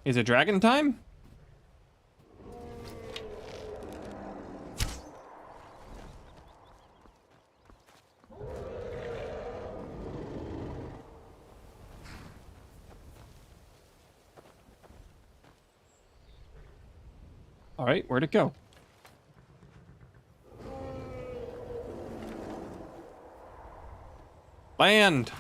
S1: is it dragon time? All right, where'd it go? Land.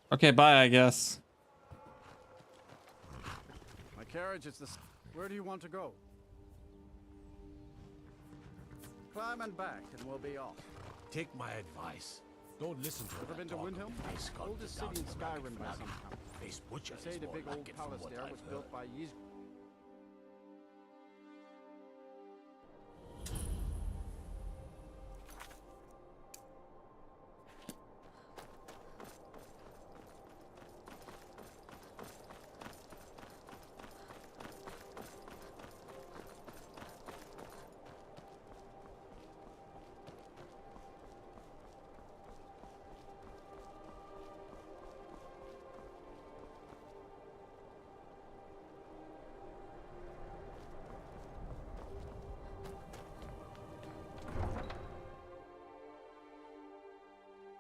S1: Okay, bye, I guess.
S20: My carriage is the... Where do you want to go? Climb and back, and we'll be off.
S5: Take my advice. Don't listen to
S20: Ever
S5: that
S20: been to
S5: talk of
S20: Windhelm?
S5: the face sculpted
S20: Oldest
S5: down
S20: city in
S5: to the Valley
S20: Skyrim by
S5: Valley.
S20: some count.
S5: Face butcher
S20: They say
S5: is
S20: the
S5: more
S20: big
S5: like
S20: old
S5: it from
S20: palace
S5: what
S20: there
S5: I've
S20: was
S5: heard.
S20: built by Ys...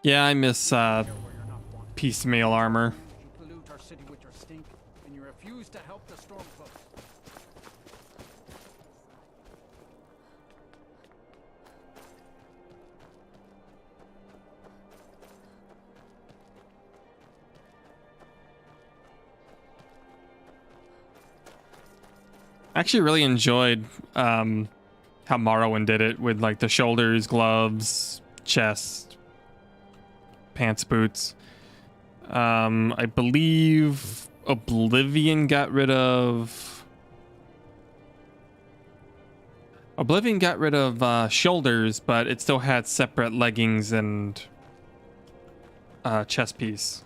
S1: Yeah, I miss piecemeal armor.
S20: You pollute our city with your stink, and you refuse to help the Stormcloaks.
S1: I actually really enjoyed how Morrowind did it with like the shoulders, gloves, chest, pants, boots. I believe Oblivion got rid of shoulders, but it still had separate leggings and chest piece.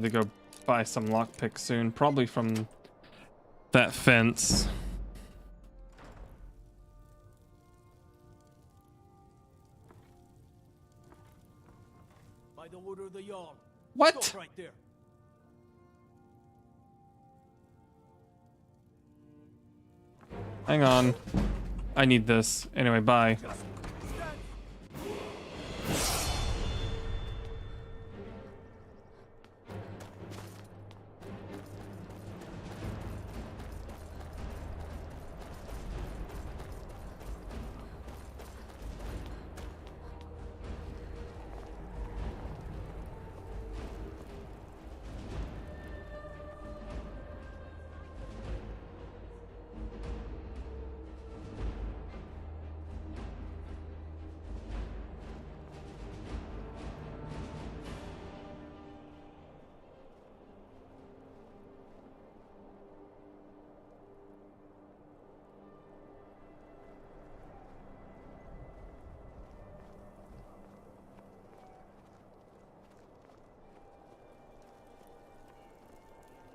S1: Need to go buy some lockpicks soon, probably from that fence.
S20: By the order of the Jarl.
S1: What?
S20: Stop right there.
S1: Hang on. I need this. Anyway, bye.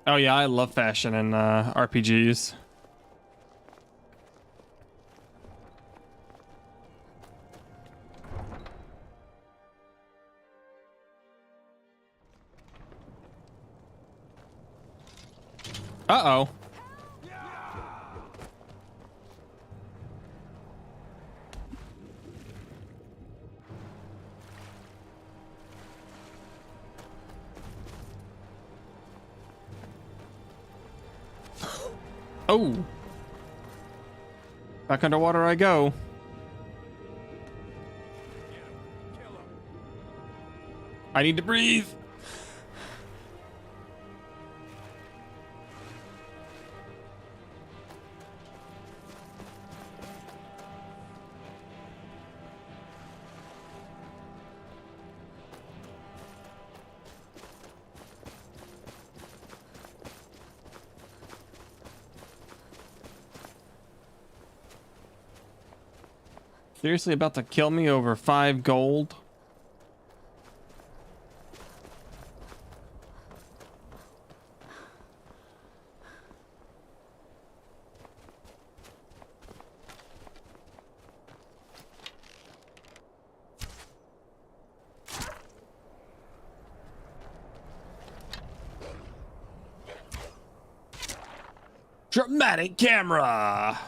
S1: Oh yeah, I love fashion in RPGs. Uh-oh. Oh. Back underwater I go. I need to breathe. Seriously about to kill me over 5 gold? Dramatic camera!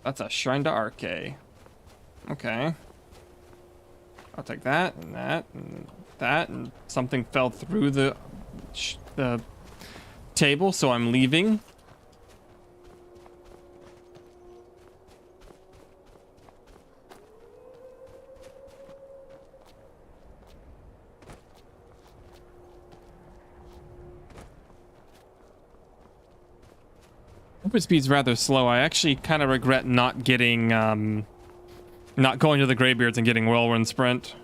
S1: That's a shrine to Arche. Okay. I'll take that and that and that, and something fell through the table, so I'm leaving. Movement speed's rather slow. I actually kind of regret not getting, not going to the Greybeards and getting Whirlwind Sprint.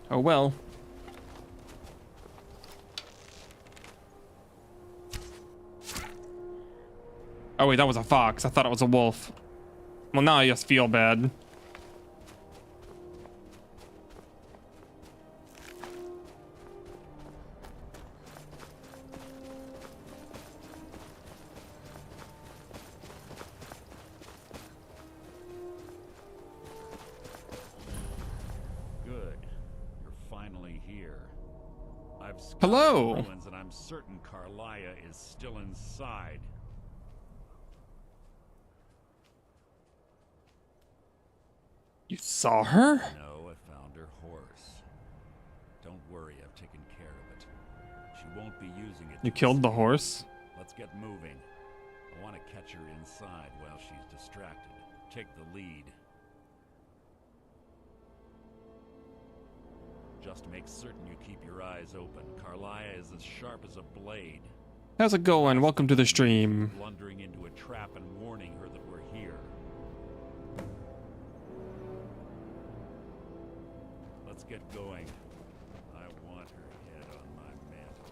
S1: Oh well. Oh wait, that was a fox. I thought it was a wolf. Well, now I just feel bad. Hello.
S16: Ruins, and I'm certain Carlia is still inside.
S1: You saw her?
S16: No, I found her horse. Don't worry, I've taken care of it. She won't be using it.
S1: You killed the horse?
S16: Let's get moving. I want to catch her inside while she's distracted. Take the lead. Just make certain you keep your eyes open. Carlia is as sharp as a blade.
S1: How's it going? Welcome to the stream.
S16: Blundering into a trap and warning her that we're here. get going. I want her head on my mantle.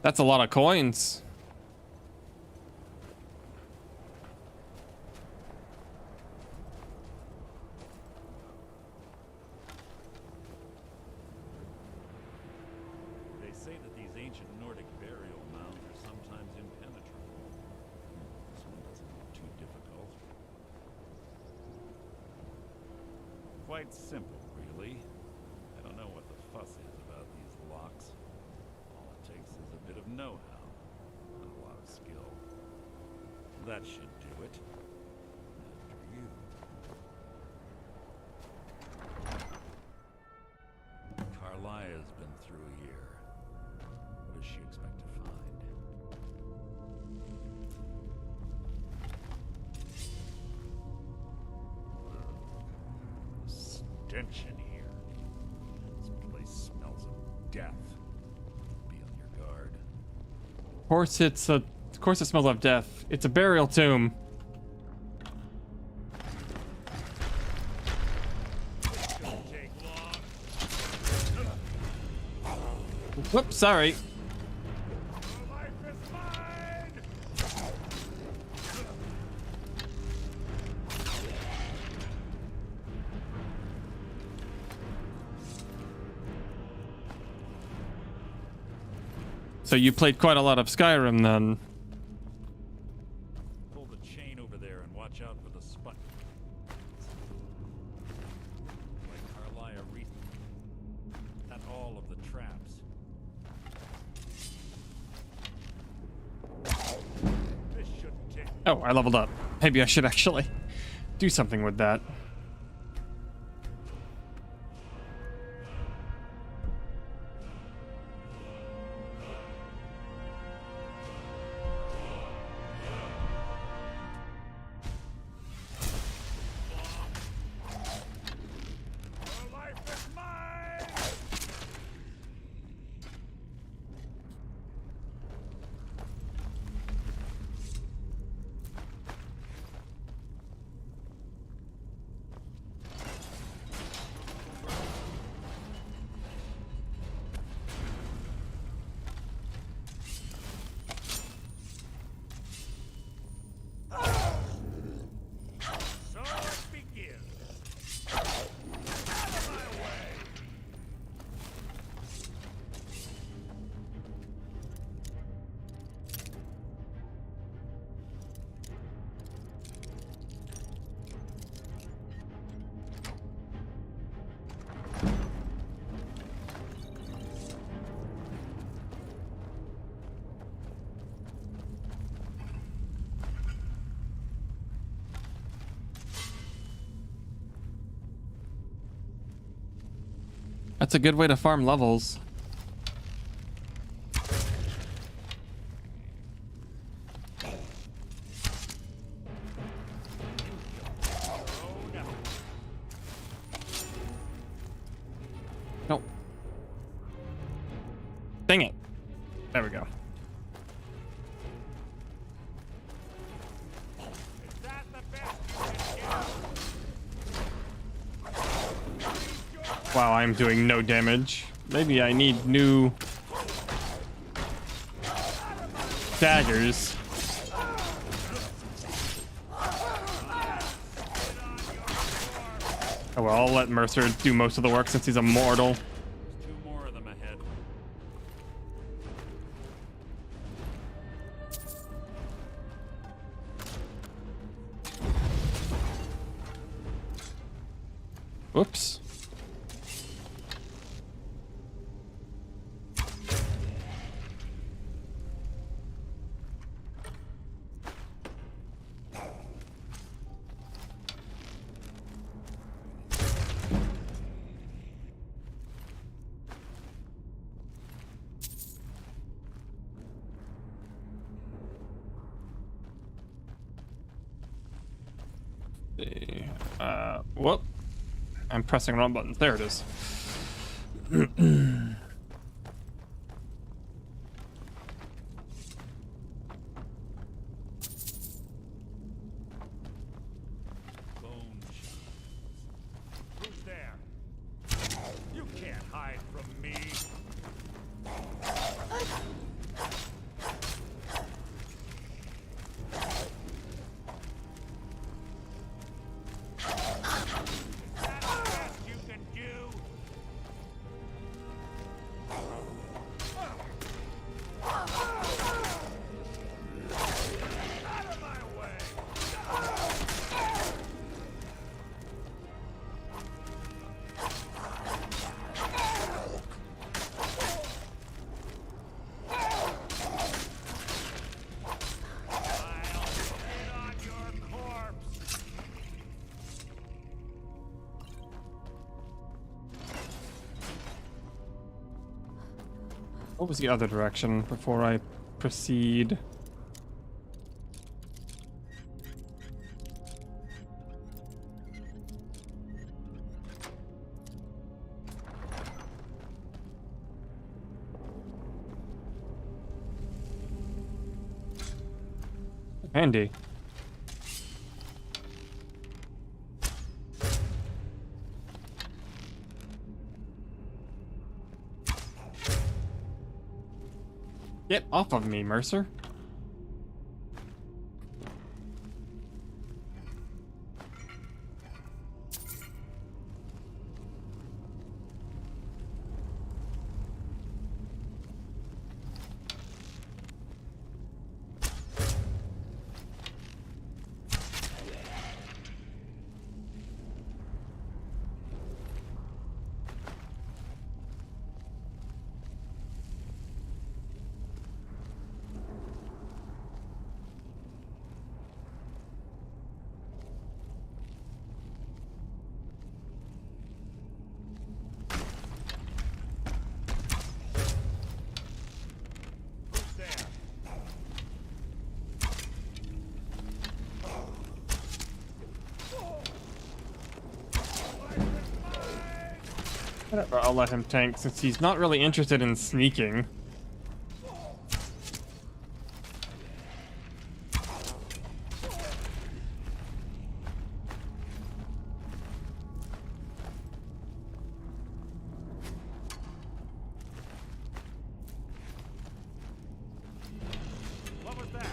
S1: That's a lot of coins.
S16: They say that these ancient Nordic burial mounds are sometimes impenetrable. This one doesn't look too difficult. Quite simple, really. I don't know what the fuss is about these locks. All it takes is a bit of know-how and a lot of skill. That should do it. After you. Carlia's been through here. What does she expect to find? The stench in here. This place smells of death. Be on your guard.
S1: Of course it smells of death. It's a burial tomb. Whoops, sorry. So you played quite a lot of Skyrim then.
S16: Pull the chain over there and watch out for the spot. Like Carlia at all of the traps. This shouldn't take.
S1: Oh, I leveled up. Maybe I should actually do something with that. That's a good way to farm levels. Nope. Dang it. There we go. Wow, I'm doing no damage. Maybe I need new daggers. Oh well, I'll let Mercer do most of the work since he's immortal.
S16: Two more of them ahead.
S1: Whoops. Whoop. I'm pressing wrong buttons. There it is.
S16: Who's there? You can't hide from me. That's the best you can do. Out of my way.
S1: What was the other direction before I proceed? Handy. Get off of me, Mercer. Whatever, I'll let him tank since he's not really interested in sneaking.
S16: What was that?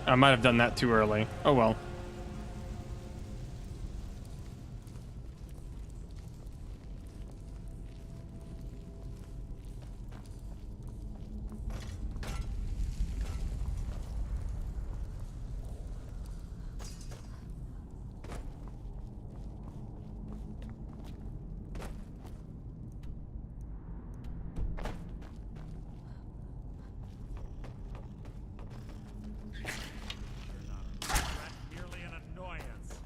S1: I might have done that too early. Oh well.
S16: Merely an annoyance.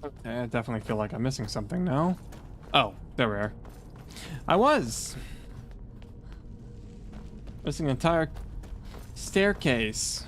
S1: Okay, I definitely feel like I'm missing something now. Oh, there we are. I was missing an entire staircase.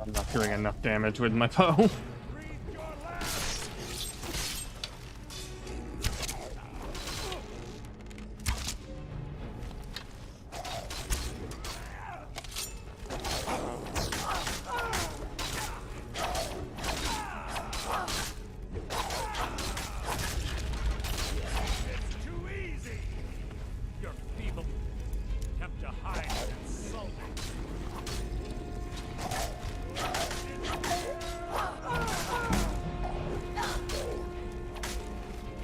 S1: I'm not doing enough damage with my bow.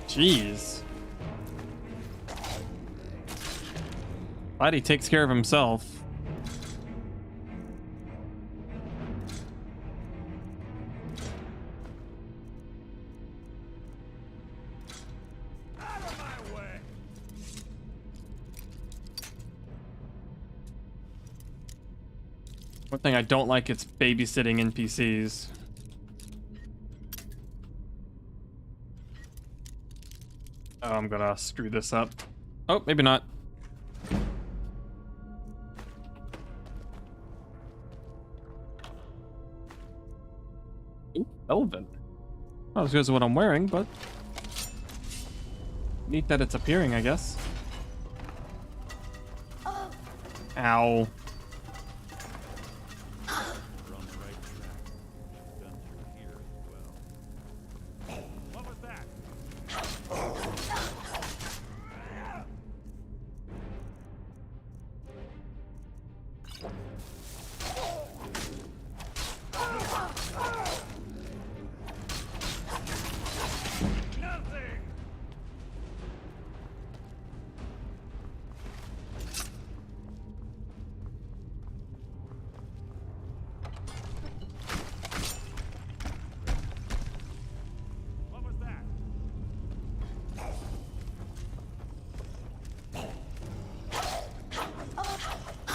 S1: Jeez. Glad he takes care of himself. One thing I don't like is babysitting NPCs. Oh, I'm gonna screw this up. Oh, maybe not. Ooh, velvet. Not as good as what I'm wearing, but neat that it's appearing, I guess. Ow.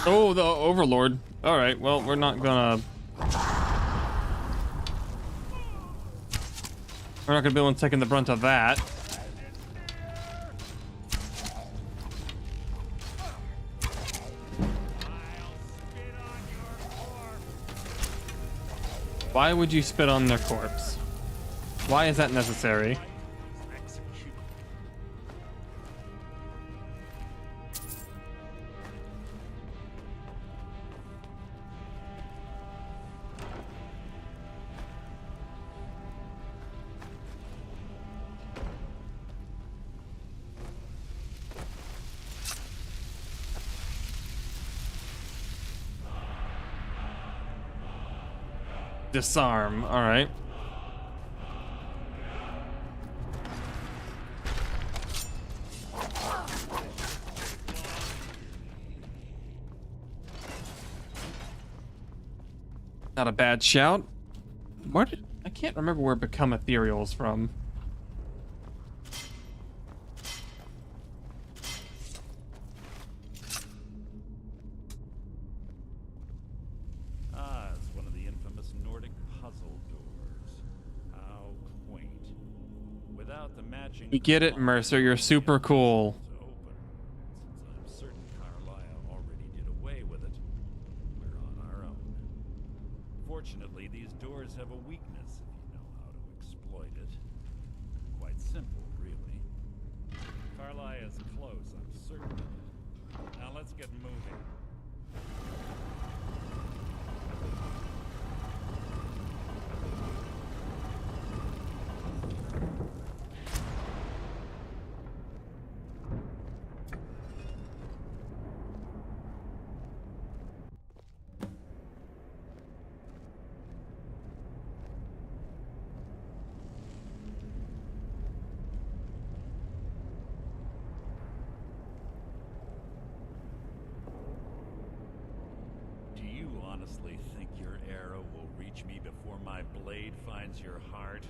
S1: Oh, the Overlord. All right, well, we're not gonna be able to take the brunt of that. Why would you spit on their corpse? Why is that necessary? Disarm, all right. Not a bad shout. I can't remember where Become Ethereal is from. We get it, Mercer. You're super cool.
S16: I'm certain Carlisle already did away with it. We're on our own. Fortunately, these doors have a weakness if you know how to exploit it. Quite simple, really. Carlisle is close, I'm certain of it. Now let's get moving. Honestly think your arrow will reach me before my blade finds your heart?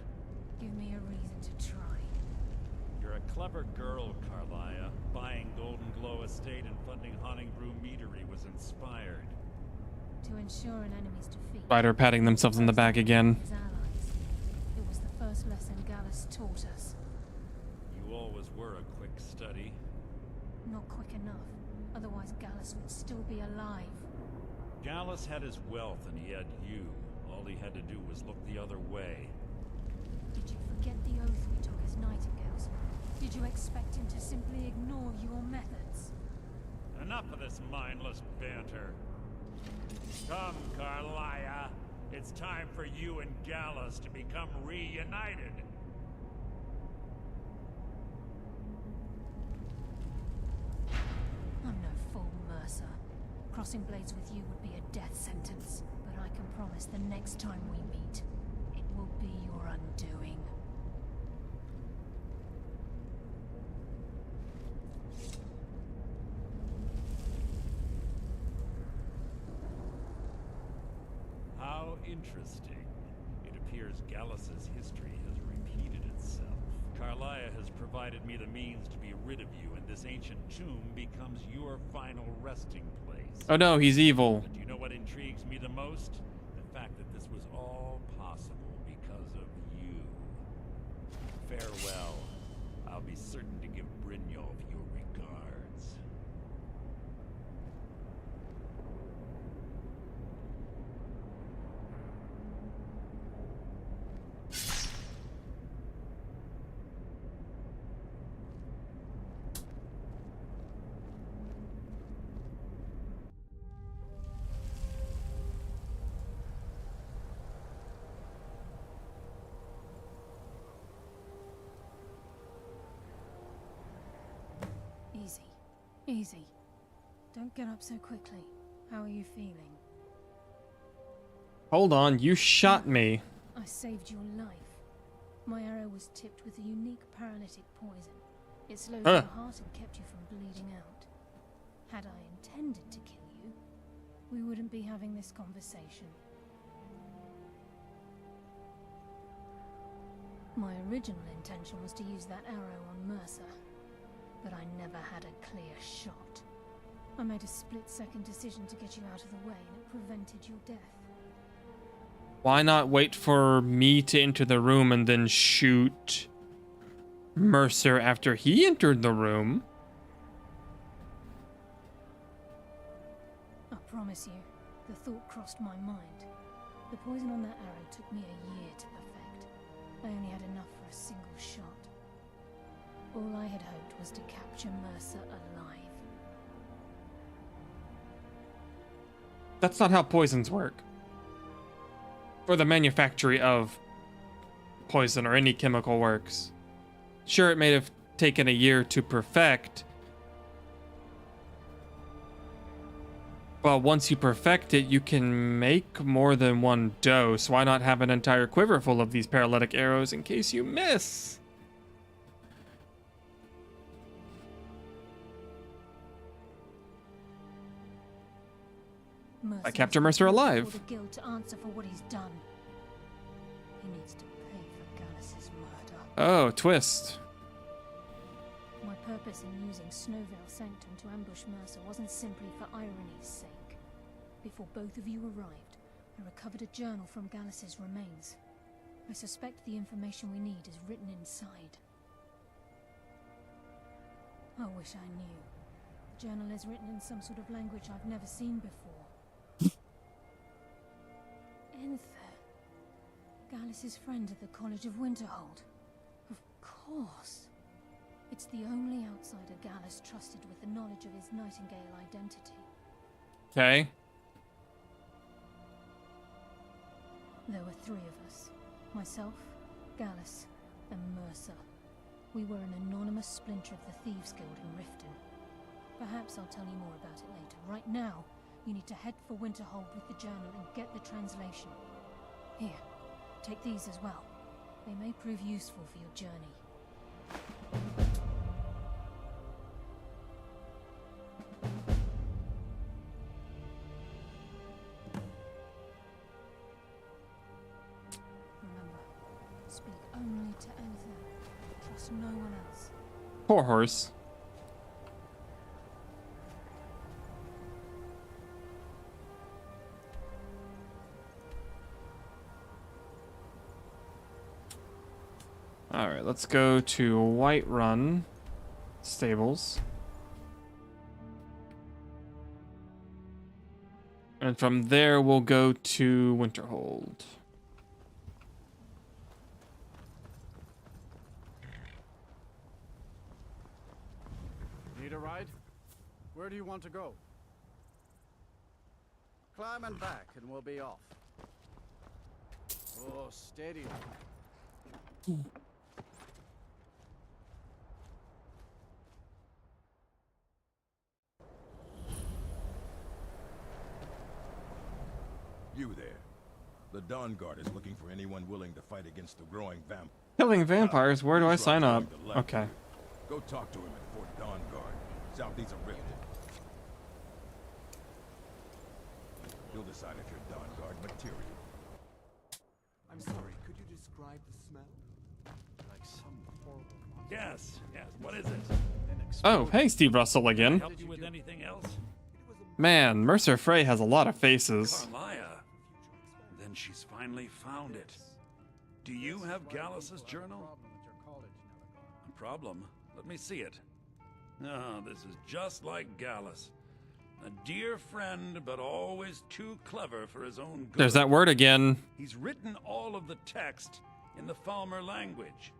S21: Give me a reason to try.
S16: You're a clever girl, Carlisle. Buying Golden Glow Estate and funding Honningbrew Meadery was inspired.
S21: To ensure an enemy's defeat.
S1: Spider patting themselves in the back again.
S21: His allies. It was the first lesson Gallus taught us.
S16: You always were a quick study.
S21: Not quick enough. Otherwise Gallus would still be alive.
S16: Gallus had his wealth and he had you. all he had to do was look the other way.
S21: Did you forget the oath we took as nightingales? Did you expect him to simply ignore your methods?
S16: Enough of this mindless banter. Come, Carlia. It's time for you and Gallus to become reunited.
S21: I'm no fool, Mercer. Crossing blades with you would be a death sentence, but I can promise the next time we meet, it will be your undoing.
S16: How interesting. It appears Gallus's history has repeated itself. Carlia has provided me the means to be rid of you, and this ancient tomb becomes your final resting place.
S1: Oh no, he's evil.
S16: But do you know what intrigues me the most? The fact that this was all possible because of you. Farewell. I'll be certain to give Brynjolf your regards.
S21: Easy. Easy. Don't get up so quickly. How are you feeling?
S1: Hold on, you shot me.
S21: I saved your life. My arrow was tipped with a unique paralytic poison. It slowed your heart and kept you from bleeding out. Had I intended to kill you, we wouldn't be having this conversation. My original intention was to use that arrow on Mercer, but I never had a clear shot. I made a split-second decision to get you out of the way, and it prevented your death.
S1: Why not wait for me to enter the room and then shoot Mercer after he entered the room?
S21: I promise you, the thought crossed my mind. The poison on that arrow took me a year to perfect. I only had enough for a single shot. All I had hoped was to capture Mercer alive.
S1: That's not how poisons work. Or the manufacture of poison or any chemical works. Sure, it may have taken a year to perfect, but once you perfect it, you can make more than one dose. Why not have an entire quiver full of these paralytic arrows in case you miss? I capture Mercer alive.
S21: The guild to answer for what he's done. He needs to pay for Gallus's murder.
S1: Oh, twist.
S21: My purpose in using Snowvale Sanctum to ambush Mercer wasn't simply for irony's sake. Before both of you arrived, I recovered a journal from Gallus's remains. I suspect the information we need is written inside. I wish I knew. The journal is written in some sort of language I've never seen before. Enther. Gallus's friend at the College of Winterhold. Of course. It's the only outsider Gallus trusted with the knowledge of his Nightingale identity.
S1: Okay.
S21: There were three of us. Myself, Gallus, and Mercer. We were an anonymous splinter of the Thieves Guild in Riften. Perhaps I'll tell you more about it later. Right now, you need to head for Winterhold with the journal and get the translation. Here, take these as well. They may prove useful for your journey. Remember, speak only to Enther. Trust no one else.
S1: Poor horse. Alright, let's go to Whiterun Stables. And from there, we'll go to Winterhold.
S20: Need a ride? Where do you want to go? Climb and back, and we'll be off. Oh, steady.
S9: You there. The Dawn Guard is looking for anyone willing to fight against the growing vamp.
S1: Killing vampires? Where do I sign up? Okay.
S9: Go talk to him at Fort Dawn Guard, southeast of Riften. You'll decide if you're Dawn Guard material.
S20: I'm sorry, could you describe the smell? Like some horrible monster.
S16: Yes, what is it?
S1: Oh, hey, Steve Russell again.
S16: Help you with anything else?
S1: Man, Mercer Frey has a lot of faces.
S16: Carlia. Then she's finally found it. Do you have Gallus's journal? A problem? Let me see it. No, this is just like Gallus. A dear friend, but always too clever for his own good.
S1: There's that word again.
S16: He's written all of the text in the Falmer language.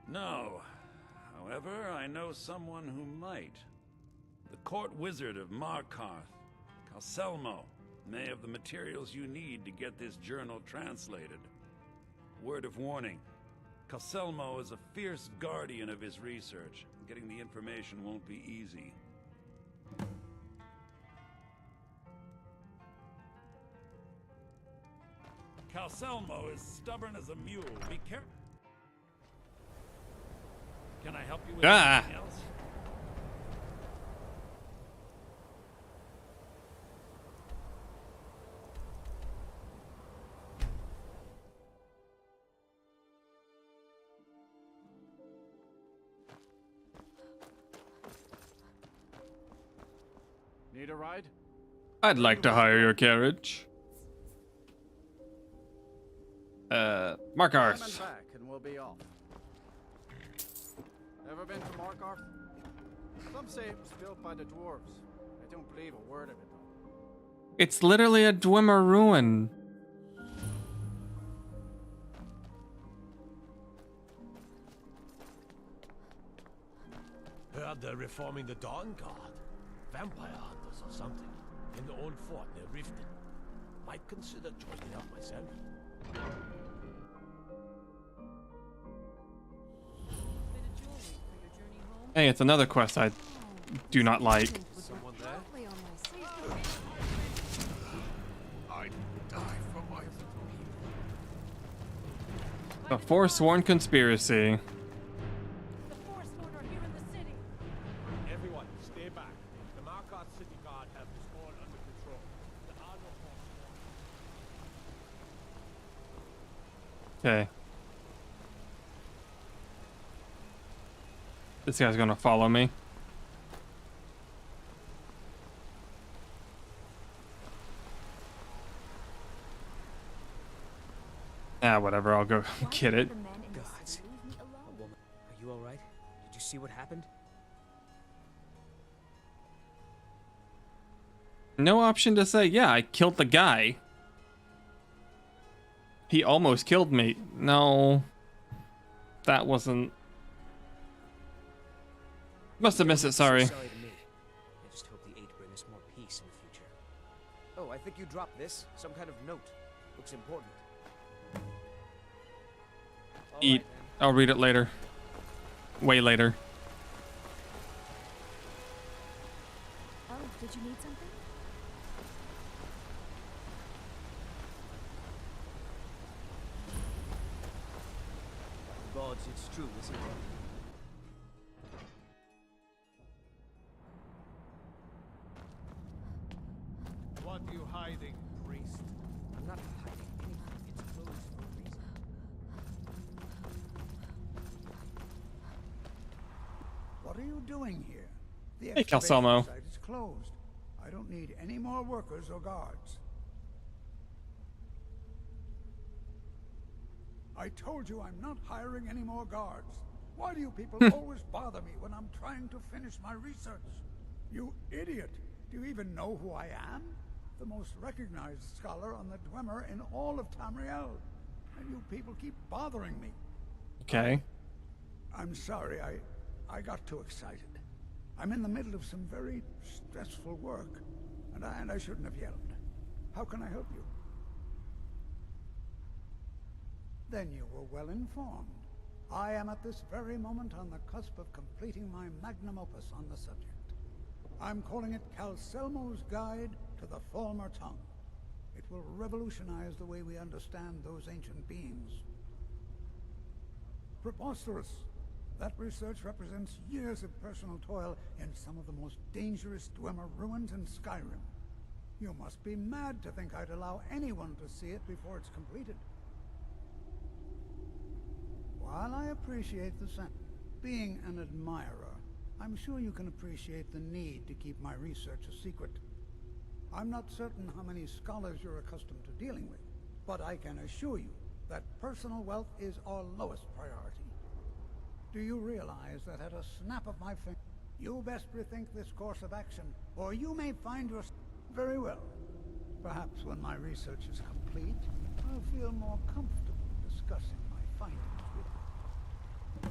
S16: No. However, I know someone who might. The court wizard of Markarth, Calselmo, may have the materials you need to get this journal translated. Word of warning. Calselmo is a fierce guardian of his research. Getting the information won't be easy. Calselmo is stubborn as a mule. Be careful. Can I help you with anything else?
S20: Need a ride?
S1: I'd like to hire your carriage.
S20: Climb
S1: Markarth.
S20: and back, and we'll be off. Ever been to Markarth? Some say it was built by the dwarves. I don't believe a word of it, though.
S1: It's literally a Dwemer ruin.
S5: Heard they're reforming the Dawn Guard. Vampire hunters or something. In the old fort near Riften. Might consider joining up myself.
S1: Hey, it's another quest I do not like.
S5: Someone there? I'd die for my...
S1: The Forsworn Conspiracy.
S5: Everyone, stay back. The Markarth City Guard have this all under control. There are no Forsworn.
S1: Okay. This guy's gonna follow me. Ah, whatever, I'll go get it.
S12: Gods. A woman. Are you alright? Did you see what happened?
S1: No option to say, yeah, I killed the guy. He almost killed me. No. That wasn't... Must have missed it, sorry.
S12: Sorry to me. I just hope the 8 bring us more peace in the future. Oh, I think you dropped this. Some kind of note. Looks important.
S1: Eat. I'll read it later. Way later.
S15: Oh, did you need something?
S12: Gods, it's true, isn't it?
S20: What are you hiding, priest?
S12: I'm not hiding anything. It's closed for a reason.
S22: What are you doing here? The
S1: Hey, Calselmo.
S22: excavation site is closed. I don't need any more workers or guards. I told you I'm not hiring any more guards. Why do you people always bother me when I'm trying to finish my research? You idiot! Do you even know who I am? The most recognized scholar on the Dwemer in all of Tamriel. And you people keep bothering me.
S1: Okay.
S22: I'm sorry, I got too excited. I'm in the middle of some very stressful work, and I shouldn't have yelled. How can I help you? Then you were well informed. I am at this very moment on the cusp of completing my magnum opus on the subject. I'm calling it Calselmo's Guide to the Falmer Tongue. It will revolutionize the way we understand those ancient beings. Preposterous! That research represents years of personal toil in some of the most dangerous Dwemer ruins in Skyrim. You must be mad to think I'd allow anyone to see it before it's completed. While I appreciate the sense, being an admirer, I'm sure you can appreciate the need to keep my research a secret. I'm not certain how many scholars you're accustomed to dealing with, but I can assure you that personal wealth is our lowest priority. Do you realize that at a snap of my finger, you best rethink this course of action, or you may find yourself... Very well. Perhaps when my research is complete, I'll feel more comfortable discussing my findings with you.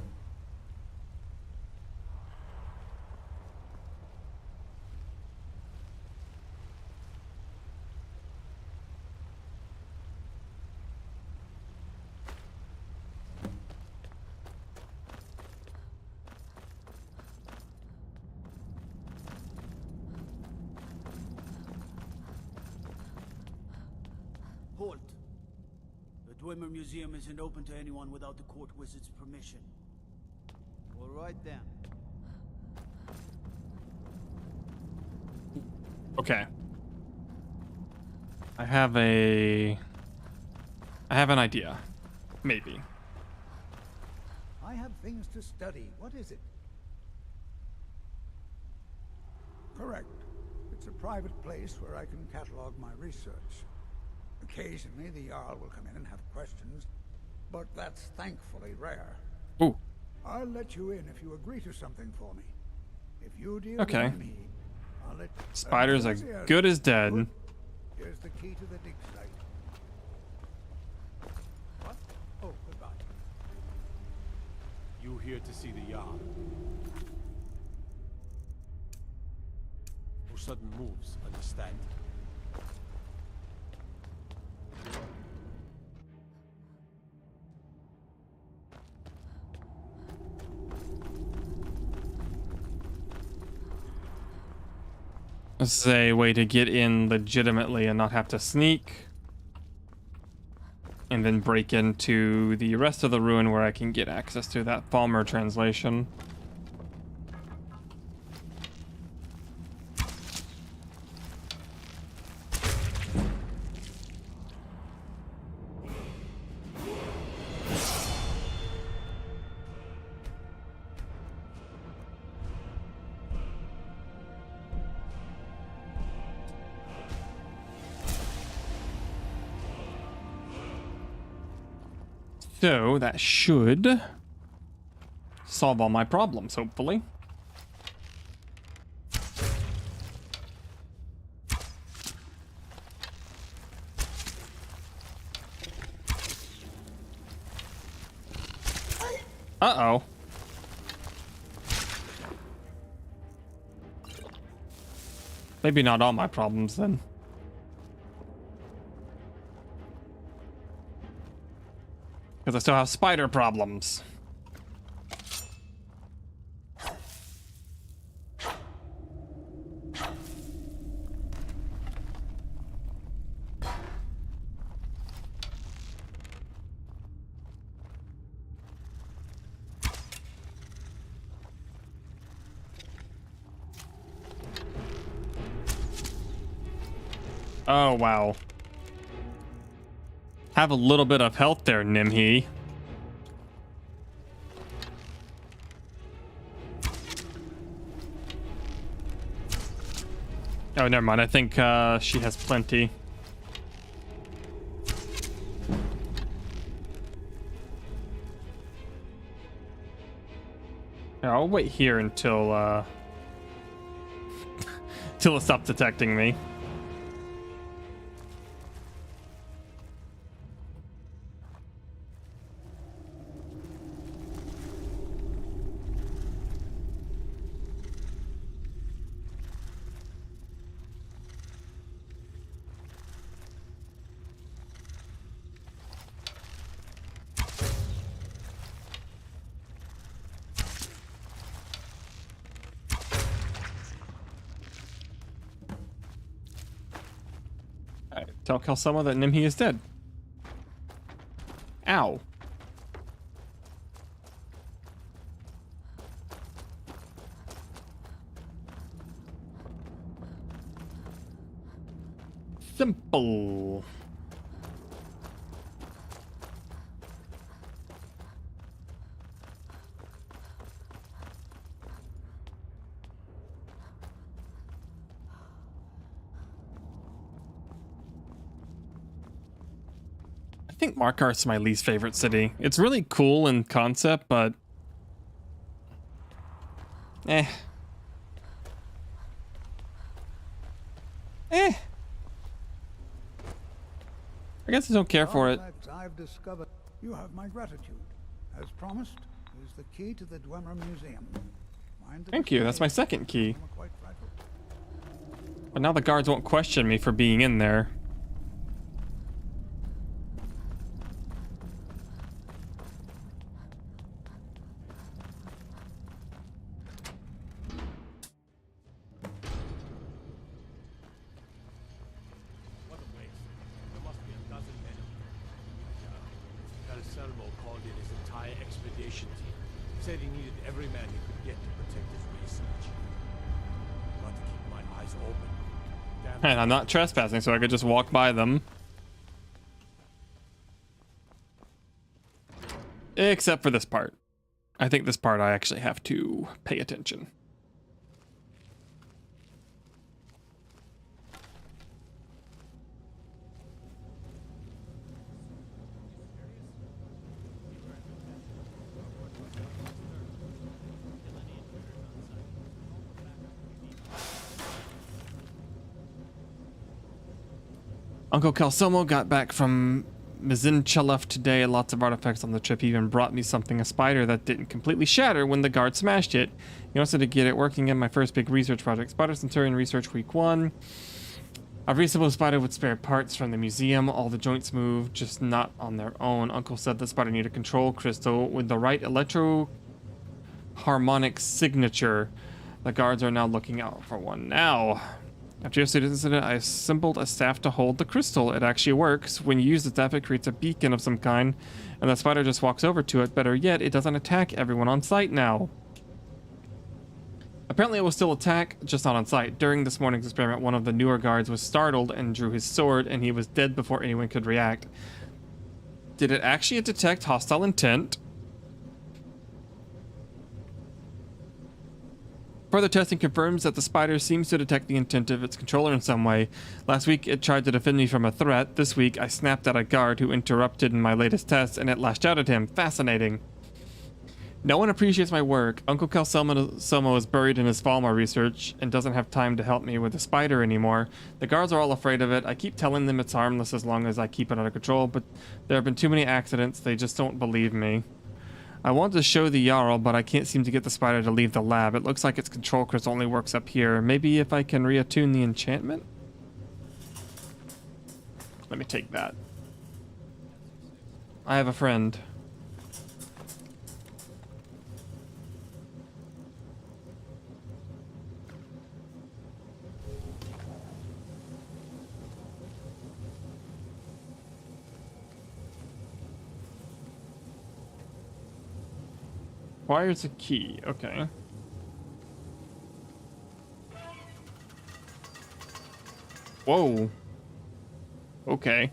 S20: Halt. The Dwemer Museum isn't open to anyone without the court wizard's permission. All right then.
S1: Okay. I have an idea. Maybe.
S22: I have things to study. What is it? Correct. It's a private place where I can catalog my research. Occasionally, the Jarl will come in and have questions, but that's thankfully rare.
S1: Ooh.
S22: I'll let you in if you agree to something for me. If you deal
S1: Okay.
S22: with me, I'll let...
S1: Spiders are good as dead.
S22: Good. Here's the key to the dig site. What? Oh, goodbye.
S5: You here to see the Jarl? No sudden moves, understand?
S1: This is a way to get in legitimately and not have to sneak. And then break into the rest of the ruin where I can get access to that Falmer translation. So that should solve all my problems, hopefully. Uh-oh. Maybe not all my problems then. Because I still have spider problems. Oh, wow. Have a little bit of health there, Nimhi. Oh, never mind. I think she has plenty. Yeah, I'll wait here until till it stops detecting me. Tell Kalsama that Nimhi is dead. Ow. Simple. I think Markarth's my least favorite city. It's really cool in concept, but I guess I don't care for it.
S22: I've discovered you have my gratitude. As promised, is the key to the Dwemer Museum.
S1: Thank you, that's my second key. But now the guards won't question me for being in there.
S5: Said he needed every man he could get to protect his research. Got to keep my eyes open. Damn.
S1: And I'm not trespassing, so I could just walk by them. Except for this part. I think this part I actually have to pay attention. Uncle Kalsomo got back from Mizinchalef today. Lots of artifacts on the trip. He even brought me something, a spider that didn't completely shatter when the guard smashed it. He wants to get it working in my first big research project. Spider Centurion Research Week 1. I've reassembled a spider with spare parts from the museum. All the joints move, just not on their own. Uncle said the spider needed a control crystal with the right electro-harmonic signature. The guards are now looking out for one now. After yesterday's incident, I assembled a staff to hold the crystal. It actually works. When you use the staff, it creates a beacon of some kind, and the spider just walks over to it. Better yet, it doesn't attack everyone on site now. Apparently it will still attack, just not on site. During this morning's experiment, one of the newer guards was startled and drew his sword, and he was dead before anyone could react. Did it actually detect hostile intent? Further testing confirms that the spider seems to detect the intent of its controller in some way. Last week, it tried to defend me from a threat. This week, I snapped at a guard who interrupted in my latest test, and it lashed out at him. Fascinating. No one appreciates my work. Uncle Kalsomo is buried in his Falmar research and doesn't have time to help me with the spider anymore. The guards are all afraid of it. I keep telling them it's harmless as long as I keep it under control, but there have been too many accidents. They just don't believe me. I want to show the Jarl, but I can't seem to get the spider to leave the lab. It looks like its control crystal only works up here. Maybe if I can reattune the enchantment? Let me take that. I have a friend. Requires a key. Okay. Whoa. Okay.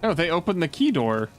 S1: Oh, they opened the key door.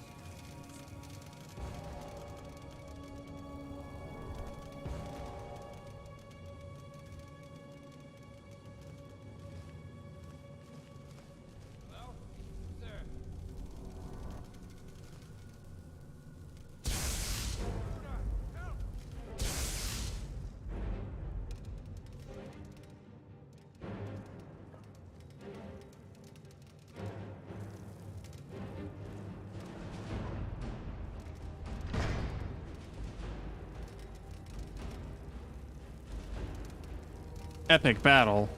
S1: Epic battle.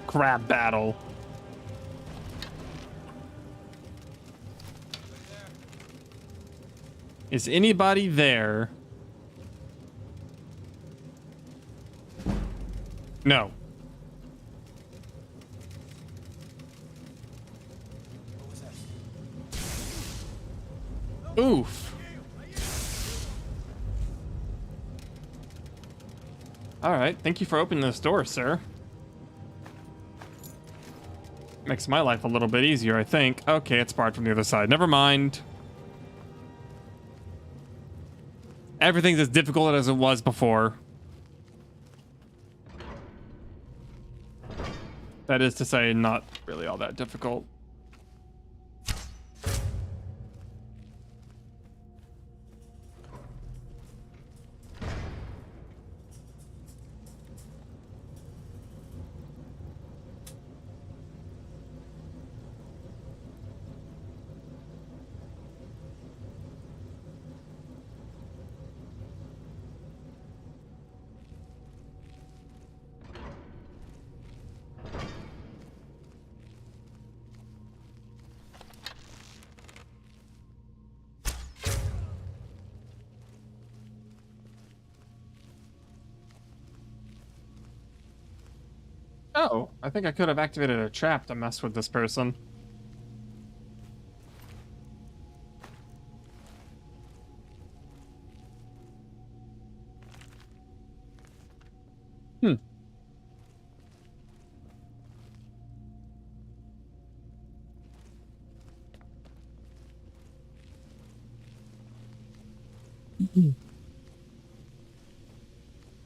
S1: Crab battle. Is anybody there? No. Oof. All right. Thank you for opening this door, sir. Makes my life a little bit easier, I think. Okay, it's barred from the other side. Never mind. Everything's as difficult as it was before. That is to say, not really all that difficult. Oh, I think I could have activated a trap to mess with this person. Hmm. I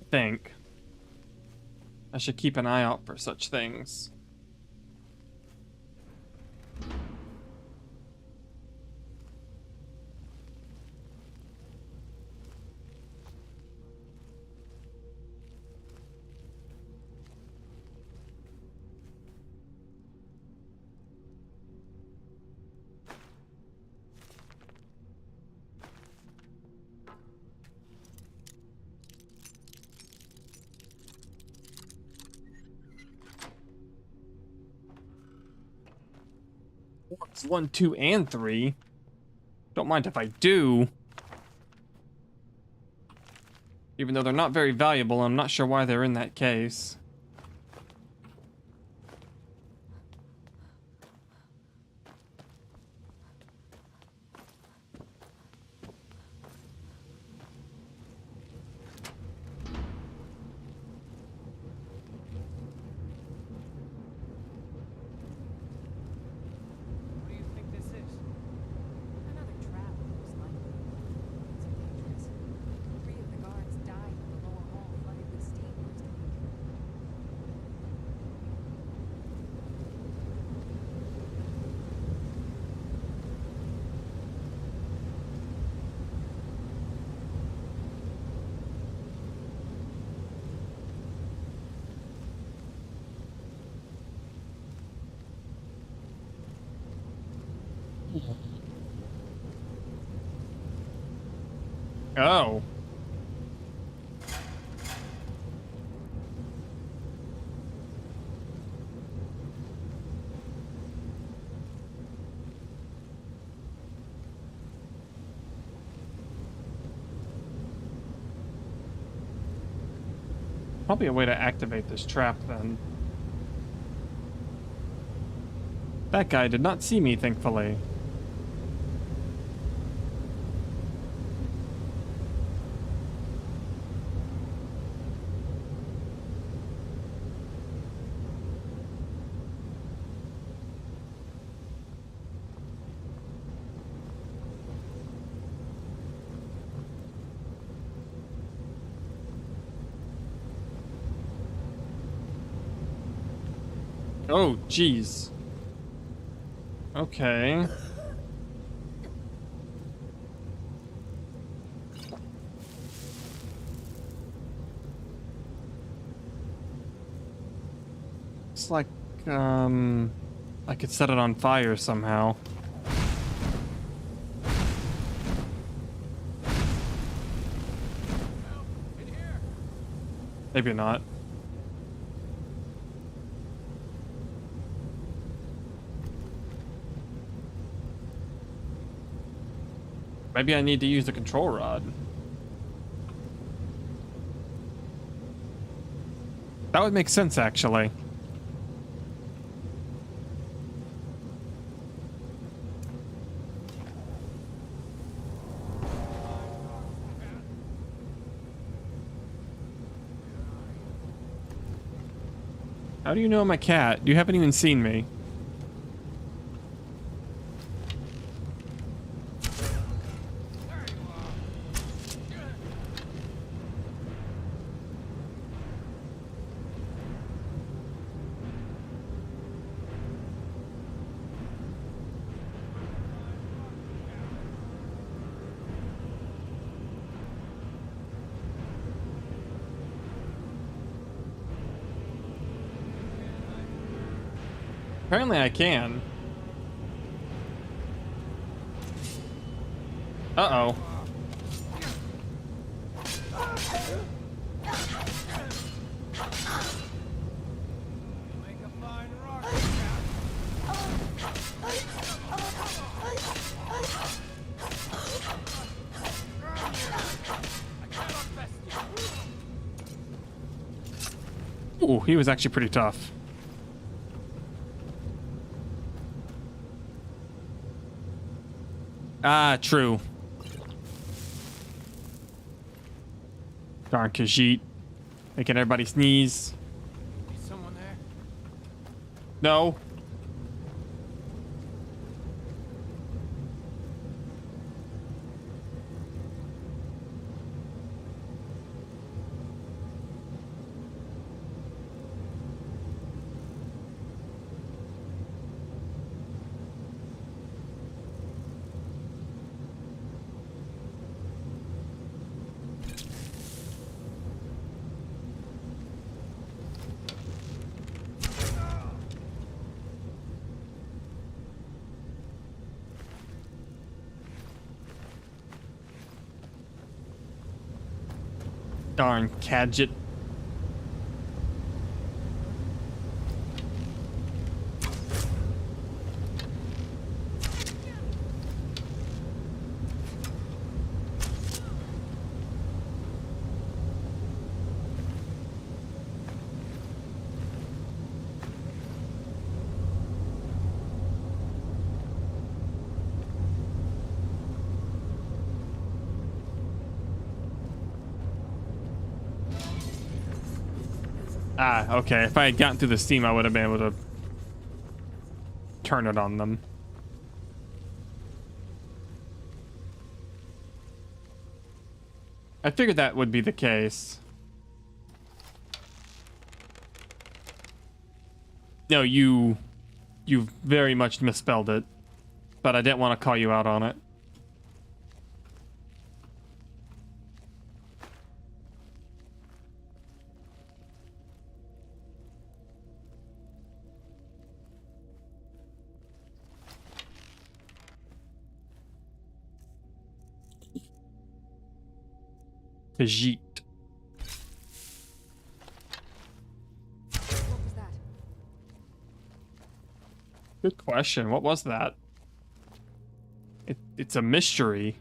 S1: think I should keep an eye out for such things. Orbs 1, 2, and 3. Don't mind if I do. Even though they're not very valuable, I'm not sure why they're in that case.
S4: What do you think this is?
S10: Another trap, most likely. So dangerous. 3 of the guards died when the lower hall flooded with steam last week.
S1: Oh. Probably a way to activate this trap then. That guy did not see me, thankfully. Oh, jeez. Okay. It's like, I could set it on fire somehow. Maybe not. Maybe I need to use the control rod. That would make sense, actually. How do you know I'm a cat? You haven't even seen me. Apparently I can. Uh-oh. Ooh, he was actually pretty tough. Ah, true. Darn Khajiit. Making everybody sneeze.
S20: Is someone there?
S1: No. Darn Khajiit. Ah, okay. If I had gotten through the steam, I would have been able to turn it on them. I figured that would be the case. No, you very much misspelled it, but I didn't want to call you out on it. Khajiit.
S10: What was that?
S1: Good question. What was that? It's a mystery.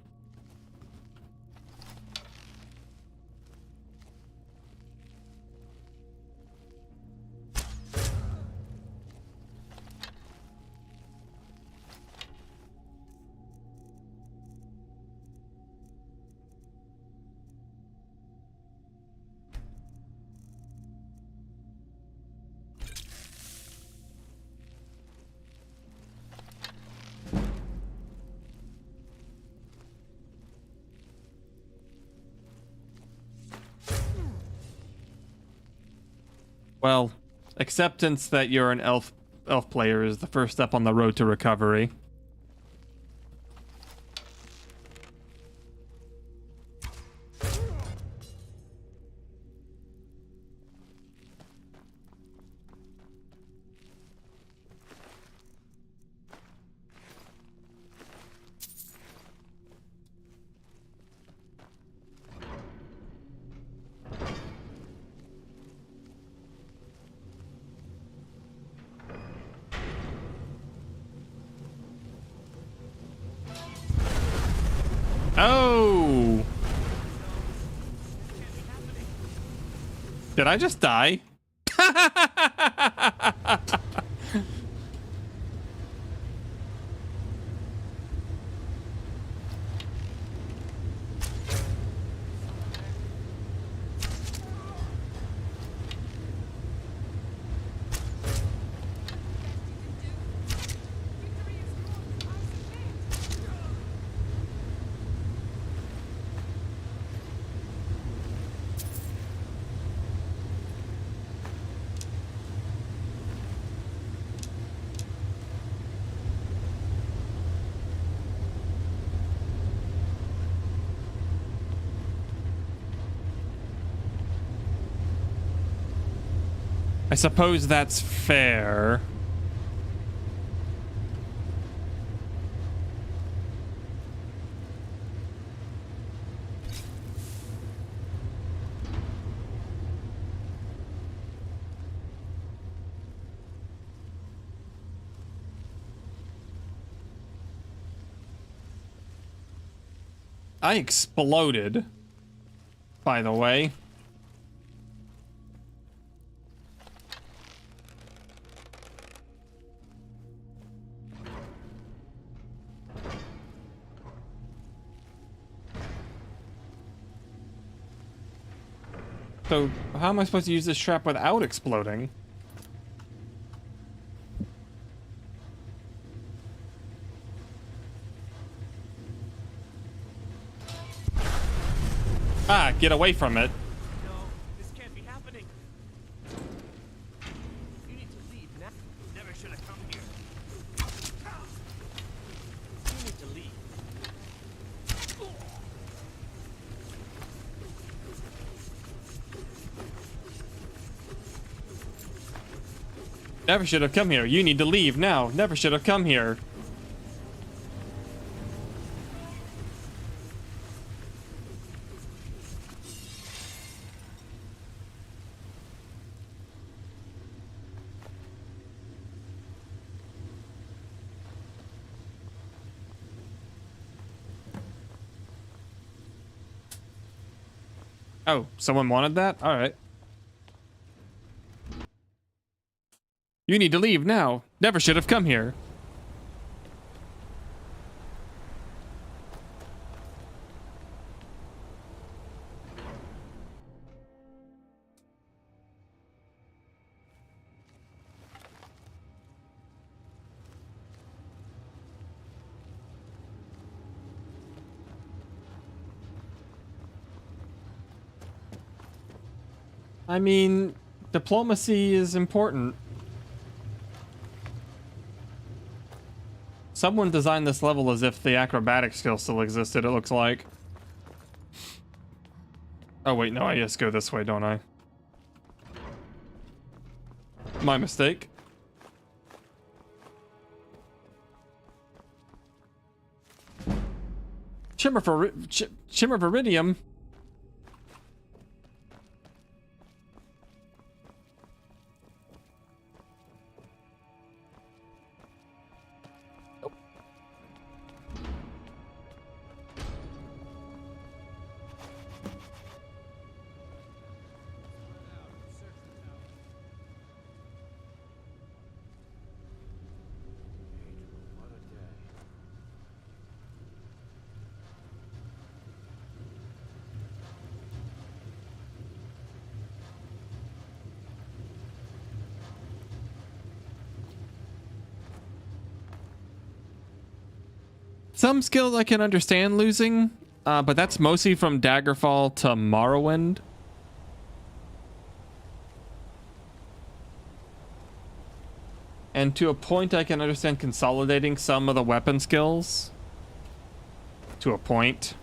S1: Well, acceptance that you're an elf player is the first step on the road to recovery. Oh! Did I just die? I suppose that's fair. I exploded, by the way. So, how am I supposed to use this trap without exploding? Ah, get away from it.
S20: No, this can't be happening. You need to leave now. You never should have come here. You need to leave.
S1: Never should have come here. You need to leave now. Never should have come here. Oh, someone wanted that? All right. You need to leave now. Never should have come here. I mean, diplomacy is important. Someone designed this level as if the acrobatic skill still existed, it looks like. Oh wait, no, I just go this way, don't I? My mistake. Shimmer Viridium. Some skills I can understand losing, but that's mostly from Daggerfall to Morrowind. And to a point, I can understand consolidating some of the weapon skills. To a point.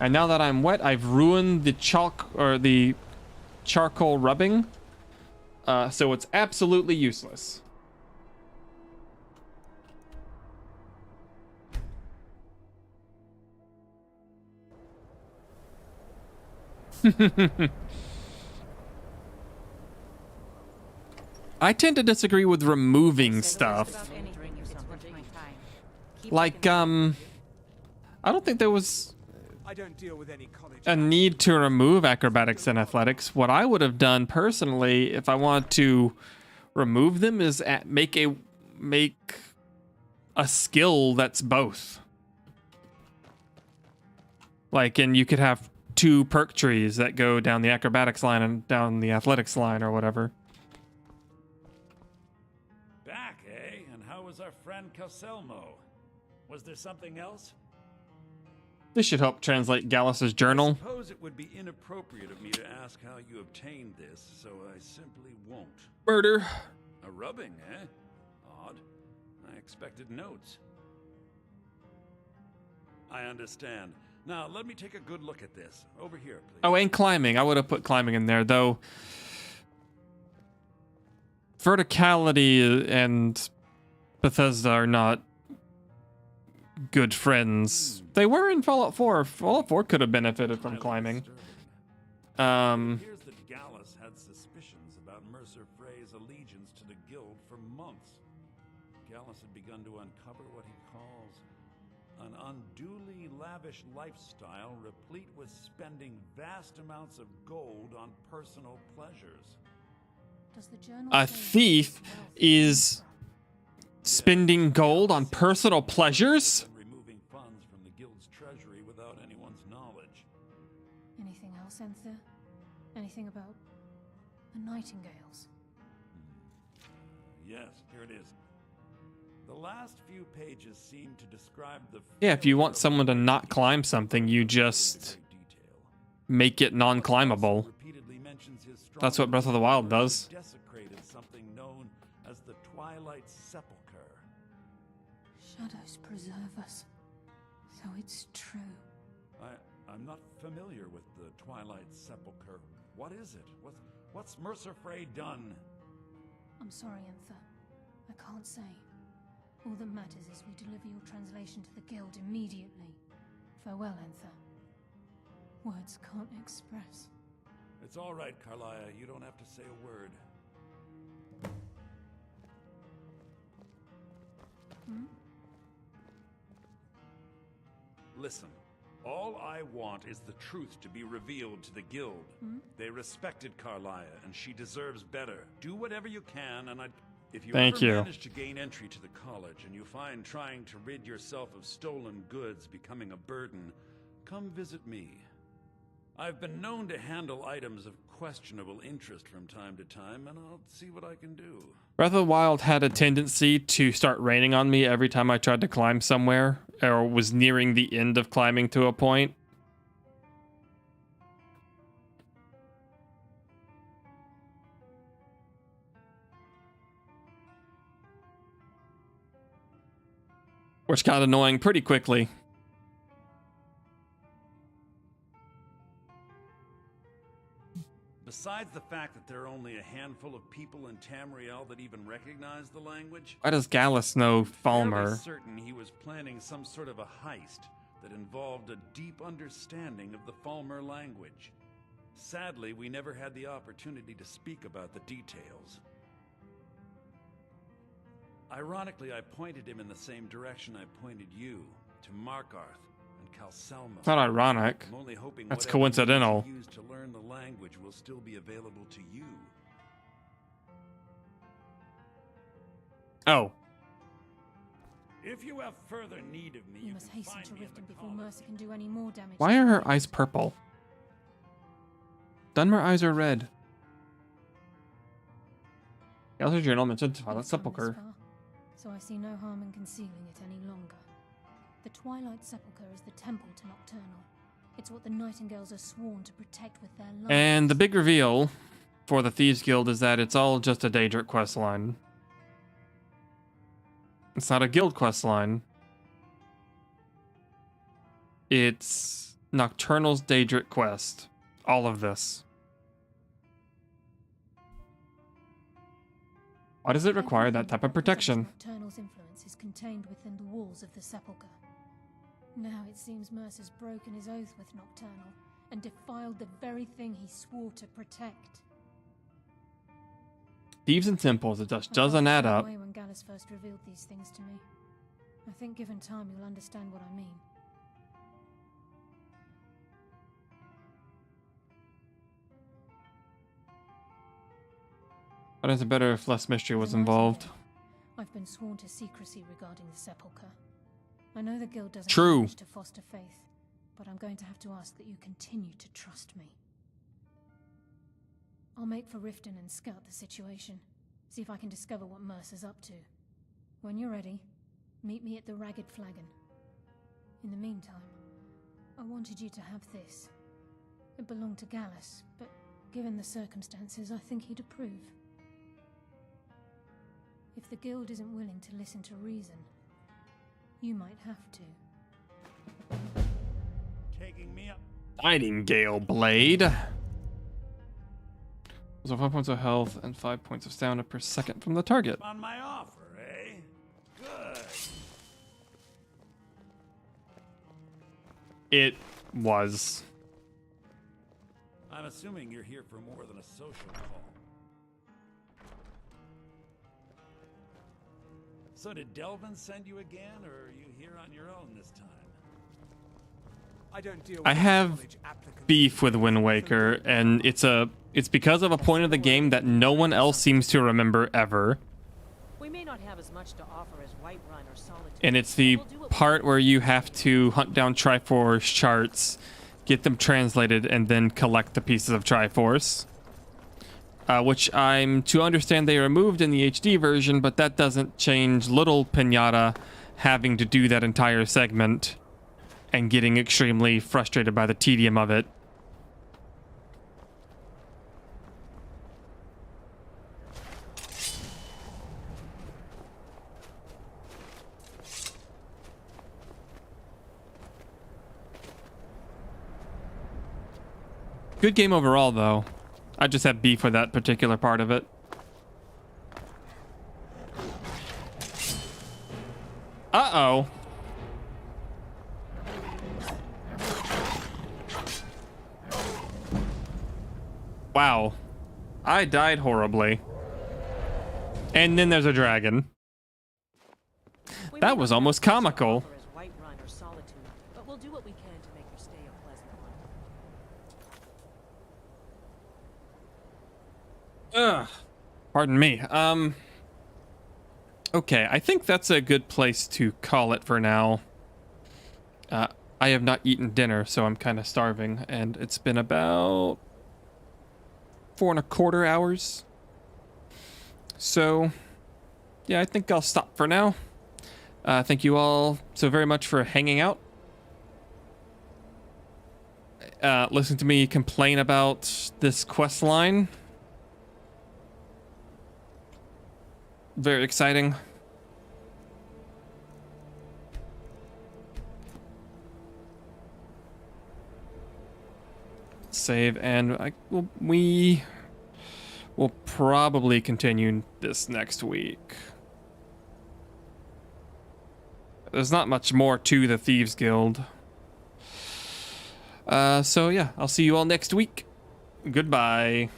S1: And now that I'm wet, I've ruined the chalk or the charcoal rubbing. So it's absolutely useless. I tend to disagree with removing stuff. Like, I don't think there was a need to remove acrobatics and athletics. What I would have done personally, if I want to remove them, is make a skill that's both. Like, and you could have 2 perk trees that go down the acrobatics line and down the athletics line or whatever.
S16: Back, eh? And how was our friend Calselmo? Was there something else?
S1: This should help translate Gallus's journal.
S16: I suppose it would be inappropriate of me to ask how you obtained this, so I simply won't.
S1: Murder.
S16: A rubbing, eh? Odd. I expected notes. I understand. Now, let me take a good look at this. Over here, please.
S1: Oh, and climbing. I would have put climbing in there, though. Verticality and Bethesda are not good friends. They were in Fallout 4. Fallout 4 could have benefited from climbing.
S16: It appears that Gallus had suspicions about Mercer Frey's allegiance to the guild for months. Gallus had begun to uncover what he calls an unduly lavish lifestyle replete with spending vast amounts of gold on personal pleasures.
S21: Does the journal
S1: A thief is spending gold on personal pleasures?
S16: Removing funds from the guild's treasury without anyone's knowledge.
S21: Anything else, Enther? Anything about the Nightingales?
S16: Yes, here it is. The last few pages seem to describe the...
S1: Yeah, if you want someone to not climb something, you just make it non-climbable. That's what Breath of the Wild does.
S16: Desecrated something known as the Twilight Sepulchre.
S21: Shadows preserve us. So it's true.
S16: I'm not familiar with the Twilight Sepulchre. What is it? What's Mercer Frey done?
S21: I'm sorry, Enther. I can't say. All that matters is we deliver your translation to the guild immediately. Farewell, Enther. Words can't express.
S16: It's all right, Carlia. You don't have to say a word.
S21: Hmm?
S16: Listen, all I want is the truth to be revealed to the guild.
S21: Hmm?
S16: They respected Carlia, and she deserves better. Do whatever you can, and if you
S1: Thank
S16: ever
S1: you.
S16: manage to gain entry to the college and you find trying to rid yourself of stolen goods becoming a burden, come visit me. I've been known to handle items of questionable interest from time to time, and I'll see what I can do.
S1: Breath of the Wild had a tendency to start raining on me every time I tried to climb somewhere or was nearing the end of climbing to a point. Which got annoying pretty quickly.
S16: Besides the fact that there are only a handful of people in Tamriel that even recognize the language,
S1: Why does Gallus know
S16: fairly
S1: Falmer?
S16: certain he was planning some sort of a heist that involved a deep understanding of the Falmer language. Sadly, we never had the opportunity to speak about the details. Ironically, I pointed him in the same direction I pointed you, to Markarth and Calselmo.
S1: It's not ironic.
S16: I'm only hoping
S1: That's
S16: whatever
S1: coincidental.
S16: means you use to learn the language will still be available to you.
S1: Oh.
S16: If you have further need of me,
S21: You must hasten to Riften before Mercer can do any more damage.
S1: Why are her eyes purple? Dunmer eyes are red. The other journal mentioned Twilight Sepulchre.
S21: So I see no harm in concealing it any longer. The Twilight Sepulchre is the temple to Nocturnal. It's what the Nightingales are sworn to protect with their lives.
S1: And the big reveal for the Thieves Guild is that it's all just a Daedric quest line. It's not a guild quest line. It's Nocturnal's Daedric quest. All of this. Why does it require that type of protection?
S21: Nocturnal's influence is contained within the walls of the Sepulchre. Now it seems Mercer's broken his oath with Nocturnal and defiled the very thing he swore to protect.
S1: Thieves and temples, it just doesn't add up.
S21: When Gallus first revealed these things to me. I think given time you'll understand what I mean.
S1: But it's better if less mystery was involved.
S21: I've been sworn to secrecy regarding the Sepulchre. I know the guild doesn't
S1: True.
S21: manage to foster faith, but I'm going to have to ask that you continue to trust me. I'll make for Riften and scout the situation. See if I can discover what Mercer's up to. When you're ready, meet me at the Ragged Flagon. In the meantime, I wanted you to have this. It belonged to Gallus, but given the circumstances, I think he'd approve. If the guild isn't willing to listen to reason, you might have to.
S16: Taking me up.
S1: Nightingale Blade. So 5 points of health and 5 points of stamina per second from the target.
S16: On my offer, eh? Good.
S1: It was.
S16: I'm assuming you're here for more than a social call. So did Delvin send you again, or are you here on your own this time?
S1: I have beef with Wind Waker, and it's because of a point of the game that no one else seems to remember ever.
S19: We may not have as much to offer as Whiterun or Solitude.
S1: And it's the part where you have to hunt down Triforce charts, get them translated, and then collect the pieces of Triforce. Which I'm to understand they removed in the HD version, but that doesn't change Little Pinata having to do that entire segment and getting extremely frustrated by the tedium of it. Good game overall, though. I just have beef with that particular part of it. Uh-oh. Wow. I died horribly. And then there's a dragon. That was almost comical.
S19: Whiterun or Solitude, but we'll do what we can to make your stay a pleasant one.
S1: Ugh. Pardon me. Okay, I think that's a good place to call it for now. I have not eaten dinner, so I'm kind of starving, and it's been about 4¼ hours. So, yeah, I think I'll stop for now. Thank you all so very much for hanging out. Listen to me complain about this quest line. Very exciting. Save, and we will probably continue this next week. There's not much more to the Thieves Guild. So yeah, I'll see you all next week. Goodbye.